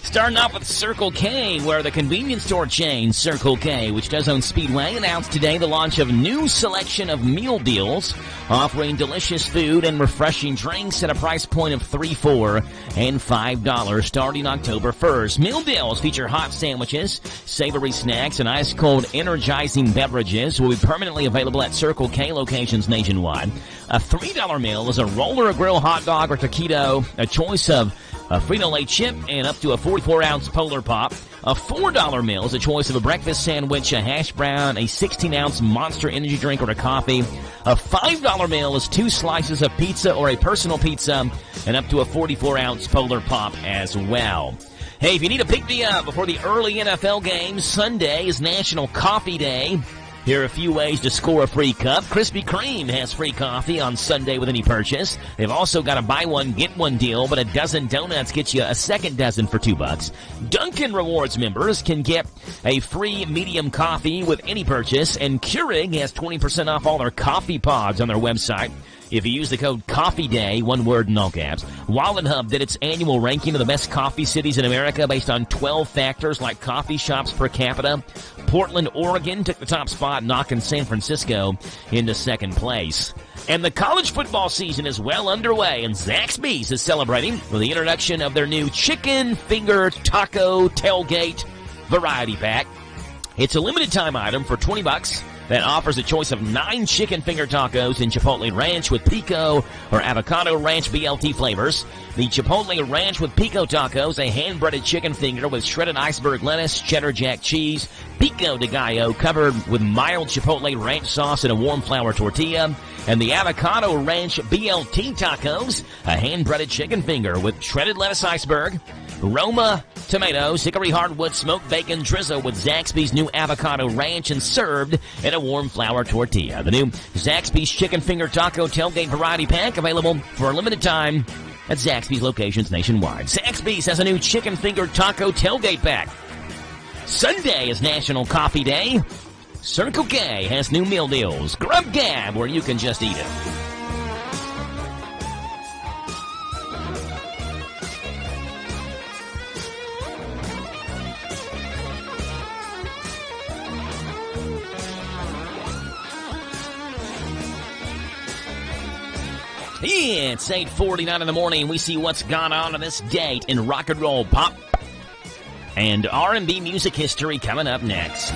Starting off with Circle K, where the convenience store chain Circle K, which does own Speedway, announced today the launch of a new selection of meal deals, offering delicious food and refreshing drinks at a price point of $3, $4, and $5 starting October 1st. Meal deals feature hot sandwiches, savory snacks, and ice-cold energizing beverages will be permanently available at Circle K locations nationwide. A $3 meal is a roller or grill hot dog or taquito, a choice of a Frito-Lay chip, and up to a 44-ounce Polar Pop. A $4 meal is a choice of a breakfast sandwich, a hash brown, a 16-ounce Monster energy drink, or a coffee. A $5 meal is 2 slices of pizza or a personal pizza, and up to a 44-ounce Polar Pop as well. Hey, if you need to pick me up before the early NFL games, Sunday is National Coffee Day. Here are a few ways to score a free cup. Krispy Kreme has free coffee on Sunday with any purchase. They've also got a buy one, get one deal, but a dozen donuts gets you a second dozen for $2. Dunkin' Rewards members can get a free medium coffee with any purchase, and Keurig has 20% off all their coffee pods on their website if you use the code COFFEEDAY, one word in all caps. Wallet Hub did its annual ranking of the best coffee cities in America based on 12 factors like coffee shops per capita. Portland, Oregon took the top spot, knocking San Francisco into second place. And the college football season is well underway, and Zaxby's is celebrating with the introduction of their new Chicken Finger Taco Tailgate Variety Pack. It's a limited time item for $20 that offers a choice of 9 chicken finger tacos in Chipotle Ranch with Pico or Avocado Ranch BLT flavors. The Chipotle Ranch with Pico tacos, a hand-breaded chicken finger with shredded iceberg lettuce, cheddar jack cheese, Pico de Gallo covered with mild Chipotle ranch sauce and a warm flour tortilla. And the Avocado Ranch BLT tacos, a hand-breaded chicken finger with shredded lettuce iceberg, Roma tomatoes, hickory hardwood, smoked bacon drizzle with Zaxby's new Avocado Ranch and served in a warm flour tortilla. The new Zaxby's Chicken Finger Taco Tailgate Variety Pack available for a limited time at Zaxby's locations nationwide. Zaxby's has a new Chicken Finger Taco Tailgate Pack. Sunday is National Coffee Day. Circle K has new meal deals. Grub Gab, where you can just eat it. It's 8:49 in the morning. We see what's gone on this date in rock and roll, pop, and R&B music history coming up next.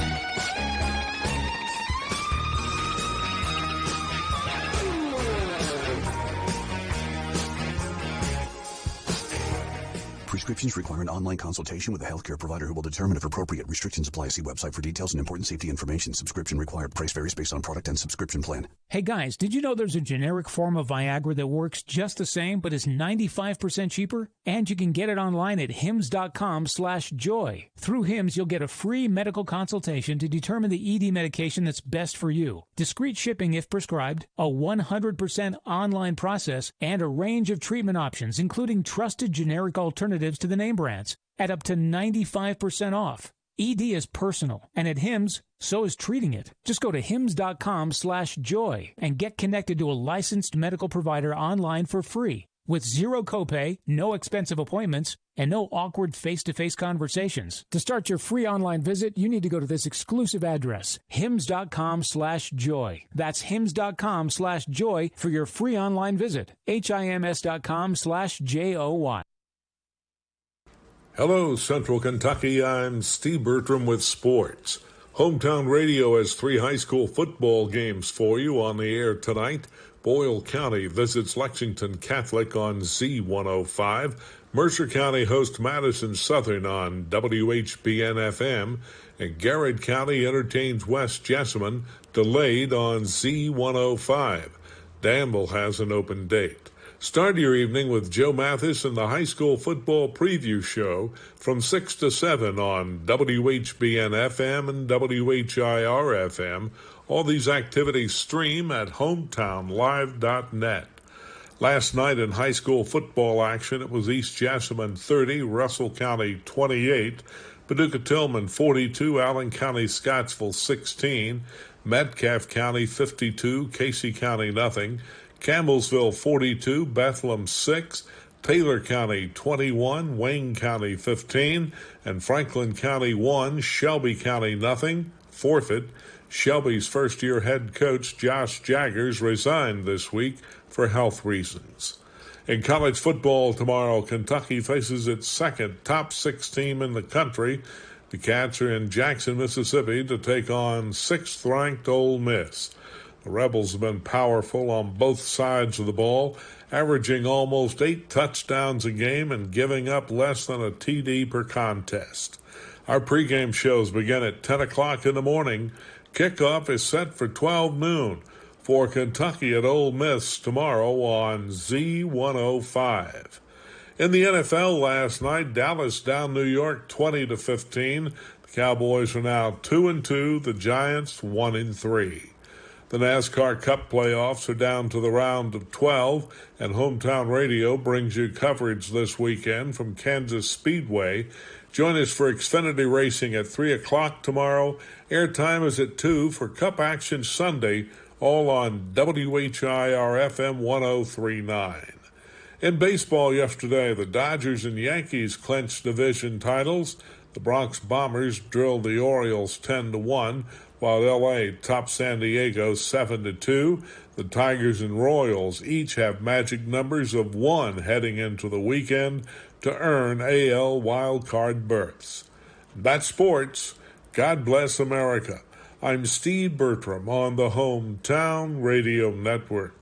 Prescriptions require an online consultation with a healthcare provider who will determine if appropriate. Restrictions apply. See website for details and important safety information. Subscription required. Price varies based on product and subscription plan. Hey guys, did you know there's a generic form of Viagra that works just the same but is 95% cheaper? And you can get it online at hims.com/joy. Through Hims, you'll get a free medical consultation to determine the ED medication that's best for you. Discreet shipping if prescribed, a 100% online process, and a range of treatment options, including trusted generic alternatives to the name brands at up to 95% off. ED is personal, and at Hims, so is treating it. Just go to hims.com/joy and get connected to a licensed medical provider online for free with zero copay, no expensive appointments, and no awkward face-to-face conversations. To start your free online visit, you need to go to this exclusive address, hims.com/joy. That's hims.com/joy for your free online visit. HIMS.com/JOY. Hello, Central Kentucky. I'm Steve Bertram with sports. Hometown Radio has 3 high school football games for you on the air tonight. Boyle County visits Lexington Catholic on Z105. Mercer County hosts Madison Southern on WHBN-FM. And Garrett County entertains West Jessamine, delayed on Z105. Danville has an open date. Start your evening with Joe Mathis and the High School Football Preview Show from 6 to 7 on WHBN-FM and WHIR-FM. All these activities stream at hometownlive.net. Last night in high school football action, it was East Jessamine 30, Russell County 28, Paducah Tillman 42, Allen County Scottsville 16, Metcalfe County 52, Casey County nothing, Campbellsville 42, Bethlehem 6, Taylor County 21, Wayne County 15, and Franklin County 1, Shelby County nothing, forfeit. Shelby's first-year head coach Josh Jaggers resigned this week for health reasons. In college football tomorrow, Kentucky faces its second top 6 team in the country. The Cats are in Jackson, Mississippi to take on 6th-ranked Ole Miss. The Rebels have been powerful on both sides of the ball, averaging almost 8 touchdowns a game and giving up less than a TD per contest. Our pregame shows begin at 10 o'clock in the morning. Kickoff is set for 12 noon for Kentucky at Ole Miss tomorrow on Z105. In the NFL last night, Dallas down New York 20-15. The Cowboys are now 2-2, the Giants 1-3. The NASCAR Cup playoffs are down to the round of 12, and Hometown Radio brings you coverage this weekend from Kansas Speedway. Join us for Xfinity Racing at 3 o'clock tomorrow. Airtime is at 2 for Cup Action Sunday, all on WHIR-FM 1039. In baseball yesterday, the Dodgers and Yankees clinched division titles. The Bronx Bombers drilled the Orioles 10-1, while L.A. topped San Diego 7-2. The Tigers and Royals each have magic numbers of 1 heading into the weekend to earn AL wildcard berths. That's sports. God bless America. I'm Steve Bertram on the Hometown Radio Network.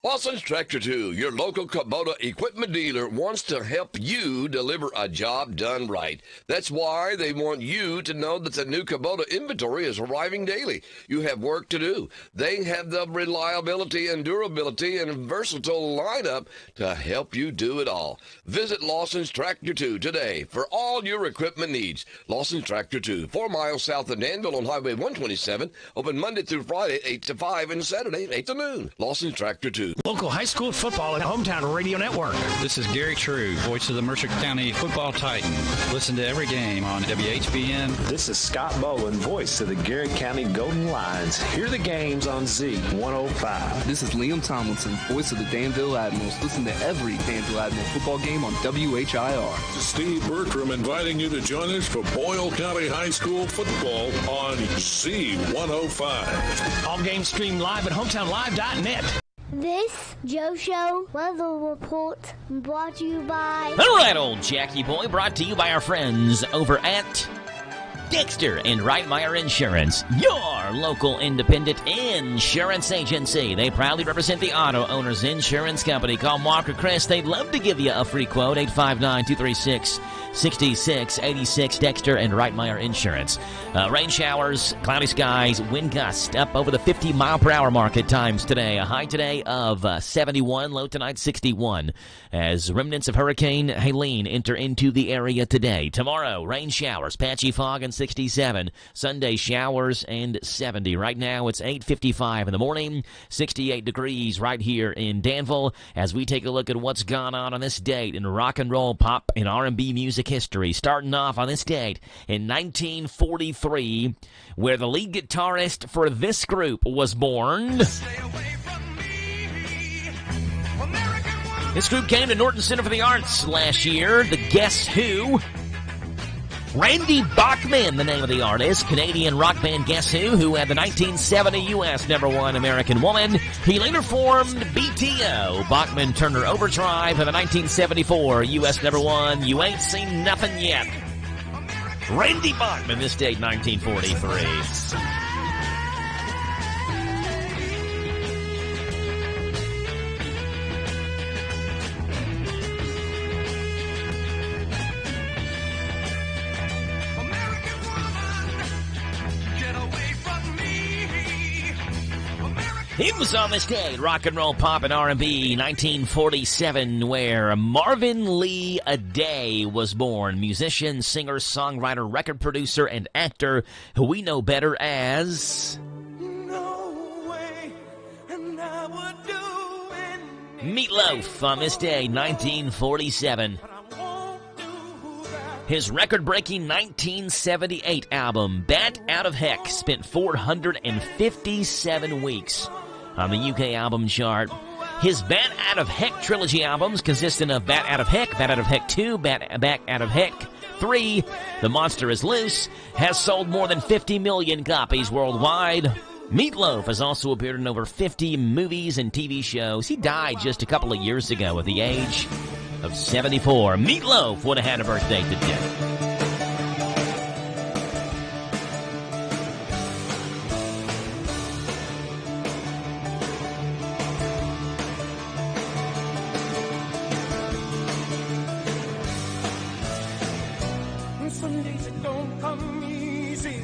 Lawson's Tractor 2, your local Kubota equipment dealer, wants to help you deliver a job done right. That's why they want you to know that the new Kubota inventory is arriving daily. You have work to do. They have the reliability and durability and versatile lineup to help you do it all. Visit Lawson's Tractor 2 today for all your equipment needs. Lawson's Tractor 2, 4 miles south of Danville on Highway 127, open Monday through Friday, 8 to 5, and Saturday, 8 to noon. Lawson's Tractor 2. Local high school football and Hometown Radio Network. This is Gary True, voice of the Mercer County Football Titans. Listen to every game on WHBN. This is Scott Bowen, voice of the Garrett County Golden Lions. Hear the games on Z105. This is Liam Tomlinson, voice of the Danville Admirals. Listen to every Danville Admiral football game on WHIR. Steve Bertram inviting you to join us for Boyle County High School football on Z105. All games streamed live at hometownlive.net. This Joe Show weather report brought to you by... All right, old Jackie boy, brought to you by our friends over at Dexter and Reitmeyer Insurance, your local independent insurance agency. They proudly represent the Auto Owners Insurance Company. Call Mark or Chris. They'd love to give you a free quote. 859-236-6686. Dexter and Reitmeyer Insurance. Rain showers, cloudy skies, wind gusts up over the 50-mile-per-hour mark at times today. A high today of 71, low tonight 61. As remnants of Hurricane Helene enter into the area today. Tomorrow, rain showers, patchy fog, and 67. Sunday, showers and 70. Right now, it's 8:55 in the morning, 68 degrees right here in Danville. As we take a look at what's gone on this date in rock and roll, pop, and R&B music history. Starting off on this date in 1943, where the lead guitarist for this group was born. This group came to Norton Center for the Arts last year. The Guess Who. Randy Bachman, the name of the artist, Canadian rock band Guess Who had the 1970 U.S. #1 American Woman. He later formed BTO, Bachman Turner Overdrive, for the 1974 U.S. #1 You Ain't Seen Nothing Yet. Randy Bachman, this date, 1943. It was on this day, rock and roll, pop, and R&B, 1947, where Marvin Lee Aday was born. Musician, singer, songwriter, record producer, and actor who we know better as... Meatloaf on this day, 1947. His record-breaking 1978 album, Bat Out of Heck, spent 457 weeks on the UK album chart. His Bat Out of Heck trilogy albums, consisting of Bat Out of Heck, Bat Out of Heck 2, Bat Out of Heck 3, The Monster is Loose, has sold more than 50 million copies worldwide. Meatloaf has also appeared in over 50 movies and TV shows. He died just a couple of years ago at the age of 74. Meatloaf would have had a birthday today. Some days it don't come easy,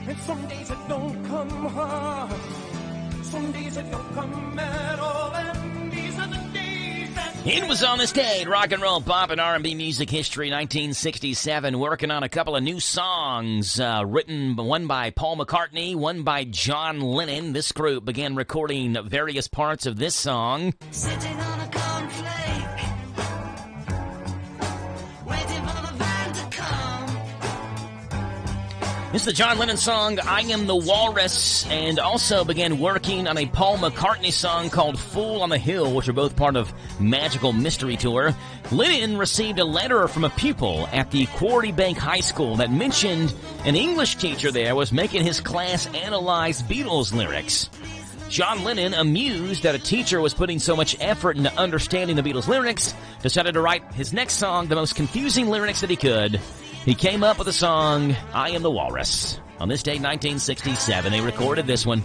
and some days it don't come hard. Some days it don't come at all, and these are the days that... It was on this day, rock and roll, pop, and R&B music history, 1967, working on a couple of new songs, written one by Paul McCartney, one by John Lennon. This group began recording various parts of this song. Sitting on a cornflake, waiting for the van to come. This is the John Lennon song, I Am the Walrus, and also began working on a Paul McCartney song called Fool on the Hill, which are both part of Magical Mystery Tour. Lennon received a letter from a pupil at the Quarry Bank High School that mentioned an English teacher there was making his class analyze Beatles lyrics. John Lennon, amused that a teacher was putting so much effort into understanding the Beatles lyrics, decided to write his next song, the most confusing lyrics that he could. He came up with the song, I Am the Walrus. On this day, 1967, they recorded this one.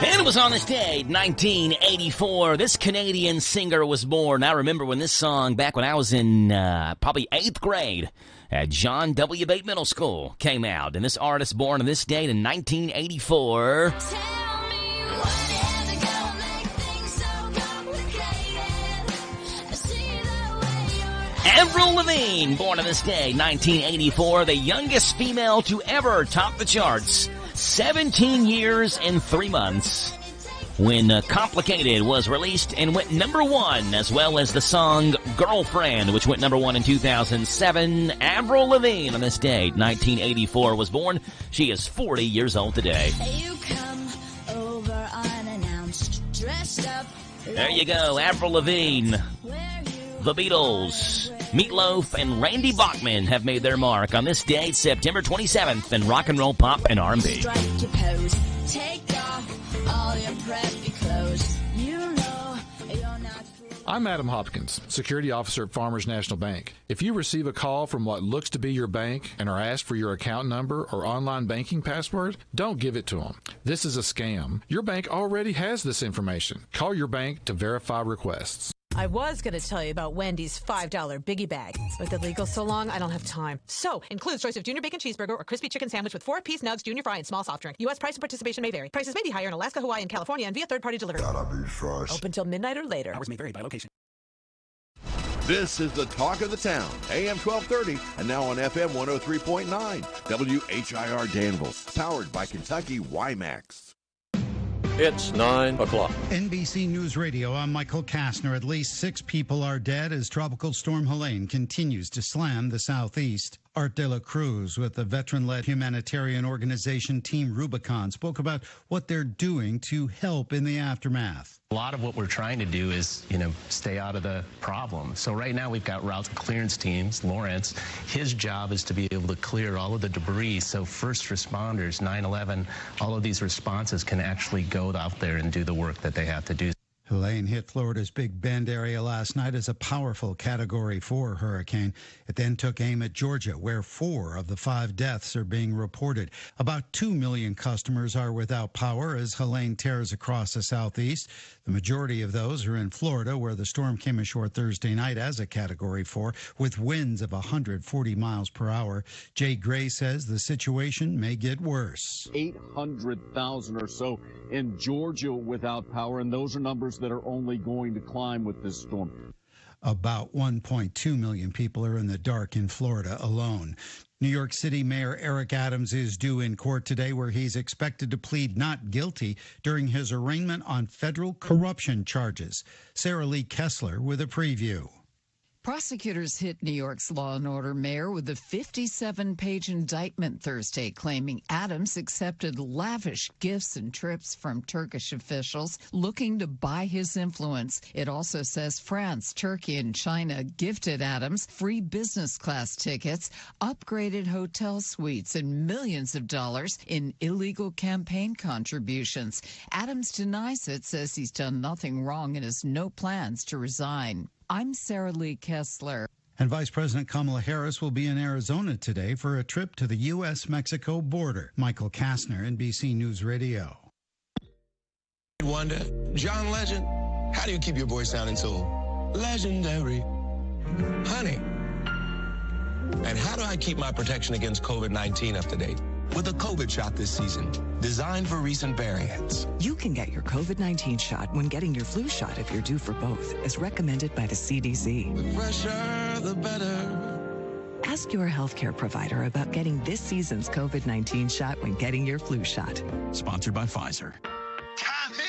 It was on this day, 1984, this Canadian singer was born. I remember when this song, back when I was in probably 8th grade at John W. Bate Middle School, came out. And this artist born on this date in 1984. Avril Lavigne, born on this day, 1984, the youngest female to ever top the charts. 17 years and 3 months when Complicated was released and went #1, as well as the song Girlfriend, which went #1 in 2007. Avril Lavigne on this day, 1984, was born. She is 40 years old today. You come over unannounced, dressed up. There you go, Avril Lavigne. The Beatles, Meatloaf, and Randy Bachman have made their mark on this day, September 27th, in rock and roll, pop, and R&B. Strike your pose, take off all your preppy clothes. You know you're not fool. I'm Adam Hopkins, Security Officer at Farmers National Bank. If you receive a call from what looks to be your bank and are asked for your account number or online banking password, don't give it to them. This is a scam. Your bank already has this information. Call your bank to verify requests. I was going to tell you about Wendy's $5 biggie bag, but the legal's so long, I don't have time. So, includes choice of junior bacon cheeseburger or crispy chicken sandwich with 4-piece nugs, junior fry, and small soft drink. U.S. price and participation may vary. Prices may be higher in Alaska, Hawaii, and California, and via third-party delivery. Gotta be fresh. Open till midnight or later. Hours may vary by location. This is the talk of the town, AM 1230, and now on FM 103.9, WHIR Danville, powered by Kentucky WiMAX. It's 9 o'clock. NBC News Radio, I'm Michael Kastner. At least 6 people are dead as Tropical Storm Helene continues to slam the southeast. Art De La Cruz with the veteran-led humanitarian organization Team Rubicon spoke about what they're doing to help in the aftermath. A lot of what we're trying to do is, stay out of the problem. So right now we've got route clearance teams. Lawrence, his job is to be able to clear all of the debris so first responders, 9/11, all of these responses can actually go out there and do the work that they have to do. Helene hit Florida's Big Bend area last night as a powerful Category 4 hurricane. It then took aim at Georgia, where 4 of the 5 deaths are being reported. About 2 million customers are without power as Helene tears across the southeast. The majority of those are in Florida, where the storm came ashore Thursday night as a Category 4 with winds of 140 miles per hour. Jay Gray says the situation may get worse. 800,000 or so in Georgia without power, and those are numbers that are only going to climb with this storm. About 1.2 million people are in the dark in Florida alone. New York City Mayor Eric Adams is due in court today, where he's expected to plead not guilty during his arraignment on federal corruption charges. Sarah Lee Kessler with a preview. Prosecutors hit New York's Law and Order mayor with a 57-page indictment Thursday, claiming Adams accepted lavish gifts and trips from Turkish officials looking to buy his influence. It also says France, Turkey, and China gifted Adams free business class tickets, upgraded hotel suites, and millions of dollars in illegal campaign contributions. Adams denies it, says he's done nothing wrong and has no plans to resign. I'm Sarah Lee Kessler. And Vice President Kamala Harris will be in Arizona today for a trip to the U.S.-Mexico border. Michael Kastner, NBC News Radio. Wonder, John Legend, how do you keep your voice sounding so legendary? Honey. And how do I keep my protection against COVID-19 up to date? With a COVID shot this season, designed for recent variants. You can get your COVID-19 shot when getting your flu shot if you're due for both, as recommended by the CDC. The fresher, the better. Ask your healthcare provider about getting this season's COVID-19 shot when getting your flu shot. Sponsored by Pfizer. Tommy!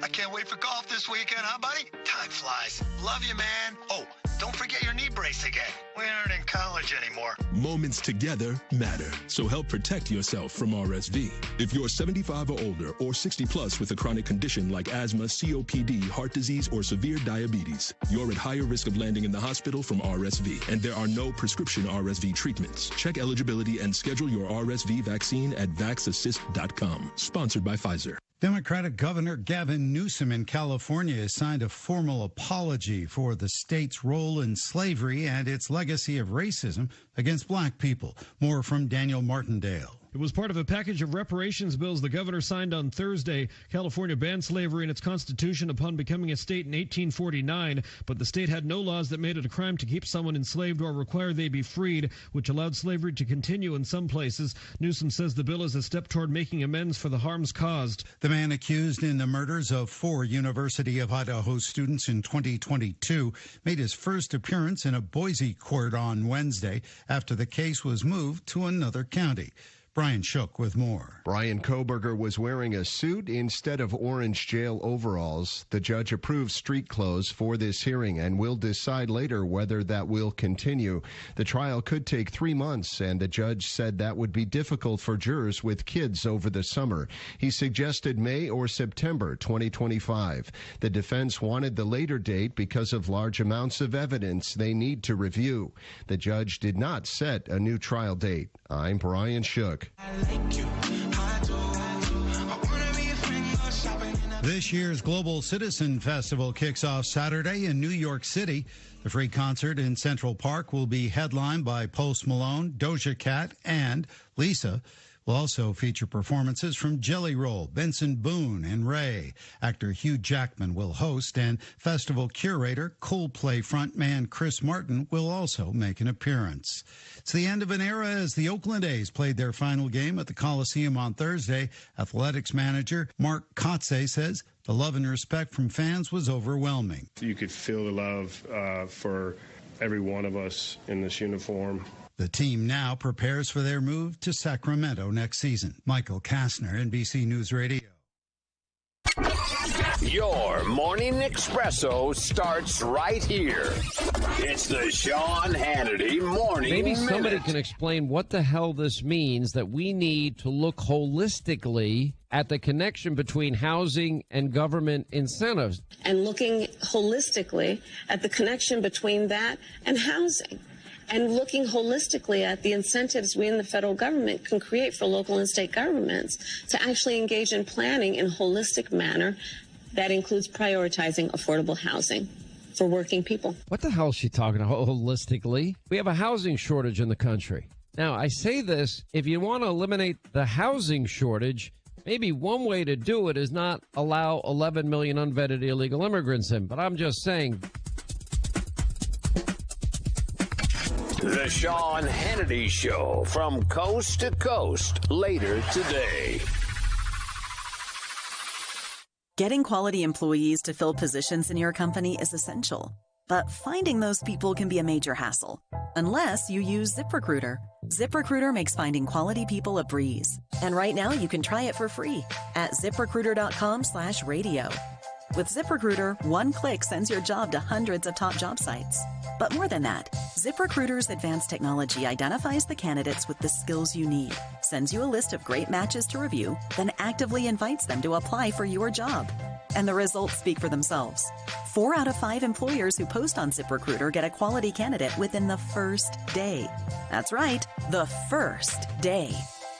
I can't wait for golf this weekend, huh, buddy? Time flies. Love you, man. Oh, don't forget your knee brace again. We aren't in college anymore. Moments together matter, so help protect yourself from RSV. If you're 75 or older or 60 plus with a chronic condition like asthma, COPD, heart disease, or severe diabetes, you're at higher risk of landing in the hospital from RSV, and there are no prescription RSV treatments. Check eligibility and schedule your RSV vaccine at vaxassist.com. Sponsored by Pfizer. Democratic Governor Gavin Newsom in California has signed a formal apology for the state's role in slavery and its legacy of racism against black people. More from Daniel Martindale. It was part of a package of reparations bills the governor signed on Thursday. California banned slavery in its constitution upon becoming a state in 1849, but the state had no laws that made it a crime to keep someone enslaved or require they be freed, which allowed slavery to continue in some places. Newsom says the bill is a step toward making amends for the harms caused. The man accused in the murders of 4 University of Idaho students in 2022 made his first appearance in a Boise court on Wednesday after the case was moved to another county. Brian Shook with more. Brian Koberger was wearing a suit instead of orange jail overalls. The judge approved street clothes for this hearing and will decide later whether that will continue. The trial could take 3 months, and the judge said that would be difficult for jurors with kids over the summer. He suggested May or September 2025. The defense wanted the later date because of large amounts of evidence they need to review. The judge did not set a new trial date. I'm Brian Shook. This year's Global Citizen Festival kicks off Saturday in New York City. The free concert in Central Park will be headlined by Post Malone, Doja Cat, and Lisa. Will also feature performances from Jelly Roll, Benson Boone, and Ray. Actor Hugh Jackman will host, and festival curator Coldplay frontman Chris Martin will also make an appearance. It's the end of an era as the Oakland A's played their final game at the Coliseum on Thursday. Athletics manager Mark Kotze says the love and respect from fans was overwhelming. You could feel the love for every one of us in this uniform. The team now prepares for their move to Sacramento next season. Michael Kastner, NBC News Radio. Your morning espresso starts right here. It's the Sean Hannity Morning Maybe somebody Minute. can explain what the hell this means, that we need to look holistically at the connection between housing and government incentives. And looking holistically at the connection between that and housing. And looking holistically at the incentives we in the federal government can create for local and state governments to actually engage in planning in a holistic manner That includes prioritizing affordable housing for working people. What the hell is she talking about holistically? We have a housing shortage in the country. Now, I say this, if you want to eliminate the housing shortage, maybe one way to do it is not allow 11 million unvetted illegal immigrants in, but I'm just saying. The Sean Hannity Show from coast to coast later today. Getting quality employees to fill positions in your company is essential, but finding those people can be a major hassle, unless you use ZipRecruiter. ZipRecruiter makes finding quality people a breeze. And right now you can try it for free at ZipRecruiter.com/radio. With ZipRecruiter, one click sends your job to hundreds of top job sites. But more than that, ZipRecruiter's advanced technology identifies the candidates with the skills you need, sends you a list of great matches to review, then actively invites them to apply for your job. And the results speak for themselves. 4 out of 5 employers who post on ZipRecruiter get a quality candidate within the first day. That's right, the first day.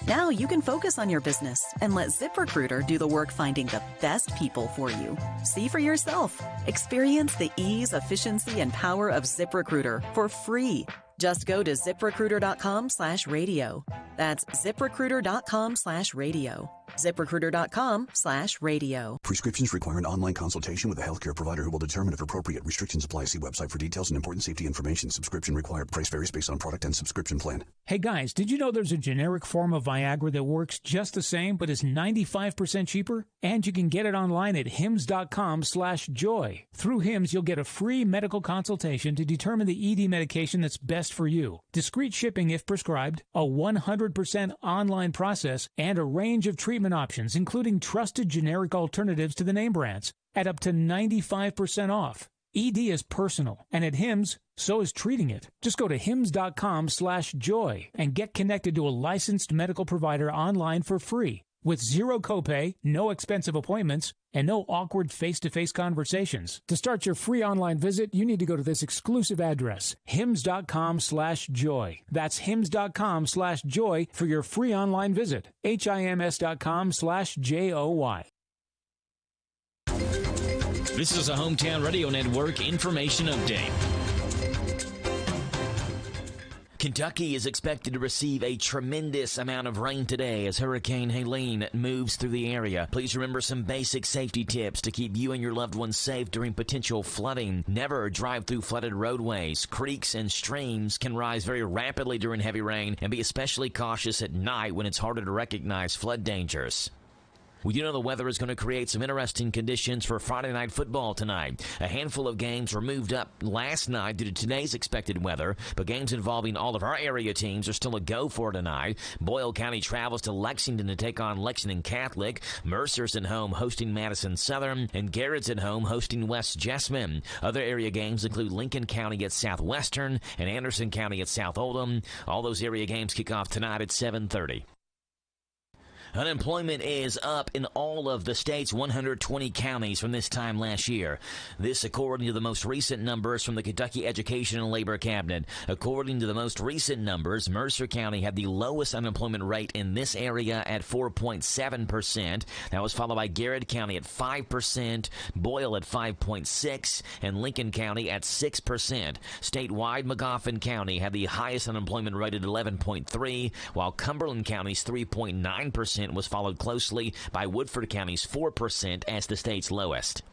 Now you can focus on your business and let ZipRecruiter do the work finding the best people for you. See for yourself. Experience the ease, efficiency, and power of ZipRecruiter for free. Just go to ZipRecruiter.com/radio. That's ZipRecruiter.com/radio. ZipRecruiter.com/radio. Prescriptions require an online consultation with a healthcare provider who will determine if appropriate. Restrictions apply. See website for details and important safety information. Subscription required. Price varies based on product and subscription plan. Hey guys, did you know there's a generic form of Viagra that works just the same but is 95% cheaper? And you can get it online at hims.com/joy. Through Hims, you'll get a free medical consultation to determine the ED medication that's best for you. Discreet shipping if prescribed, a 100% online process, and a range of treatment options, including trusted generic alternatives to the name brands, at up to 95% off. ED is personal, and at Hims, so is treating it. Just go to hims.com/joy and get connected to a licensed medical provider online for free, with zero copay, no expensive appointments, and no awkward face-to-face conversations. To start your free online visit, you need to go to this exclusive address, hims.com/joy. That's hims.com/joy for your free online visit. HIMS.com/JOY. This is a Hometown Radio Network information update. Kentucky is expected to receive a tremendous amount of rain today as Hurricane Helene moves through the area. Please remember some basic safety tips to keep you and your loved ones safe during potential flooding. Never drive through flooded roadways. Creeks and streams can rise very rapidly during heavy rain, and be especially cautious at night when it's harder to recognize flood dangers. We do know the weather is going to create some interesting conditions for Friday Night Football tonight. A handful of games were moved up last night due to today's expected weather, but games involving all of our area teams are still a go for tonight. Boyle County travels to Lexington to take on Lexington Catholic. Mercer's at home hosting Madison Southern, and Garrett's at home hosting West Jessamine. Other area games include Lincoln County at Southwestern and Anderson County at South Oldham. All those area games kick off tonight at 7:30. Unemployment is up in all of the state's 120 counties from this time last year. This according to the most recent numbers from the Kentucky Education and Labor Cabinet. According to the most recent numbers, Mercer County had the lowest unemployment rate in this area at 4.7%. That was followed by Garrett County at 5%, Boyle at 5.6%, and Lincoln County at 6%. Statewide, Magoffin County had the highest unemployment rate at 11.3%, while Cumberland County's 3.9% was followed closely by Woodford County's 4% as the state's lowest.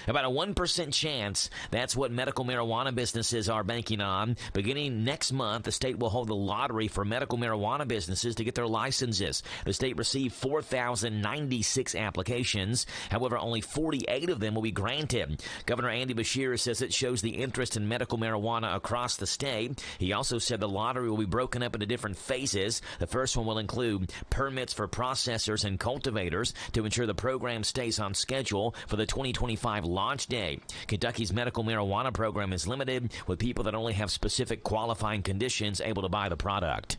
About a 1% chance, that's what medical marijuana businesses are banking on. Beginning next month, the state will hold a lottery for medical marijuana businesses to get their licenses. The state received 4,096 applications. However, only 48 of them will be granted. Governor Andy Beshear says it shows the interest in medical marijuana across the state. He also said the lottery will be broken up into different phases. The first one will include permits for processors and cultivators to ensure the program stays on schedule for the 2025 launch day. Kentucky's medical marijuana program is limited, with people that only have specific qualifying conditions able to buy the product.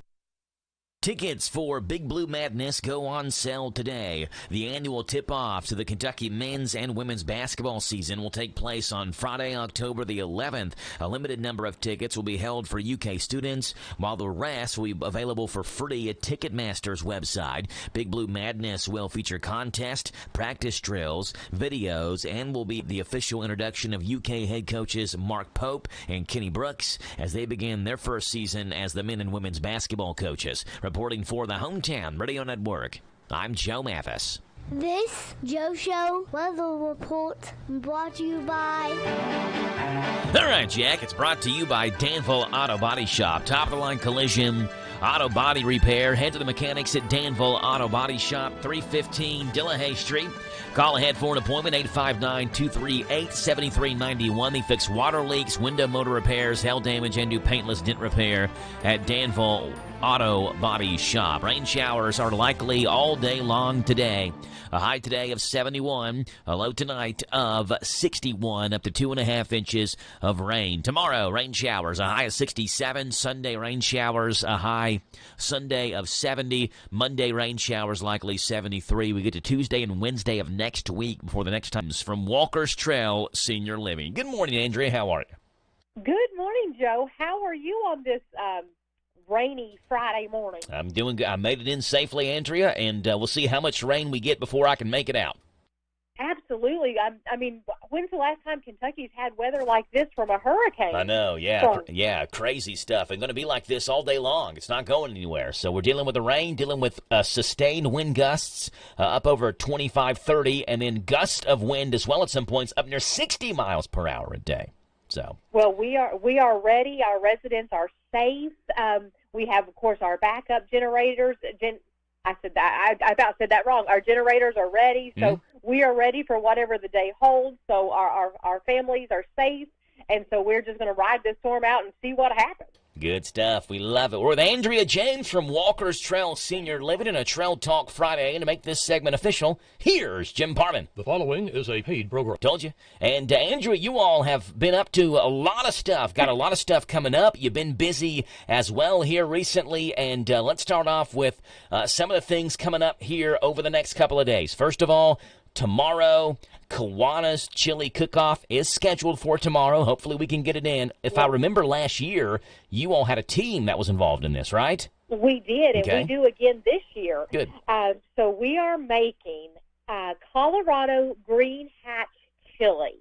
Tickets for Big Blue Madness go on sale today. The annual tip-off to the Kentucky men's and women's basketball season will take place on Friday, October the 11th. A limited number of tickets will be held for UK students, while the rest will be available for free at Ticketmaster's website. Big Blue Madness will feature contests, practice drills, videos, and will be the official introduction of UK head coaches Mark Pope and Kenny Brooks as they begin their first season as the men and women's basketball coaches. Reporting for the Hometown Radio Network, I'm Joe Mathis. This Joe Show weather report brought to you by... All right, Jack, it's brought to you by Danville Auto Body Shop. Top-of-the-line collision, auto body repair. Head to the mechanics at Danville Auto Body Shop, 315 Dillahay Street. Call ahead for an appointment, 859-238-7391. They fix water leaks, window motor repairs, hail damage, and do paintless dent repair at Danville Auto Body Shop. Rain showers are likely all day long today. A high today of 71, a low tonight of 61, up to 2.5 inches of rain. Tomorrow, rain showers, a high of 67. Sunday, rain showers, a high Sunday of 70. Monday, rain showers, likely 73. We get to Tuesday and Wednesday of next week before the next time. From Walker's Trail Senior Living. Good morning, Andrea. How are you? Good morning, Joe. How are you on this rainy Friday morning? I'm doing good. I made it in safely, Andrea, and we'll see how much rain we get before I can make it out. Absolutely. I mean, when's the last time Kentucky's had weather like this from a hurricane? I know, yeah, crazy stuff. It's going to be like this all day long. It's not going anywhere. So we're dealing with the rain, dealing with sustained wind gusts up over 25, 30, and then gusts of wind as well at some points up near 60 miles per hour a day. So. Well, we are ready. Our residents are safe. We have, of course, our backup generators. I about said that wrong. Our generators are ready, so we are ready for whatever the day holds. So our families are safe, and so we're just going to ride this storm out and see what happens. Good stuff. We love it. We're with Andrea James from Walker's Trail Senior Living in a Trail Talk Friday. And to make this segment official, here's Jim Parman. The following is a paid program. Told you. And Andrea, you all have been up to a lot of stuff. Got a lot of stuff coming up. You've been busy as well here recently. And let's start off with some of the things coming up here over the next couple of days. First of all, tomorrow, Kiwanis Chili Cook-Off is scheduled for tomorrow. Hopefully we can get it in. If I remember last year, you all had a team that was involved in this, right? We did, and we do again this year. Good. So we are making Colorado Green Hatch Chili.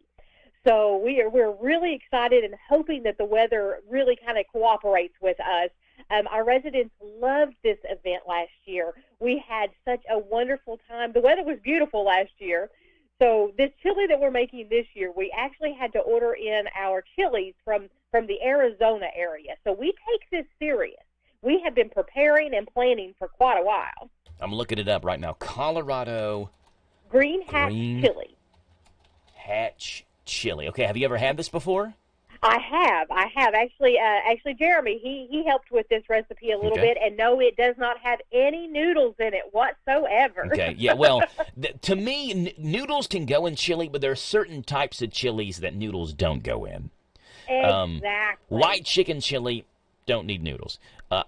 So we're really excited and hoping that the weather really kind of cooperates with us. Our residents loved this event last year. We had such a wonderful time. The weather was beautiful last year. So this chili that we're making this year, we actually had to order in our chilies from the Arizona area. So we take this serious. We have been preparing and planning for quite a while. I'm looking it up right now. Colorado Green Hatch Chili. Hatch Chili. Okay, have you ever had this before? I have. Actually, Jeremy, he helped with this recipe a little bit, and no, it does not have any noodles in it whatsoever. Okay, yeah, well, to me, noodles can go in chili, but there are certain types of chilies that noodles don't go in. Exactly. White chicken chili, don't need noodles.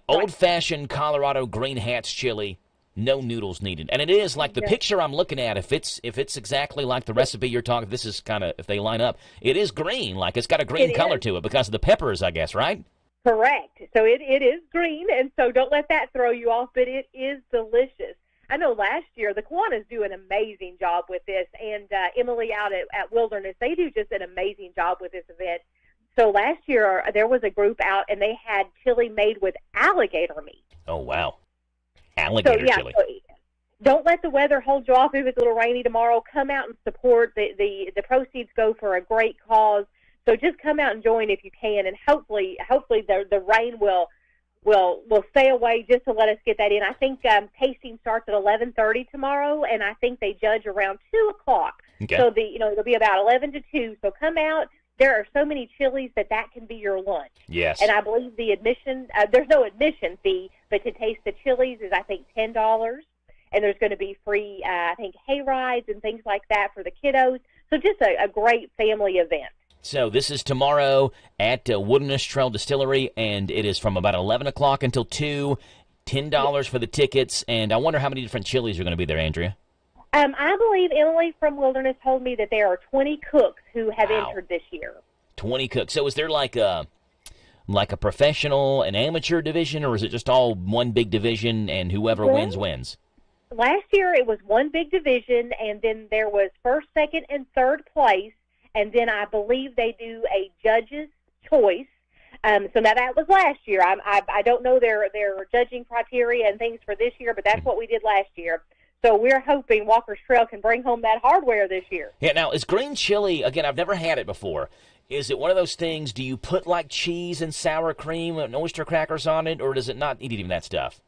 Old-fashioned Colorado Green Hatch chili, no noodles needed. And it is like the picture I'm looking at, if it's exactly like the recipe you're talking, this is kind of, if they line up, it is green, like it's got a green color to it because of the peppers, I guess, right? Correct. So it is green, and so don't let that throw you off, but it is delicious. I know last year, the Kiwanis do an amazing job with this, and Emily out at Wilderness, they do just an amazing job with this event. So last year, there was a group out, and they had chili made with alligator meat. Oh, wow. Alligator chili. So don't let the weather hold you off. If it's a little rainy tomorrow, come out and support. The proceeds go for a great cause. So just come out and join if you can, and hopefully the rain will stay away just to let us get that in. I think tasting starts at 11:30 tomorrow, and I think they judge around 2:00. Okay. So it'll be about 11 to 2. So come out. There are so many chilies that can be your lunch. Yes. And I believe the admission, there's no admission fee, but to taste the chilies is, I think, $10. And there's going to be free, I think, hay rides and things like that for the kiddos. So just a great family event. So this is tomorrow at Wilderness Trail Distillery, and it is from about 11 o'clock until 2. $10 for the tickets, and I wonder how many different chilies are going to be there, Andrea. I believe Emily from Wilderness told me that there are 20 cooks who have entered this year. 20 cooks. So is there like a professional and amateur division, or is it just all one big division and whoever wins, wins? Last year it was one big division, and then there was first, second, and third place, and then I believe they do a judge's choice. So now that was last year. I don't know their judging criteria and things for this year, but that's what we did last year. So we're hoping Walker's Trail can bring home that hardware this year. Yeah, now, is green chili, again, I've never had it before. Is it one of those things, do you put like cheese and sour cream and oyster crackers on it, or does it not eat any of that stuff?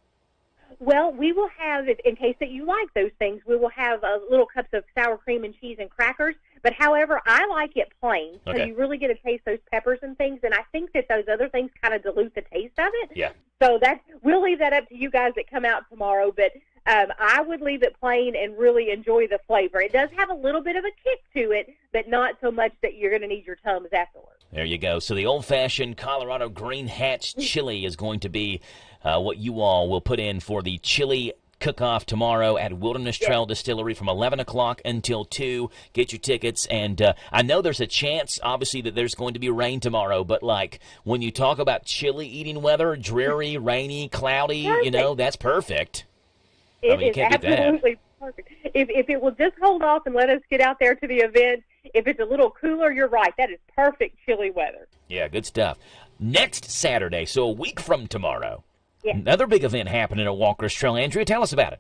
Well, we will have, in case that you like those things, we will have little cups of sour cream and cheese and crackers. But however, I like it plain, so you really get to taste those peppers and things. And I think that those other things kind of dilute the taste of it. Yeah. So we'll leave that up to you guys that come out tomorrow. But I would leave it plain and really enjoy the flavor. It does have a little bit of a kick to it, but not so much that you're going to need your Tums afterwards. There you go. So the old-fashioned Colorado Green Hatch chili is going to be what you all will put in for the chili cook-off tomorrow at Wilderness Trail Distillery from 11 o'clock until 2. Get your tickets. And I know there's a chance, obviously, that there's going to be rain tomorrow. But, like, when you talk about chili eating weather, dreary, rainy, cloudy, you know, that's perfect. It is absolutely perfect. If it will just hold off and let us get out there to the event, if it's a little cooler, you're right. That is perfect chilly weather. Yeah, good stuff. Next Saturday, so a week from tomorrow, another big event happening at Walker's Trail. Andrea, tell us about it.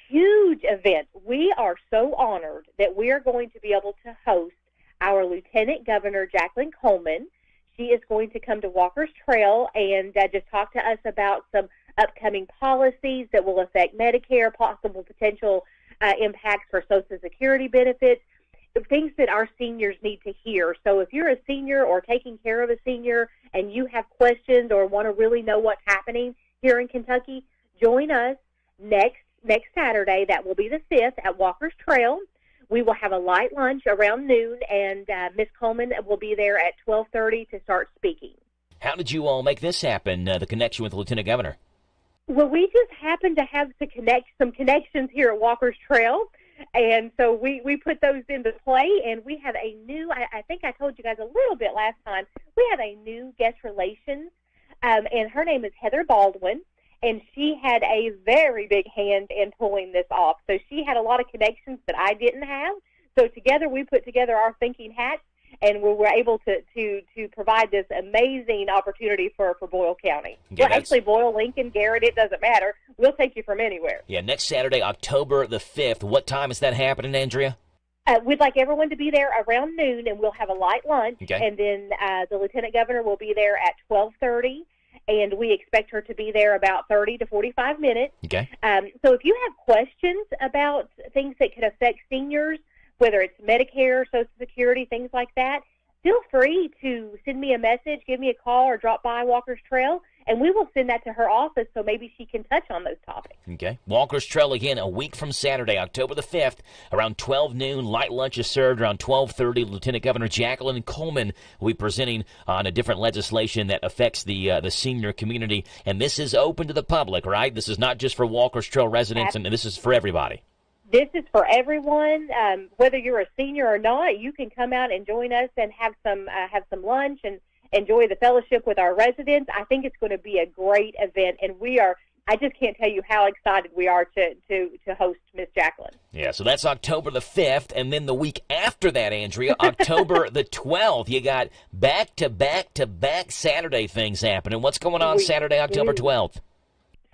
Huge event. We are so honored that we are going to be able to host our Lieutenant Governor, Jacqueline Coleman. She is going to come to Walker's Trail and just talk to us about some upcoming policies that will affect Medicare, possible potential impacts for Social Security benefits, things that our seniors need to hear. So if you're a senior or taking care of a senior and you have questions or want to really know what's happening here in Kentucky, join us next Saturday. That will be the 5th at Walker's Trail. We will have a light lunch around noon, and Ms. Coleman will be there at 12:30 to start speaking. How did you all make this happen, the connection with the Lieutenant Governor? Well, we just happened to have some connections here at Walker's Trail, and so we put those into play, and we have a new, I think I told you guys a little bit last time, we have a new guest relations, and her name is Heather Baldwin, and she had a very big hand in pulling this off. So she had a lot of connections that I didn't have. So together we put together our thinking hats, and we were able to provide this amazing opportunity for Boyle County. Yeah, well, actually, Boyle, Lincoln, Garrett, it doesn't matter. We'll take you from anywhere. Yeah, next Saturday, October the 5th. What time is that happening, Andrea? We'd like everyone to be there around noon, and we'll have a light lunch. Okay. And then the Lieutenant Governor will be there at 12:30, and we expect her to be there about 30 to 45 minutes. Okay. So if you have questions about things that could affect seniors, whether it's Medicare, Social Security, things like that, feel free to send me a message, give me a call, or drop by Walker's Trail, and we will send that to her office so maybe she can touch on those topics. Okay. Walker's Trail, again, a week from Saturday, October the 5th, around 12 noon. Light lunch is served around 12:30. Lieutenant Governor Jacqueline Coleman will be presenting on a different legislation that affects the senior community, and this is open to the public, right? This is not just for Walker's Trail residents, and this is for everybody. This is for everyone, whether you're a senior or not. You can come out and join us and have some lunch and enjoy the fellowship with our residents. I think it's going to be a great event, and I just can't tell you how excited we are to host Miss Jacqueline. Yeah, so that's October the 5th, and then the week after that, Andrea, October the 12th, you got back-to-back-to-back Saturday things happening. What's going on Saturday, October 12th?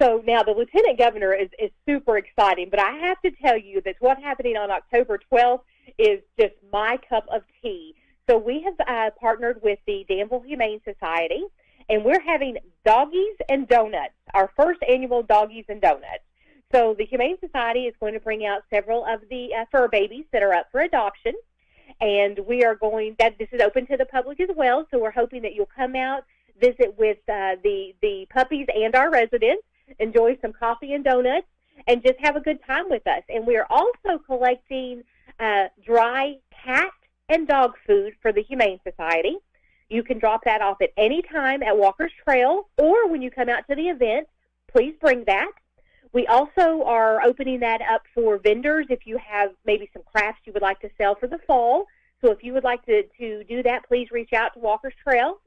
So now the Lieutenant Governor is super exciting, but I have to tell you that what's happening on October 12th is just my cup of tea. So we have partnered with the Danville Humane Society, and we're having Doggies and Donuts, our first annual Doggies and Donuts. So the Humane Society is going to bring out several of the fur babies that are up for adoption, and this is open to the public as well, so we're hoping that you'll come out, visit with the puppies and our residents, enjoy some coffee and donuts, and just have a good time with us. And we are also collecting dry cat and dog food for the Humane Society. You can drop that off at any time at Walker's Trail, or when you come out to the event, please bring that. We also are opening that up for vendors if you have maybe some crafts you would like to sell for the fall. So if you would like to do that, please reach out to Walker's Trail,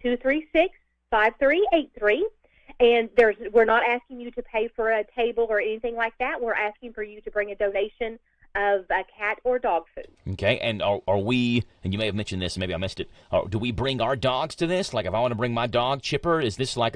859-236-5383. And we're not asking you to pay for a table or anything like that. We're asking for you to bring a donation of cat or dog food. Okay, and are we, and you may have mentioned this, maybe I missed it, do we bring our dogs to this? Like if I want to bring my dog, Chipper, is this like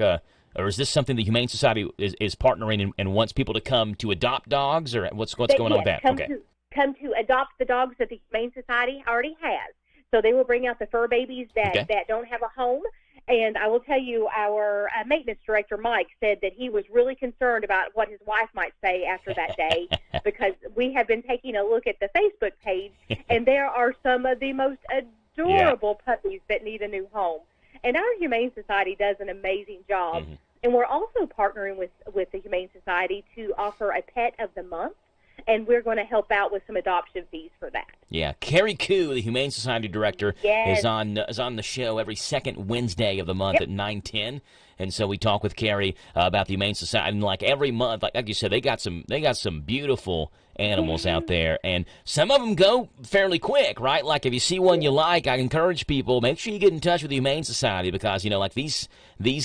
or is this something the Humane Society is partnering and wants people to come to adopt dogs, or what's going on with that? Come to adopt the dogs that the Humane Society already has. So they will bring out the fur babies that don't have a home. And I will tell you, our maintenance director, Mike, said that he was really concerned about what his wife might say after that day because we have been taking a look at the Facebook page, and there are some of the most adorable puppies that need a new home. And our Humane Society does an amazing job. Mm-hmm. And we're also partnering with the Humane Society to offer a pet of the month, and we're going to help out with some adoption fees for that. Yeah, Carrie Koo, the Humane Society director, is on the show every second Wednesday of the month at 9:10. And so we talk with Carrie about the Humane Society, and like every month, like you said, they got some beautiful animals out there, and some of them go fairly quick, right? Like if you see one you like, I encourage people, make sure you get in touch with the Humane Society because, like these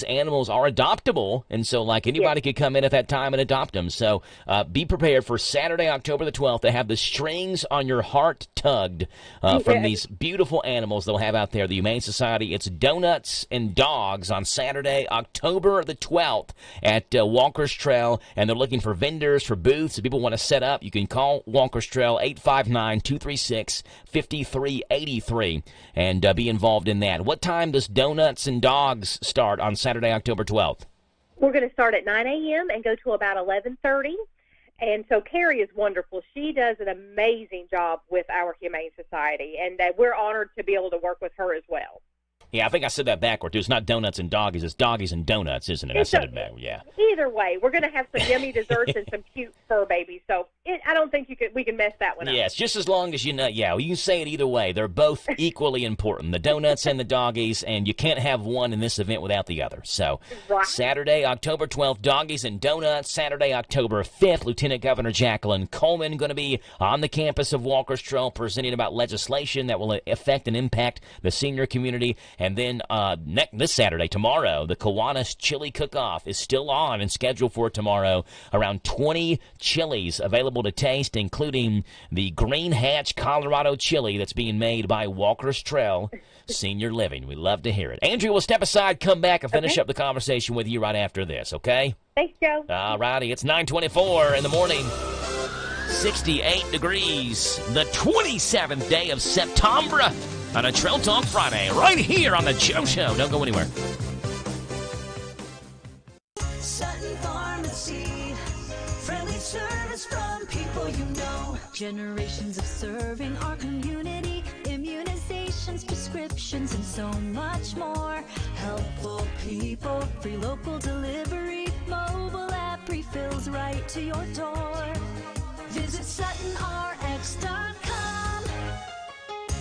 animals are adoptable, and so like anybody could come in at that time and adopt them. So be prepared for Saturday, October the 12th to have the strings on your heart tugged from these beautiful animals they'll have out there. The Humane Society, it's Donuts and Dogs on Saturday, October the 12th at Walker's Trail, and they're looking for vendors, for booths. If people want to set up, you can call Walker's Trail, 859-236-5383, and be involved in that. What time does Donuts and Dogs start on Saturday, October 12th? We're going to start at 9 a.m. and go to about 11:30. And so Carrie is wonderful. She does an amazing job with our Humane Society, and we're honored to be able to work with her as well. Yeah, I think I said that backwards. It's not donuts and doggies. It's doggies and donuts, isn't it? I said it backwards, yeah. Either way, we're going to have some yummy desserts and some cute fur babies. So I don't think we can mess that one up. Yes, just as long as you know. Yeah, you can say it either way. They're both equally important, the donuts and the doggies, and you can't have one in this event without the other. So Saturday, October 12th, doggies and donuts. Saturday, October 5th, Lieutenant Governor Jacqueline Coleman going to be on the campus of Walker's Trail presenting about legislation that will affect and impact the senior community. And then this Saturday, tomorrow, the Kiwanis Chili Cook-Off is still on and scheduled for tomorrow. Around 20 chilies available to taste, including the Green Hatch Colorado chili that's being made by Walker's Trail Senior Living. We love to hear it. Andrea, we'll step aside, come back, and finish up the conversation with you right after this, okay? Thanks, Joe. All righty. It's 9:24 in the morning. 68 degrees. The 27th day of September on a Trail Talk Friday, right here on the Joe Show. Don't go anywhere. Sutton Pharmacy, friendly service from people you know. Generations of serving our community, immunizations, prescriptions, and so much more. Helpful people, free local delivery, mobile app refills right to your door. Visit SuttonRx.com.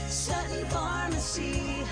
Sutton Pharmacy,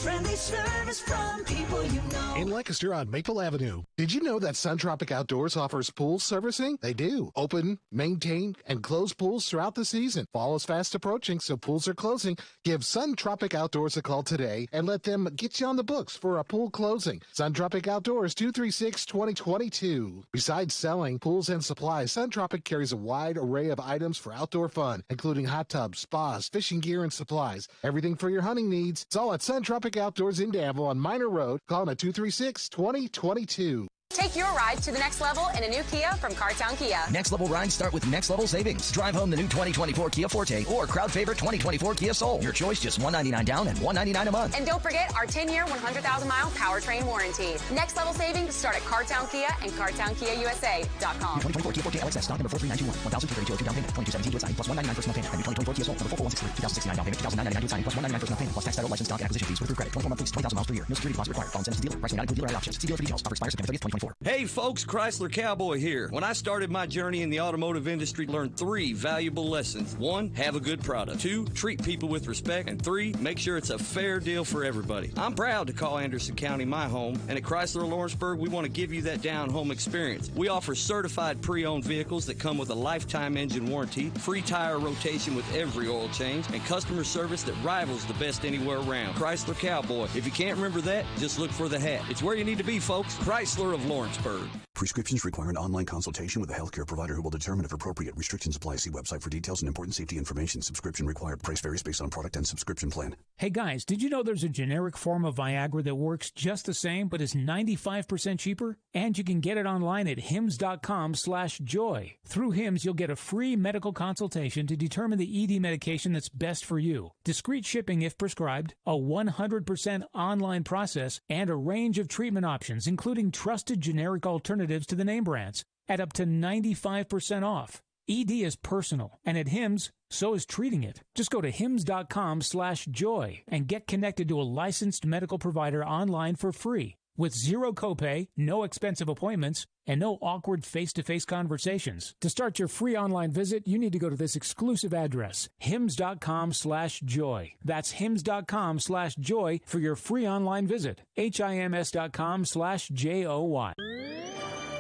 friendly service from people you know. In Lancaster on Maple Avenue. Did you know that Sun Tropic Outdoors offers pool servicing? They do. Open, maintain, and close pools throughout the season. Fall is fast approaching, so pools are closing. Give Sun Tropic Outdoors a call today and let them get you on the books for a pool closing. Sun Tropic Outdoors, 236-2022. Besides selling pools and supplies, Sun Tropic carries a wide array of items for outdoor fun, including hot tubs, spas, fishing gear, and supplies. Everything for your hunting needs. It's all at Sun Tropic Outdoors in Danville on Minor Road. Call them at 236-2022. Take your ride to the next level in a new Kia from Cartown Kia. Next level rides start with next level savings. Drive home the new 2024 Kia Forte or crowd favorite 2024 Kia Soul. Your choice, just $199 down and $199 a month. And don't forget our 10-year, 100,000-mile powertrain warranty. Next level savings start at Cartown Kia and CartownKiaUSA.com. 2024 Kia Forte LXS, stock number 43921, 1,232 down payment, 2217 to signing, plus $199 first month payment. And new 2024 Kia Soul, number 4416, 2069 down payment, 2099 to signing, plus $199 first month payment, plus tax, title, license, stock, and acquisition fees with approved credit. 24 month lease, 20,000 miles per year. No security deposit required. Following include dealer rate options. See dealer for details. Offer expires September 30th, 2024. for. Hey folks, Chrysler Cowboy here. When I started my journey in the automotive industry, learned 3 valuable lessons. 1, have a good product. 2, treat people with respect. And 3, make sure it's a fair deal for everybody. I'm proud to call Anderson County my home, and at Chrysler Lawrenceburg, we want to give you that down-home experience. We offer certified pre-owned vehicles that come with a lifetime engine warranty, free tire rotation with every oil change, and customer service that rivals the best anywhere around. Chrysler Cowboy. If you can't remember that, just look for the hat. It's where you need to be, folks. Chrysler of Lawrenceburg. Prescriptions require an online consultation with a healthcare provider who will determine if appropriate. Restrictions apply. See website for details and important safety information. Subscription required. Price varies based on product and subscription plan. Hey guys, did you know there's a generic form of Viagra that works just the same but is 95% cheaper? And you can get it online at hims.com/joy. Through Hims, you'll get a free medical consultation to determine the ED medication that's best for you. Discreet shipping if prescribed, a 100% online process, and a range of treatment options, including trusted generic alternatives to the name brands, at up to 95% off. ED is personal, and at Hims, so is treating it. Just go to hims.com/joy and get connected to a licensed medical provider online for free, with zero copay, no expensive appointments, and no awkward face-to-face conversations. To start your free online visit, you need to go to this exclusive address, hims.com/joy. That's hims.com/joy for your free online visit. hims.com/joy.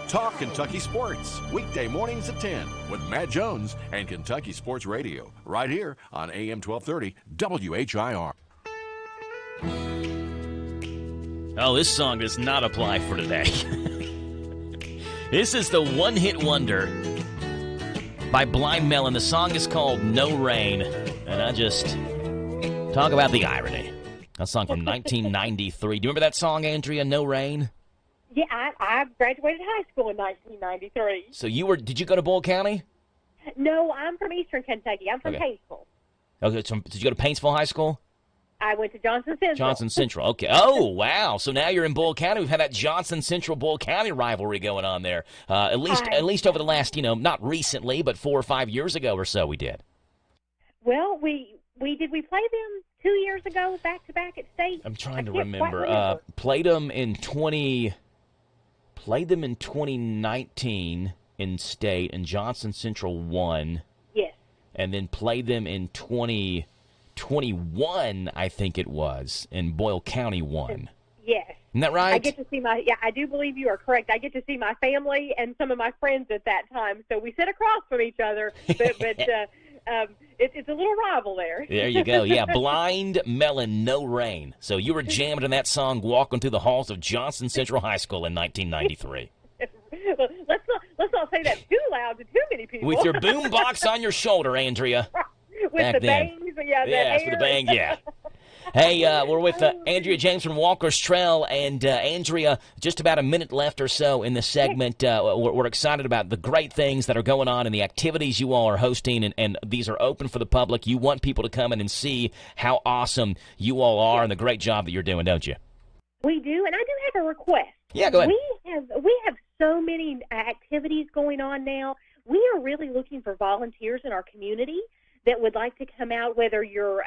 Talk Kentucky Sports, weekday mornings at 10 with Matt Jones and Kentucky Sports Radio, right here on AM 1230 WHIR. Oh, this song does not apply for today. This is the one-hit wonder by Blind Melon. The song is called No Rain, and I just talk about the irony. A song from 1993. Do you remember that song, Andrea, No Rain? Yeah, I graduated high school in 1993. So did you go to Bull County? No, I'm from Eastern Kentucky. I'm from Paintsville. Okay, so did you go to Paintsville High School? I went to Johnson Central. Johnson Central, okay. Oh, wow. So now you're in Bull County. We've had that Johnson Central-Bull County rivalry going on there. At least over the last, not recently, but 4 or 5 years ago or so we did. Well, we play them 2 years ago, back-to-back at state? I'm trying to remember. Played them in 2019 in state, and Johnson Central won. Yes. And then played them in 2021, I think it was, and Boyle County won. Yes. Isn't that right? I get to see I do believe you are correct. I get to see my family and some of my friends at that time, so we sit across from each other, but it's a little rival there. There you go. Yeah, Blind Melon, No Rain. So you were jamming in that song walking through the halls of Johnson Central High School in 1993. Well, let's not say that too loud to too many people. With your boom box on your shoulder, Andrea. With the bangs, yes, with the bang, yeah. Hey, we're with Andrea James from Walker's Trail, and Andrea, just about a minute left or so in the segment. We're excited about the great things that are going on and the activities you all are hosting, and these are open for the public. You want people to come in and see how awesome you all are and the great job that you're doing, don't you? We do, and I do have a request. Yeah, go ahead. We have so many activities going on now. We are really looking for volunteers in our community that would like to come out, whether you're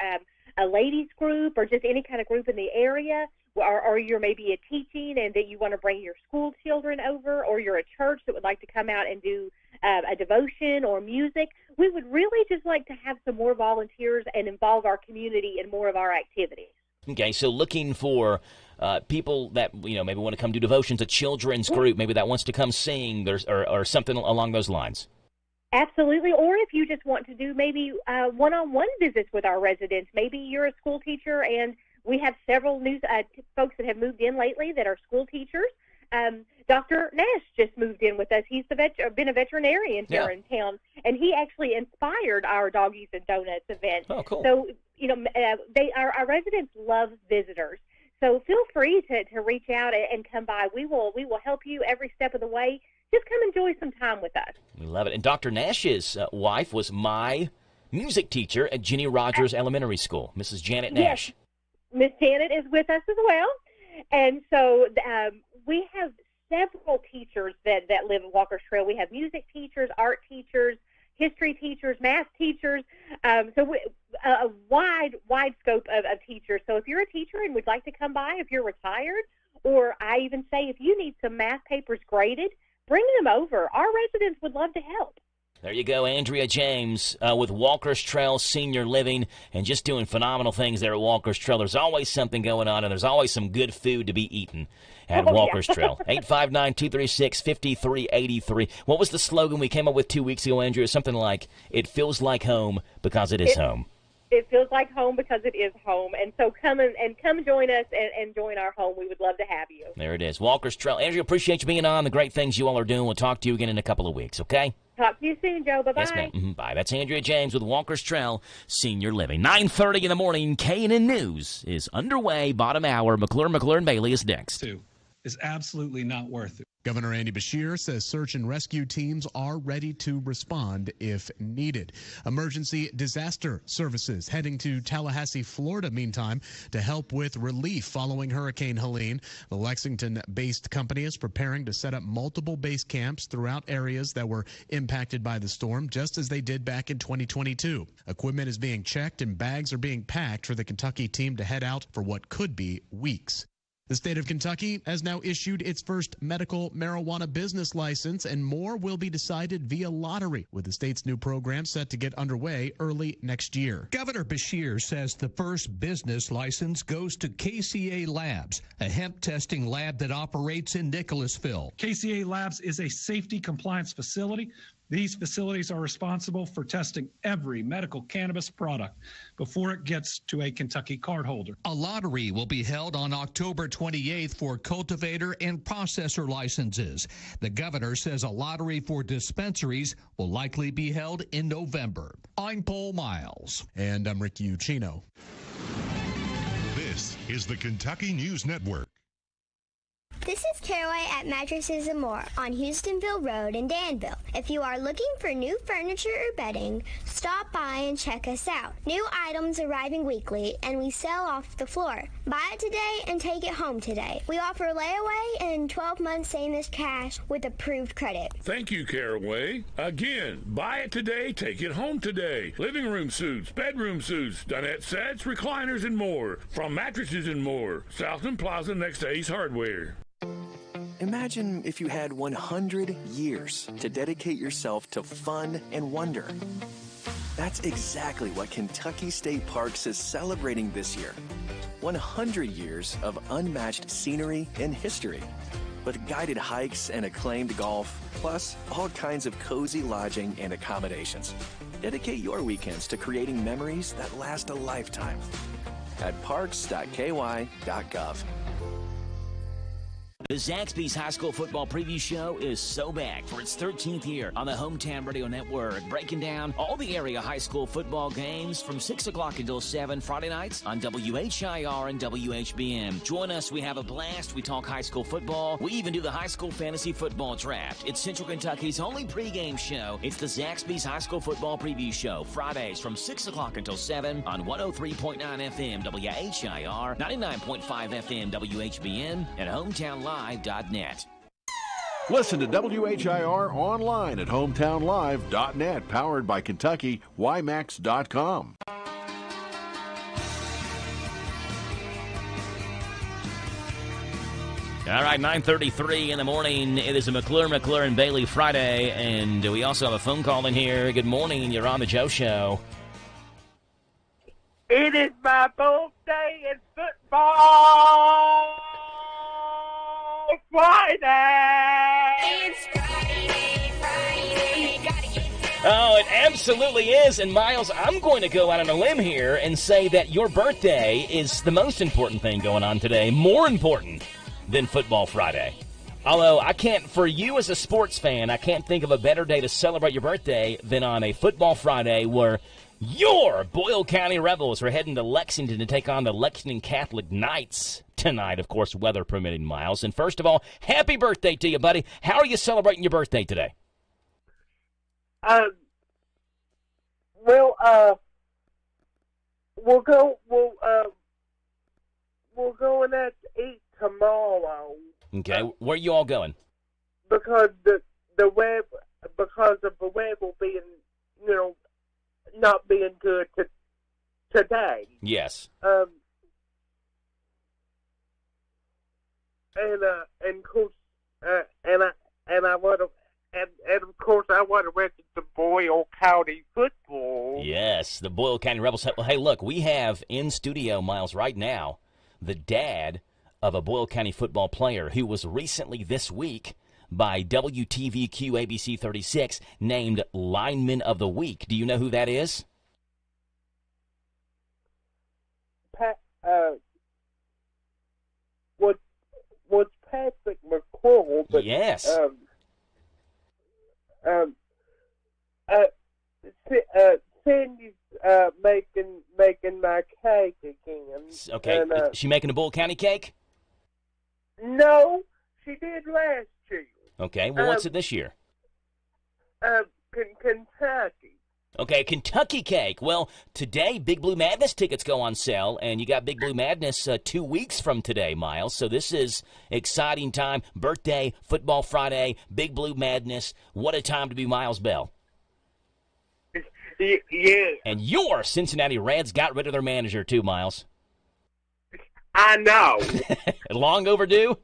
a ladies group or just any kind of group in the area, or you're maybe a teaching and that you want to bring your school children over, or you're a church that would like to come out and do a devotion or music. We would really just like to have some more volunteers and involve our community in more of our activities. Okay, so looking for people that maybe want to come do devotions, a children's group maybe that wants to come sing or something along those lines. Absolutely, or if you just want to do maybe one-on-one visits with our residents. Maybe you're a school teacher, and we have several new folks that have moved in lately that are school teachers. Dr. Nash just moved in with us. He's been a veterinarian here in town, and he actually inspired our Doggies and Donuts event. Oh, cool. So, our residents love visitors. So feel free to reach out and come by. We will help you every step of the way. Just come enjoy some time with us. We love it. And Dr. Nash's wife was my music teacher at Jenny Rogers Elementary School, Mrs. Janet Nash. Yes. Miss Janet is with us as well. And so we have several teachers that live at Walker's Trail. We have music teachers, art teachers, history teachers, math teachers, so a wide scope of teachers. So if you're a teacher and would like to come by, if you're retired, Or I even say, if you need some math papers graded, bring them over. Our residents would love to help. There you go, Andrea James with Walker's Trail Senior Living, and just doing phenomenal things there at Walker's Trail. There's always something going on, and there's always some good food to be eaten at Walker's Trail. 859-236-5383. What was the slogan we came up with 2 weeks ago, Andrea? Something like, it feels like home because it is home. It feels like home because it is home. And so come join us and join our home. We would love to have you. There it is. Walker's Trail. Andrea, appreciate you being on, the great things you all are doing. We'll talk to you again in a couple of weeks, okay? Talk to you soon, Joe. Bye-bye. Yes, ma'am. Bye. That's Andrea James with Walker's Trail Senior Living. 9:30 in the morning, K&N News is underway. Bottom hour. McClure and Bailey is next. Is absolutely not worth it. Governor Andy Beshear says search and rescue teams are ready to respond if needed. Emergency disaster services heading to Tallahassee, Florida, meantime, to help with relief following Hurricane Helene. The Lexington-based company is preparing to set up multiple base camps throughout areas that were impacted by the storm, just as they did back in 2022. Equipment is being checked and bags are being packed for the Kentucky team to head out for what could be weeks. The state of Kentucky has now issued its first medical marijuana business license, and more will be decided via lottery, with the state's new program set to get underway early next year. Governor Beshear says the first business license goes to KCA Labs, a hemp testing lab that operates in Nicholasville. KCA Labs is a safety compliance facility. These facilities are responsible for testing every medical cannabis product before it gets to a Kentucky cardholder. A lottery will be held on October 28th for cultivator and processor licenses. The governor says a lottery for dispensaries will likely be held in November. I'm Paul Miles. And I'm Ricky Ucino. This is the Kentucky News Network. This is Caraway at Mattresses and More on Houstonville Road in Danville. If you are looking for new furniture or bedding, stop by and check us out. New items arriving weekly, and we sell off the floor. Buy it today and take it home today. We offer layaway and 12 months same-as cash with approved credit. Thank you, Caraway. Again, buy it today, take it home today. Living room suits, bedroom suits, dinette sets, recliners, and more. From Mattresses and More, Southland Plaza next to Ace Hardware. Imagine if you had 100 years to dedicate yourself to fun and wonder. That's exactly what Kentucky State Parks is celebrating this year. 100 years of unmatched scenery and history, with guided hikes and acclaimed golf, plus all kinds of cozy lodging and accommodations. Dedicate your weekends to creating memories that last a lifetime at parks.ky.gov. The Zaxby's High School Football Preview Show is so back for its 13th year on the Hometown Radio Network, breaking down all the area high school football games from 6 o'clock until 7 Friday nights on WHIR and WHBM. Join us. We have a blast. We talk high school football. We even do the high school fantasy football draft. It's Central Kentucky's only pregame show. It's the Zaxby's High School Football Preview Show, Fridays from 6 o'clock until 7 on 103.9 FM WHIR, 99.5 FM WHBM, and HometownLive.net. Listen to WHIR online at hometownlive.net, powered by Kentucky, YMAX.com. All right, 9:33 in the morning. It is a McClure and Bailey Friday, and we also have a phone call in here. Good morning. You're on the Joe Show. It is my birthday in football Friday. It's Friday. Gotta get down. Oh, it absolutely is. And Miles, I'm going to go out on a limb here and say that your birthday is the most important thing going on today, more important than Football Friday. Although I can't, for you as a sports fan, I can't think of a better day to celebrate your birthday than on a Football Friday where your Boyle County Rebels are heading to Lexington to take on the Lexington Catholic Knights tonight, of course, weather permitting, Miles. And first of all, happy birthday to you, buddy. How are you celebrating your birthday today? We're going out to eat tomorrow. Okay, where are you all going? Because the weather being, not being good today. Yes. and of course, and I would have, and of course, I would have mentioned the Boyle County football. Yes, the Boyle County Rebels. Well, hey, look, we have in studio, Miles, right now, the dad of a Boyle County football player who was recently this week by WTVQ ABC 36 named Lineman of the Week. Do you know who that is? Was Patrick McCall? But, yes. Cindy's making my cake again. Okay, and, is she making a Boyle County cake? No, she did last year. Okay, well, what's it this year? Kentucky. Okay, Kentucky cake. Well, today, Big Blue Madness tickets go on sale, and you got Big Blue Madness 2 weeks from today, Miles. So this is exciting time. Birthday, Football Friday, Big Blue Madness. What a time to be Miles Bell. Yeah. And your Cincinnati Reds got rid of their manager, too, Miles. I know. Long overdue?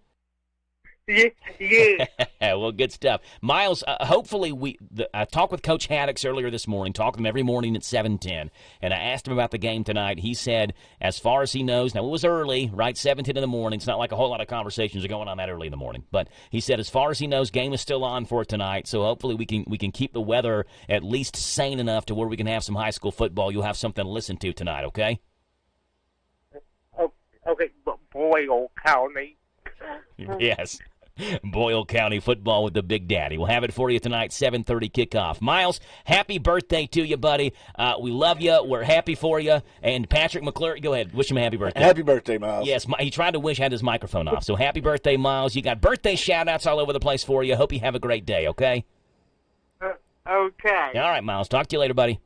Yeah. Well, good stuff. Miles, hopefully I talked with Coach Haddix earlier this morning, talk to him every morning at 7:10, and I asked him about the game tonight. He said, as far as he knows, now it was early, right, 7:10 in the morning. It's not like a whole lot of conversations are going on that early in the morning. But he said, as far as he knows, game is still on for tonight, so hopefully we can keep the weather at least sane enough to where we can have some high school football. You'll have something to listen to tonight, okay? Okay, Boyle County. Yes. Boyle County football with the Big Daddy. We'll have it for you tonight, 7:30 kickoff. Miles, happy birthday to you, buddy. We love you. We're happy for you. And Patrick McClure, go ahead. Wish him a happy birthday. Happy birthday, Miles. Yes, he tried to wish, had his microphone off. So happy birthday, Miles. You got birthday shout-outs all over the place for you. Hope you have a great day, okay? Okay. All right, Miles. Talk to you later, buddy.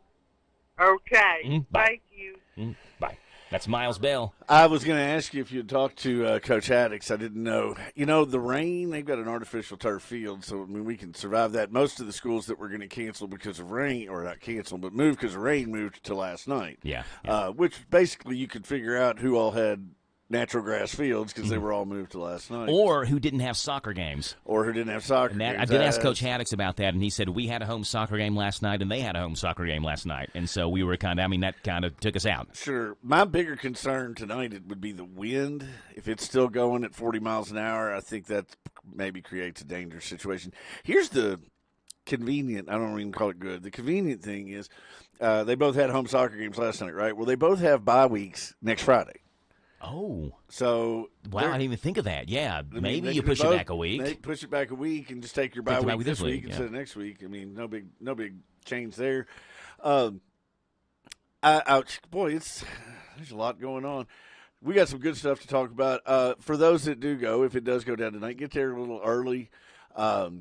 Okay. Bye. Thank you. Bye. That's Miles Bell. I was going to ask you if you'd talked to Coach Haddix. I didn't know. You know, the rain, they've got an artificial turf field, so, I mean, we can survive that. Most of the schools that were going to cancel because of rain, or not cancel, but move because of rain, moved to last night. Yeah. Which basically you could figure out who all had natural grass fields because they were all moved to last night. Or who didn't have soccer games. Games. I did ask Coach Haddix about that, and he said we had a home soccer game last night, and they had a home soccer game last night. And so we were that kind of took us out. Sure. My bigger concern tonight would be the wind. If it's still going at 40 miles an hour, I think that maybe creates a dangerous situation. Here's the convenient, I don't even call it good. The convenient thing is they both had home soccer games last night, right? Well, they both have bye weeks next Friday. Oh. So wow, I didn't even think of that. Yeah, maybe you push it back a week. They push it back a week and just take your bye week this week instead of next week. I mean, no big change there. Boy, there's a lot going on. We got some good stuff to talk about. For those that do go, if it does go down tonight, get there a little early. A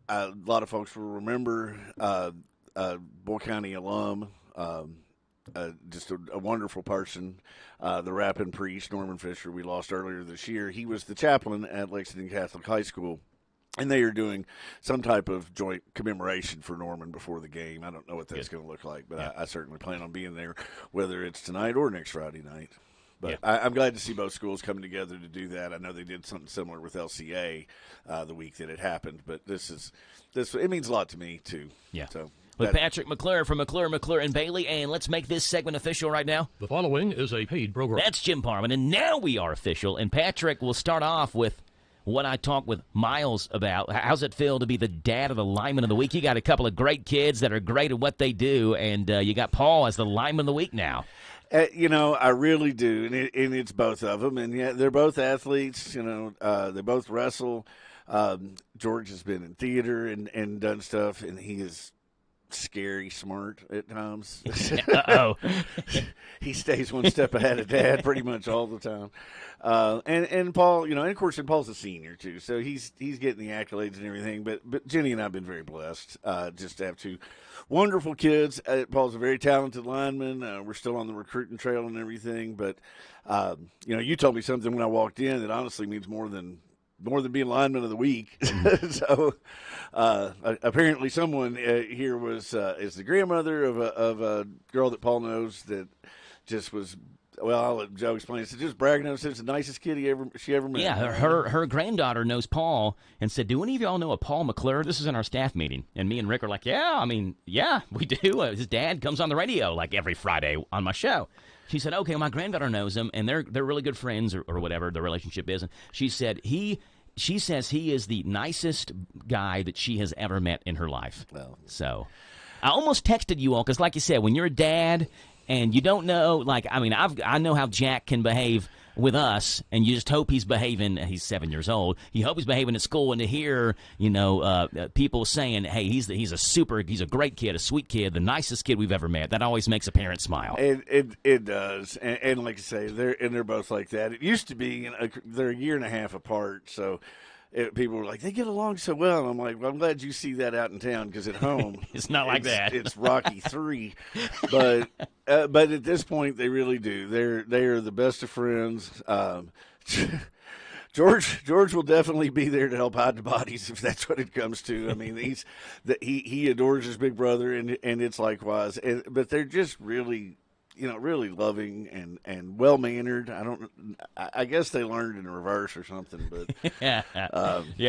lot of folks will remember Boyle County alum. Just a wonderful person, the rapping priest, Norman Fisher, we lost earlier this year. He was the chaplain at Lexington Catholic High School, and they are doing some type of joint commemoration for Norman before the game. I don't know what that's going to look like, but I certainly plan on being there, whether it's tonight or next Friday night. But I'm glad to see both schools coming together to do that. I know they did something similar with LCA the week that it happened, but it means a lot to me, too. Yeah. So. With Patrick McClure from McClure, and Bailey, and let's make this segment official right now. The following is a paid program. That's Jim Parman, and now we are official. And Patrick will start off with what I talked with Miles about. How's it feel to be the dad of the lineman of the week? You got a couple of great kids that are great at what they do, and you got Paul as the lineman of the week now. I really do, and it's both of them. And yeah, they're both athletes. They both wrestle. George has been in theater and done stuff, and he is scary smart at times. Uh-oh. He stays one step ahead of Dad pretty much all the time. And Paul, and of course, Paul's a senior too, so he's getting the accolades and everything. But Jenny and I have been very blessed just to have two wonderful kids. Paul's a very talented lineman. We're still on the recruiting trail and everything. But you told me something when I walked in that honestly means more than being lineman of the week. So apparently someone here is the grandmother of a girl that Paul knows that just was well, I'll let Joe explain. It's just bragging on himself. It's the nicest kid she ever met. Yeah, her granddaughter knows Paul and said, do any of y'all know a Paul McClure? This is in our staff meeting. And me and Rick are like, yeah, we do. His dad comes on the radio like every Friday on my show. She said, okay, my granddaughter knows him, and they're really good friends or whatever the relationship is. And she said she says he is the nicest guy that she has ever met in her life. Well, so I almost texted you all because, like you said, when you're a dad and you don't know, I know how Jack can behave with us, and you just hope he's behaving. He's 7 years old. You hope he's behaving at school, and to hear people saying, "Hey, he's a great kid, a sweet kid, the nicest kid we've ever met." That always makes a parent smile. It does, and like I say, they're both like that. It used to be they're a year and a half apart, so. People were like, they get along so well. And I'm like, well, I'm glad you see that out in town because at home it's not like that. It's Rocky III, but at this point they really do. They are the best of friends. George will definitely be there to help hide the bodies if that's what it comes to. I mean, he adores his big brother, and it's likewise. But they're just really. Really loving and well mannered. I guess they learned in reverse or something. But yeah,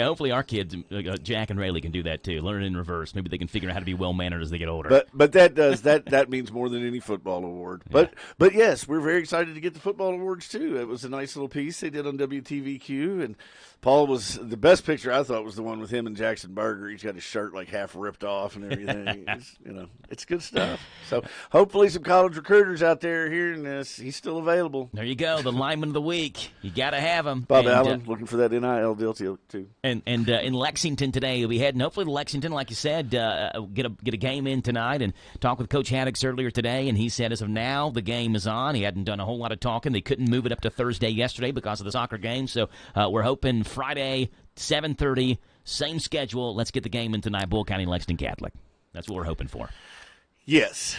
hopefully our kids, Jack and Rayleigh, can do that too. Learn in reverse. Maybe they can figure out how to be well mannered as they get older. But that means more than any football award. Yeah. But yes, we're very excited to get the football awards too. It was a nice little piece they did on WTVQ, and Paul was the best picture. I thought was the one with him and Jackson Berger. He's got his shirt like half ripped off and everything. It's good stuff. So hopefully some college recruiters out there hearing this. He's still available. There you go, the lineman of the week. You got to have him. Bob Allen looking for that NIL deal too. And in Lexington today, you'll be heading hopefully to Lexington, like you said, get a game in tonight, and talk with Coach Haddix earlier today, and he said as of now the game is on. He hadn't done a whole lot of talking. They couldn't move it up to Thursday yesterday because of the soccer game, so we're hoping Friday, 7:30, same schedule. Let's get the game in tonight, Bull County Lexington Catholic. That's what we're hoping for. Yes.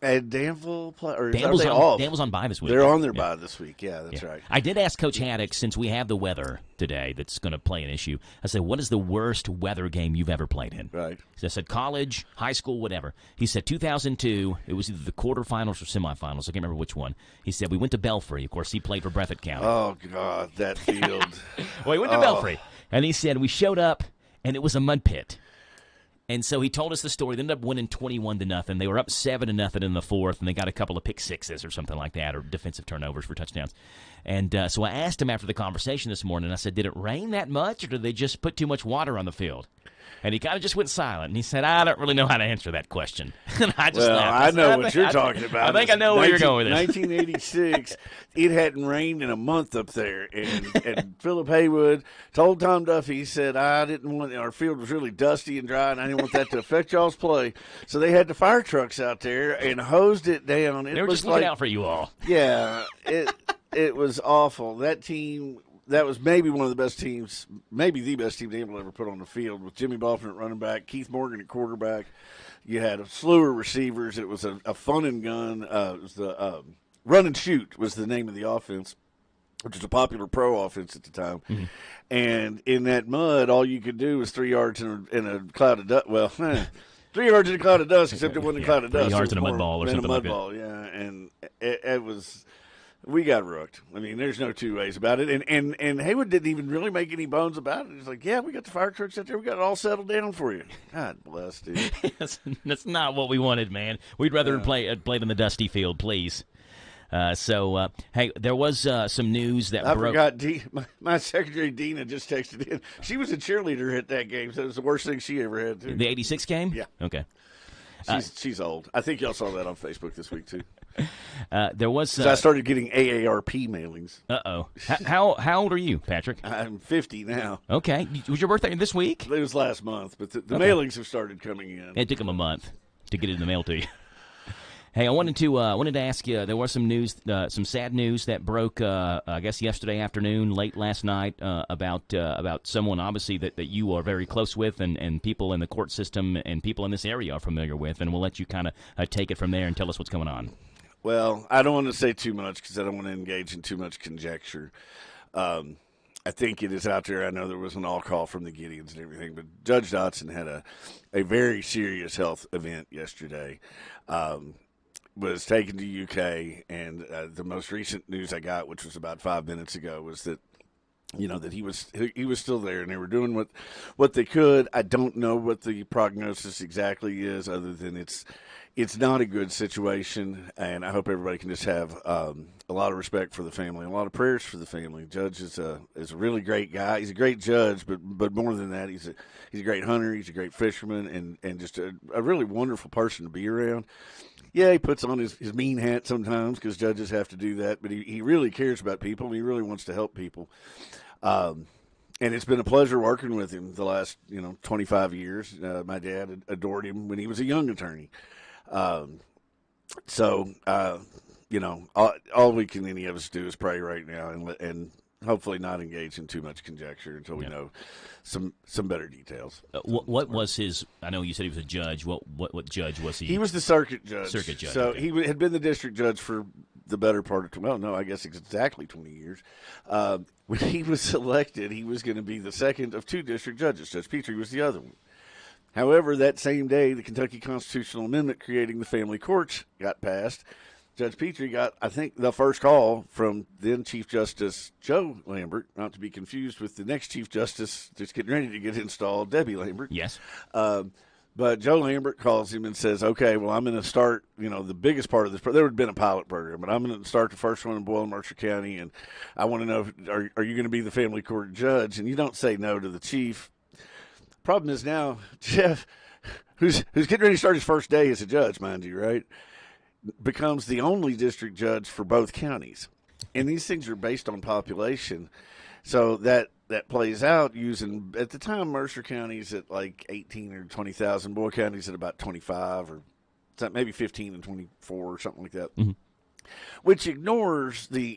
And Danville Danville's on bye this week. They're on their bye this week. Yeah, that's right. I did ask Coach Haddix, since we have the weather today that's going to play an issue, I said, what is the worst weather game you've ever played in? Right. So I said college, high school, whatever. He said 2002, it was either the quarterfinals or semifinals. I can't remember which one. He said we went to Belfry. Of course, he played for Breathitt County. Oh, God, that field. Well, he went to Belfry. And he said we showed up, and it was a mud pit. And so he told us the story. They ended up winning 21-0. They were up 7-0 in the fourth, and they got a couple of pick sixes or something like that, or defensive turnovers for touchdowns. And so I asked him after the conversation this morning, I said, did it rain that much, or did they just put too much water on the field? And he kind of just went silent, and he said, I don't really know how to answer that question. And I just laughed. I know what you're talking about. I think I know where you're going with this. 1986, it hadn't rained in a month up there, and Philip Haywood told Tom Duffy, he said, I didn't want, our field was really dusty and dry, and I didn't want that to affect y'all's play. So they had the fire trucks out there and hosed it down. They were just looking out for you all. Yeah, it was awful. That team... That was maybe one of the best teams, maybe the best team Danville ever put on the field, with Jimmy Balfin at running back, Keith Morgan at quarterback. You had a slew of receivers. It was a fun and gun. It was the run and shoot was the name of the offense, which was a popular pro offense at the time. Mm-hmm. And in that mud, all you could do was 3 yards in a cloud of dust. Well, 3 yards in a cloud of dust, except it wasn't a cloud of dust. 3 yards in a mud ball or something like that. Yeah, and it was. We got rooked. I mean, there's no two ways about it. And Haywood didn't even really make any bones about it. He's like, yeah, we got the fire trucks out there. We got it all settled down for you. God bless, dude. That's not what we wanted, man. We'd rather play in the dusty field, please. Hey, there was some news that broke. I forgot, my secretary, Dina, just texted in. She was a cheerleader at that game, so it was the worst thing she ever had, too. The 86 game? Yeah. Okay. She's old. I think y'all saw that on Facebook this week, too. There was. I started getting AARP mailings. Uh-oh. How old are you, Patrick? I'm 50 now. Okay. Was your birthday this week? It was last month, but the mailings have started coming in. It took them a month to get it in the mail to you. Hey, I wanted to ask you. There was some news, some sad news that broke. I guess yesterday afternoon, late last night, about someone obviously that you are very close with, and people in the court system and people in this area are familiar with. And we'll let you kind of take it from there and tell us what's going on. Well, I don't want to say too much because I don't want to engage in too much conjecture. I think it is out there. I know there was an all-call from the Gideons and everything, but Judge Dotson had a very serious health event yesterday. was taken to UK, and the most recent news I got, which was about 5 minutes ago, was that that he was still there, and they were doing what they could. I don't know what the prognosis exactly is, other than it's not a good situation, and I hope everybody can just have a lot of respect for the family, and a lot of prayers for the family. Judge is a really great guy. He's a great judge, but more than that, he's a great hunter. He's a great fisherman, and just a really wonderful person to be around. Yeah, he puts on his mean hat sometimes because judges have to do that, but he really cares about people, and he really wants to help people. And it's been a pleasure working with him the last 25 years. My dad adored him when he was a young attorney. So all we can any of us do is pray right now and hopefully not engage in too much conjecture until we know some better details. What was his? I know you said he was a judge. What judge was he? He was the circuit judge. Circuit judge. So okay. he had been the district judge for the better part of I guess exactly 20 years. When he was elected, he was going to be the second of two district judges. Judge Petrie was the other one. However, that same day, the Kentucky Constitutional Amendment creating the family courts got passed. Judge Petrie got, I think, the first call from then Chief Justice Joe Lambert, not to be confused with the next Chief Justice that's getting ready to get installed, Debbie Lambert. Yes. But Joe Lambert calls him and says, okay, well, I'm going to start, the biggest part of this. There had been a pilot program, but I'm going to start the first one in Boyle and Mercer County, and I want to know, are you going to be the family court judge? And you don't say no to the chief. Problem is now, Jeff, who's getting ready to start his first day as a judge, mind you, right, becomes the only district judge for both counties. And these things are based on population. So that plays out using, at the time, Mercer County's at like 18 or 20,000. Boyle County's at about 25 or maybe 15 and 24 or something like that. Mm-hmm. Which ignores the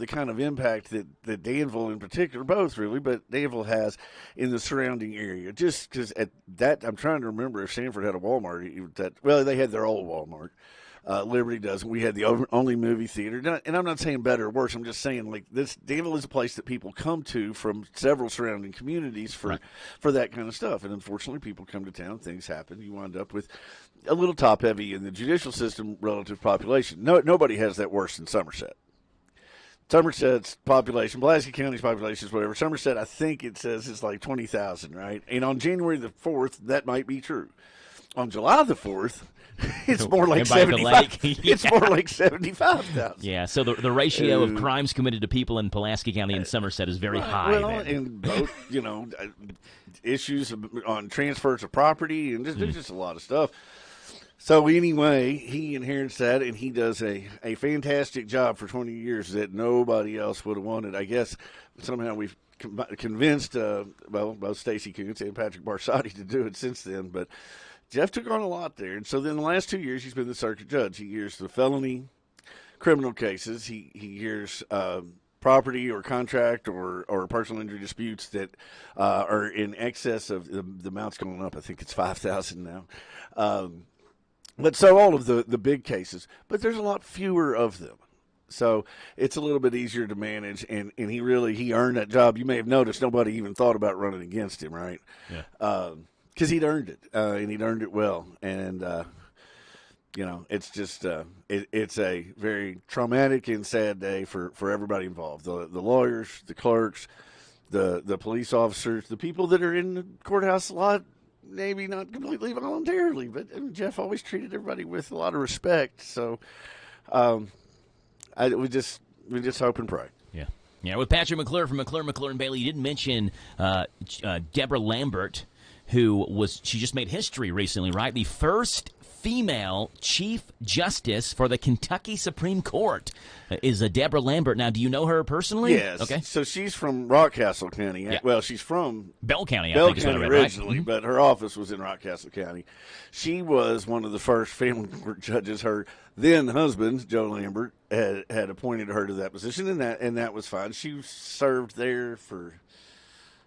kind of impact that Danville in particular, both really, but Danville has in the surrounding area. Just because at that, I'm trying to remember if Sanford had a Walmart. They had their old Walmart. Liberty doesn't. We had the only movie theater. And I'm not saying better or worse. I'm just saying, like, this Danville is a place that people come to from several surrounding communities for that kind of stuff. And unfortunately, people come to town. Things happen. You wind up with a little top-heavy in the judicial system relative to population. Nobody has that worse than Somerset. Somerset's population, Pulaski County's population is whatever. Somerset, I think it says it's like 20,000, right? And on January the 4th, that might be true. On July the 4th, it's more like 75. It's more like 75,000. Yeah, so the ratio of crimes committed to people in Pulaski County and Somerset is very high. Well, and both, issues on transfers of property, and there's just a lot of stuff. So anyway, he inherits that, and he does a fantastic job for 20 years that nobody else would have wanted. I guess somehow we've convinced both Stacey Kuntz and Patrick Barsati to do it since then, but Jeff took on a lot there. And so then the last 2 years, he's been the circuit judge. He hears the felony criminal cases. He hears property or contract or personal injury disputes that are in excess of the amount's going up. I think it's 5,000 now. But so all of the big cases, but there's a lot fewer of them. So it's a little bit easier to manage, and he earned that job. You may have noticed nobody even thought about running against him, right? Yeah. Because he'd earned it, and he'd earned it well. And, it's just it's a very traumatic and sad day for everybody involved, the lawyers, the clerks, the police officers, the people that are in the courthouse a lot, maybe not completely voluntarily, but Jeff always treated everybody with a lot of respect. So we just hope and pray. Yeah. Yeah, with Patrick McClure from McClure and Bailey, you didn't mention Deborah Lambert, she just made history recently, right? The first female Chief Justice for the Kentucky Supreme Court is Deborah Lambert. Now, do you know her personally? Yes. Okay. So she's from Rockcastle County. Yeah. Well, she's from Bell County, Bell I think is what I County read, originally, right? but her office was in Rockcastle County. She was one of the first family court judges. Her then husband, Joe Lambert, had appointed her to that position, and that was fine. She served there for,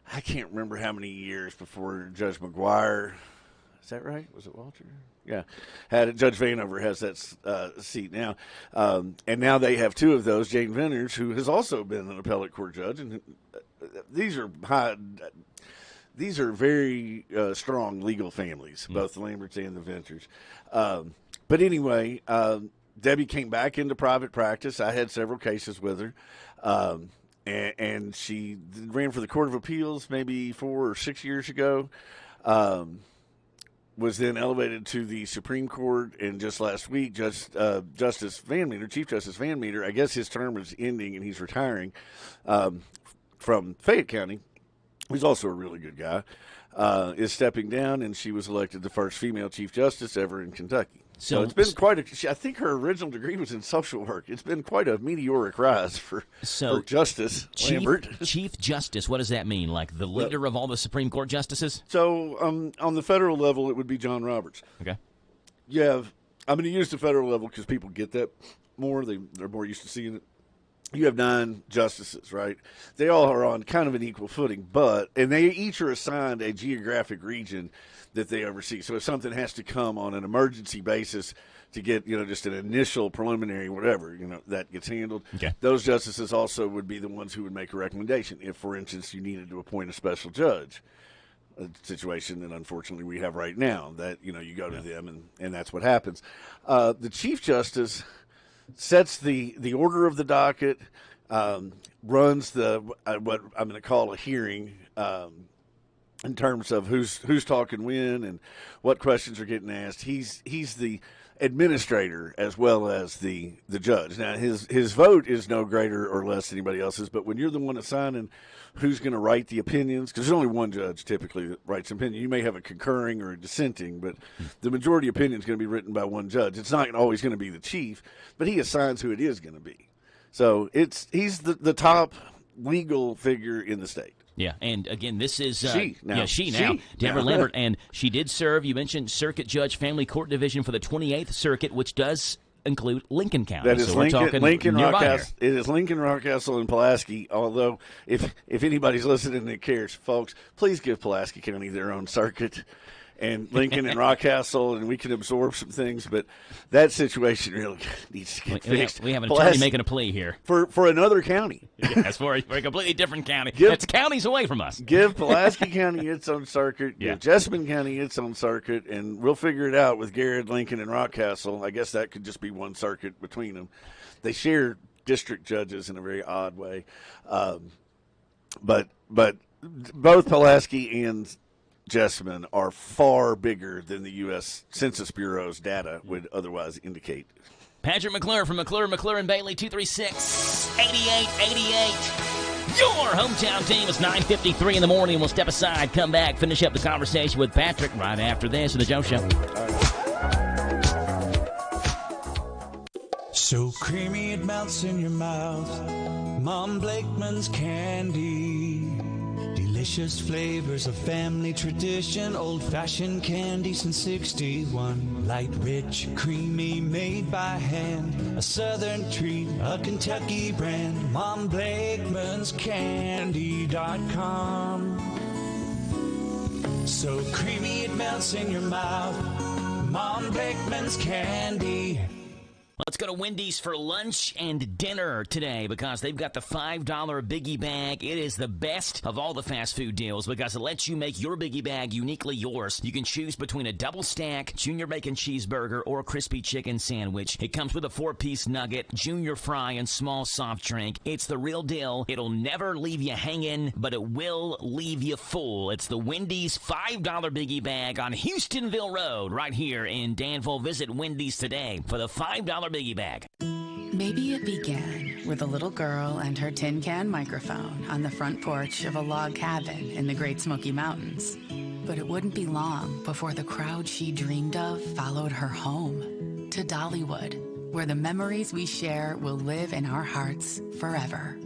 I can't remember how many years before Judge McGuire. Is that right? Was it Walter? Yeah. Judge Vanover has that seat now. And now they have two of those, Jane Venters, who has also been an appellate court judge. And these are very strong legal families, both the Lamberts and the Venters. But anyway, Debbie came back into private practice. I had several cases with her. And she ran for the Court of Appeals maybe 4 or 6 years ago. Was then elevated to the Supreme Court, and just last week, Justice Van Meter, Chief Justice Van Meter, I guess his term is ending and he's retiring from Fayette County. He's also a really good guy. Is stepping down, and she was elected the first female Chief Justice ever in Kentucky. So it's been quite I think her original degree was in social work. It's been quite a meteoric rise for Justice Lambert. Chief Justice, what does that mean? Like the leader of all the Supreme Court justices? So on the federal level, it would be John Roberts. Okay. You have, I'm going to use the federal level because people get that more. They're more used to seeing it. You have 9 justices, right? They all are on kind of an equal footing, and they each are assigned a geographic region that they oversee. So if something has to come on an emergency basis to get, just an initial preliminary whatever, that gets handled. Okay. Those justices also would be the ones who would make a recommendation. If, for instance, you needed to appoint a special judge, a situation that unfortunately we have right now, that, you go to them and that's what happens. The Chief Justice sets the order of the docket, runs what I'm going to call a hearing, in terms of who's talking when and what questions are getting asked. He's the administrator as well as the judge. Now his vote is no greater or less than anybody else's, but when you're the one assigning who's going to write the opinions, because there's only one judge typically that writes an opinion. You may have a concurring or a dissenting, but the majority opinion is going to be written by one judge. It's not always going to be the chief, but he assigns who it is going to be. So he's the top legal figure in the state. Yeah, and again, this is she now. Deborah Lambert, and she did serve. You mentioned Circuit Judge, Family Court Division for the 28th Circuit, which does include Lincoln County. That is so Lincoln, Rockcastle. It is Lincoln, Rockcastle, and Pulaski. Although, if anybody's listening that cares, folks, please give Pulaski County their own circuit. And Lincoln and Rockcastle, and we can absorb some things, but that situation really needs to get fixed. We have an attorney making a plea here. For another county. Yes, for a completely different county. It's counties away from us. Give Pulaski County its own circuit, give Jessamine County its own circuit, and we'll figure it out with Garrett, Lincoln, and Rockcastle. I guess that could just be one circuit between them. They share district judges in a very odd way. But both Pulaski and Jessamine are far bigger than the U.S. Census Bureau's data would otherwise indicate. Patrick McClure from McClure and Bailey, 236-8888. Your hometown team is 9:53 in the morning. We'll step aside, come back, finish up the conversation with Patrick right after this on The Joe Show. So creamy it melts in your mouth. Mom Blakeman's candy. Delicious flavors of family tradition, old-fashioned candy since 61. Light, rich, creamy, made by hand. A southern treat, a Kentucky brand. Mom Blakeman's Candy.com. So creamy it melts in your mouth. Mom Blakeman's Candy. Let's go to Wendy's for lunch and dinner today because they've got the $5 Biggie Bag. It is the best of all the fast food deals because it lets you make your Biggie Bag uniquely yours. You can choose between a double stack, junior bacon cheeseburger, or a crispy chicken sandwich. It comes with a 4-piece nugget, junior fry, and small soft drink. It's the real deal. It'll never leave you hanging, but it will leave you full. It's the Wendy's $5 Biggie Bag on Houstonville Road right here in Danville. Visit Wendy's today for the $5 Biggie Bag. Maybe it began with a little girl and her tin can microphone on the front porch of a log cabin in the Great Smoky Mountains. But it wouldn't be long before the crowd she dreamed of followed her home to Dollywood, where the memories we share will live in our hearts forever.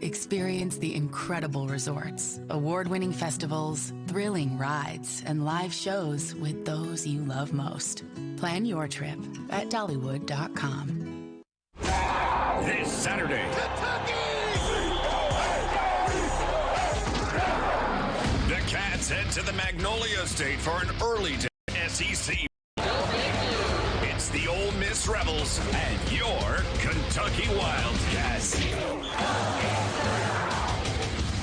Experience the incredible resorts, award-winning festivals, thrilling rides, and live shows with those you love most. Plan your trip at Dollywood.com. This Saturday, the Cats head to the Magnolia State for an early day SEC. It's the Ole Miss Rebels and your Kentucky Wildcats.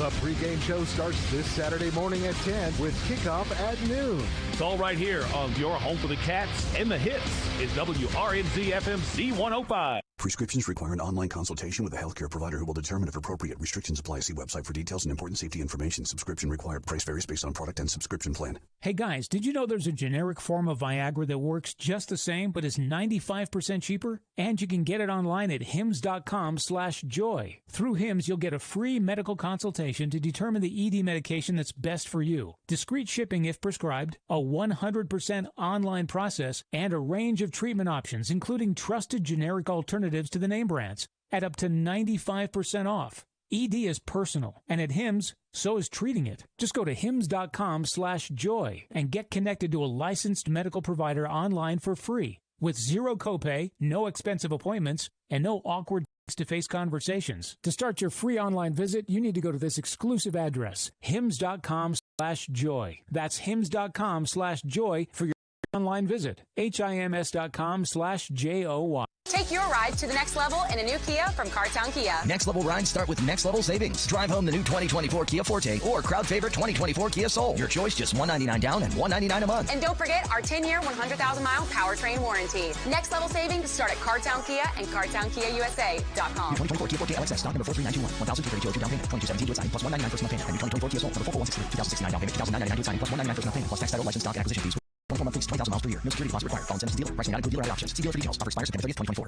The pregame show starts this Saturday morning at 10 with kickoff at noon. It's all right here on your home for the Cats and the hits is WRNZ FM C105. Prescriptions require an online consultation with a healthcare provider who will determine if appropriate. Restrictions apply. See website for details and important safety information. Subscription required. Price varies based on product and subscription plan. Hey guys, did you know there's a generic form of Viagra that works just the same but is 95% cheaper? And you can get it online at hims.com/joy. Through Hims, you'll get a free medical consultation to determine the ED medication that's best for you. Discreet shipping if prescribed, a 100% online process, and a range of treatment options, including trusted generic alternatives to the name brands at up to 95% off. ED is personal, and at Hims, so is treating it. Just go to hims.com/joy and get connected to a licensed medical provider online for free with zero copay, no expensive appointments, and no awkward face-to-face conversations. To start your free online visit, you need to go to this exclusive address, hims.com/joy. That's hims.com/joy for your online visit. HIMS.com/JOY. Take your ride to the next level in a new Kia from Cartown Kia. Next level rides start with next level savings. Drive home the new 2024 Kia Forte or crowd favorite 2024 Kia Soul. Your choice, just $199 down and $199 a month. And don't forget our 10-year, 100,000-mile powertrain warranty. Next level savings start at Cartown Kia and CartownKiaUSA.com. 2024 Kia Forte LXS stock number 43921. 1,232 down payment. 2017 due signing plus $199 first month payment. And 2024 Kia Soul number 4163. 2069 down payment. 2099 due signing plus $199 first month payment plus tax title license stock and acquisition fees. 24 month lease, 20,000 miles per year. No security deposit required. Phone incentives dealer. Price may not include dealer ride options. See dealer for details. Offer expires September 30th, 2024.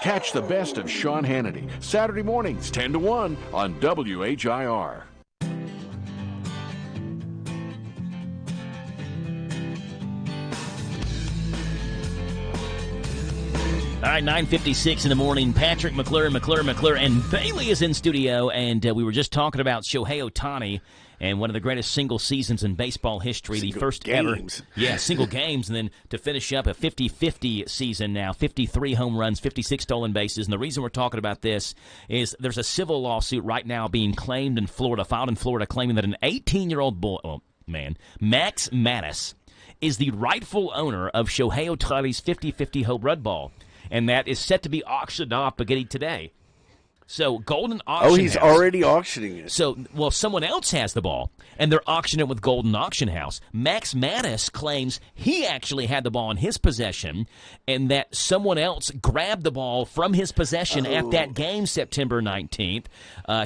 Catch the best of Sean Hannity Saturday mornings 10 to 1 on WHIR. All right, 9:56 in the morning. Patrick McClure, and Bailey is in studio, and we were just talking about Shohei Ohtani and one of the greatest single seasons in baseball history, the first games. ever. Yeah, single games, and then to finish up a 50-50 season now, 53 home runs, 56 stolen bases. And the reason we're talking about this is there's a civil lawsuit right now being filed in Florida, claiming that an 18-year-old Max Mattis, is the rightful owner of Shohei Ohtani's 50-50 home run ball. And that is set to be auctioned off beginning today. So Golden Auction House. Oh, he's already auctioning it. So, someone else has the ball, and they're auctioning it with Golden Auction House. Max Mattis claims he actually had the ball in his possession, and that someone else grabbed the ball from his possession at that game September 19th.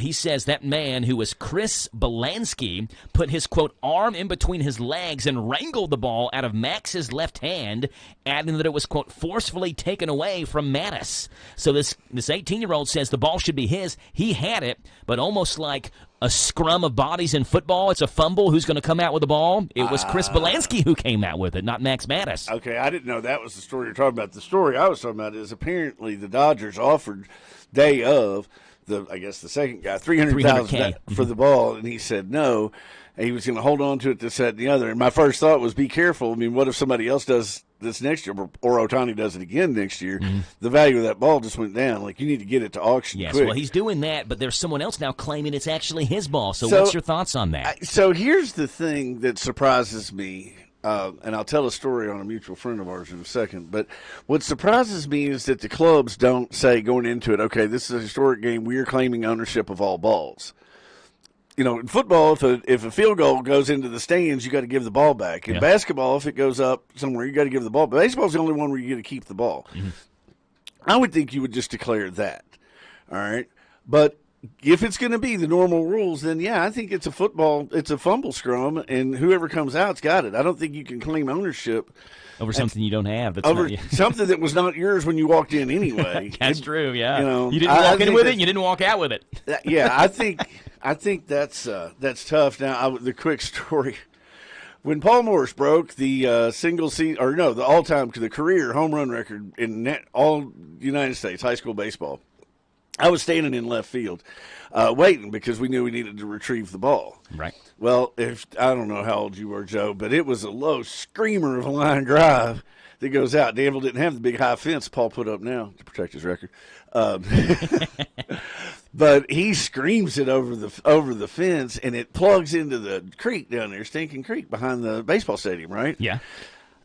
He says that man, who was Chris Belansky, put his, quote, arm in between his legs and wrangled the ball out of Max's left hand, adding that it was, quote, forcefully taken away from Mattis. So this 18-year-old says the ball should be his. He had it, but almost like a scrum of bodies in football, it's a fumble. Who's going to come out with the ball? It was Chris Belansky who came out with it, not Max Mattis. Okay, I didn't know that was the story you're talking about. The story I was talking about is apparently the Dodgers offered day of the second guy $300,000 for the ball, and he said no. And he was going to hold on to it, this, that, and the other. And my first thought was, be careful. I mean, what if somebody else does this next year, or Ohtani does it again next year? Mm-hmm. The value of that ball just went down. Like, you need to get it to auction quick. Well, he's doing that, but there's someone else now claiming it's actually his ball. So what's your thoughts on that? So here's the thing that surprises me, and I'll tell a story on a mutual friend of ours in a second. But what surprises me is that the clubs don't say going into it, okay, this is a historic game. We are claiming ownership of all balls. You know, in football, if a field goal goes into the stands, you got to give the ball back. In basketball, if it goes up somewhere, you got to give the ball back. Baseball's the only one where you get to keep the ball. Mm-hmm. I would think you would just declare that. All right, but if it's going to be the normal rules, then I think it's a fumble scrum, and whoever comes out's got it. I don't think you can claim ownership over something you don't have. Something that was not yours when you walked in anyway. That's true. Yeah, you know, you didn't walk in with it, and you didn't walk out with it. I think that's tough. Now, the quick story: when Paul Morris broke the the career home run record in all United States high school baseball, I was standing in left field, waiting because we knew we needed to retrieve the ball. Right. Well, I don't know how old you were, Joe, but it was a low screamer of a line drive that goes out. Danville didn't have the big high fence Paul put up now to protect his record. But he screams it over the fence, and it plugs into the creek down there, Stinking Creek, behind the baseball stadium, right? Yeah.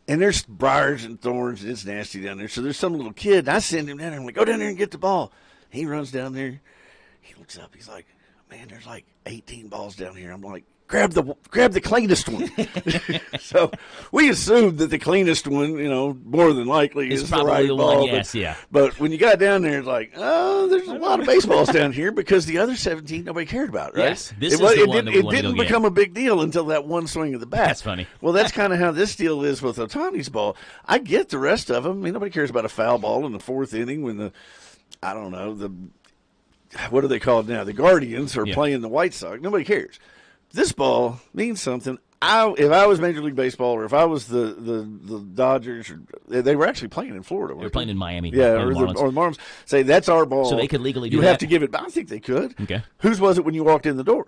And there's briars and thorns, and it's nasty down there. So there's some little kid, and I send him down there. I'm like, go down there and get the ball. He runs down there. He looks up. He's like, man, there's like 18 balls down here. I'm like, grab the cleanest one. So we assumed that the cleanest one, more than likely It's is the probably right the ball. one, yes, yeah. But when you got down there, it's like, oh, there's a lot of baseballs down here because the other 17 nobody cared about, right? Yes, this is the one that we want to go didn't get. become a big deal until that one swing of the bat. That's funny. Well, that's kind of how this deal is with Ohtani's ball. I get the rest of them. I mean, nobody cares about a foul ball in the fourth inning when what are they called now? The Guardians are playing the White Sox. Nobody cares. This ball means something. If I was Major League Baseball, or if I was the Dodgers, they were actually playing in Florida. They were playing in Miami. Yeah, or the Marlins. Say, that's our ball. So they could legally do You that? have to give it. I think they could. Okay. Whose was it when you walked in the door?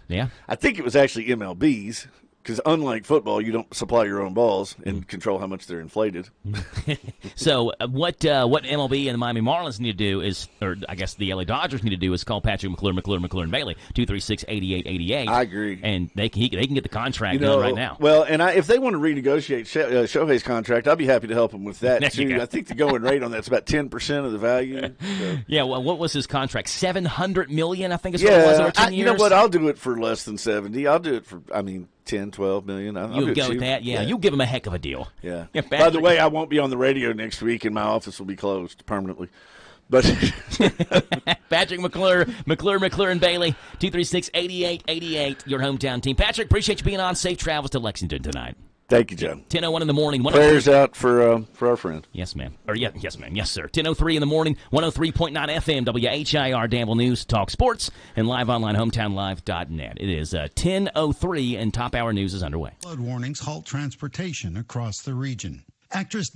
Yeah. I think it was actually MLB's. Because unlike football, you don't supply your own balls and control how much they're inflated. So what MLB and the Miami Marlins need to do is, or I guess the LA Dodgers need to do is call Patrick McClure and Bailey, 236-8888. I agree. And they can get the contract done right now. Well, and if they want to renegotiate Shohei's contract, I'd be happy to help them with that, too. I think the going rate on that's about 10% of the value. So. Yeah, well, what was his contract? $700 million, I think is what it was over 10 years? You know what? I'll do it for less than 70. I'll do it for, 10, 12 million. You'll go with that? Yeah, you'll give him a heck of a deal. Yeah. By the way, I won't be on the radio next week, and my office will be closed permanently. But Patrick McClure and Bailey, 236-8888, your hometown team. Patrick, appreciate you being on. Safe travels to Lexington tonight. Thank you, John. 10:01 in the morning. Prayers out for our friend. Yes, ma'am. Yes, ma'am. Yes, sir. 10:03 in the morning. 103.9 FM, WHIR, Danville News, Talk Sports, and live online, hometownlive.net. It is 10:03, and Top Hour News is underway. Flood warnings halt transportation across the region. Actress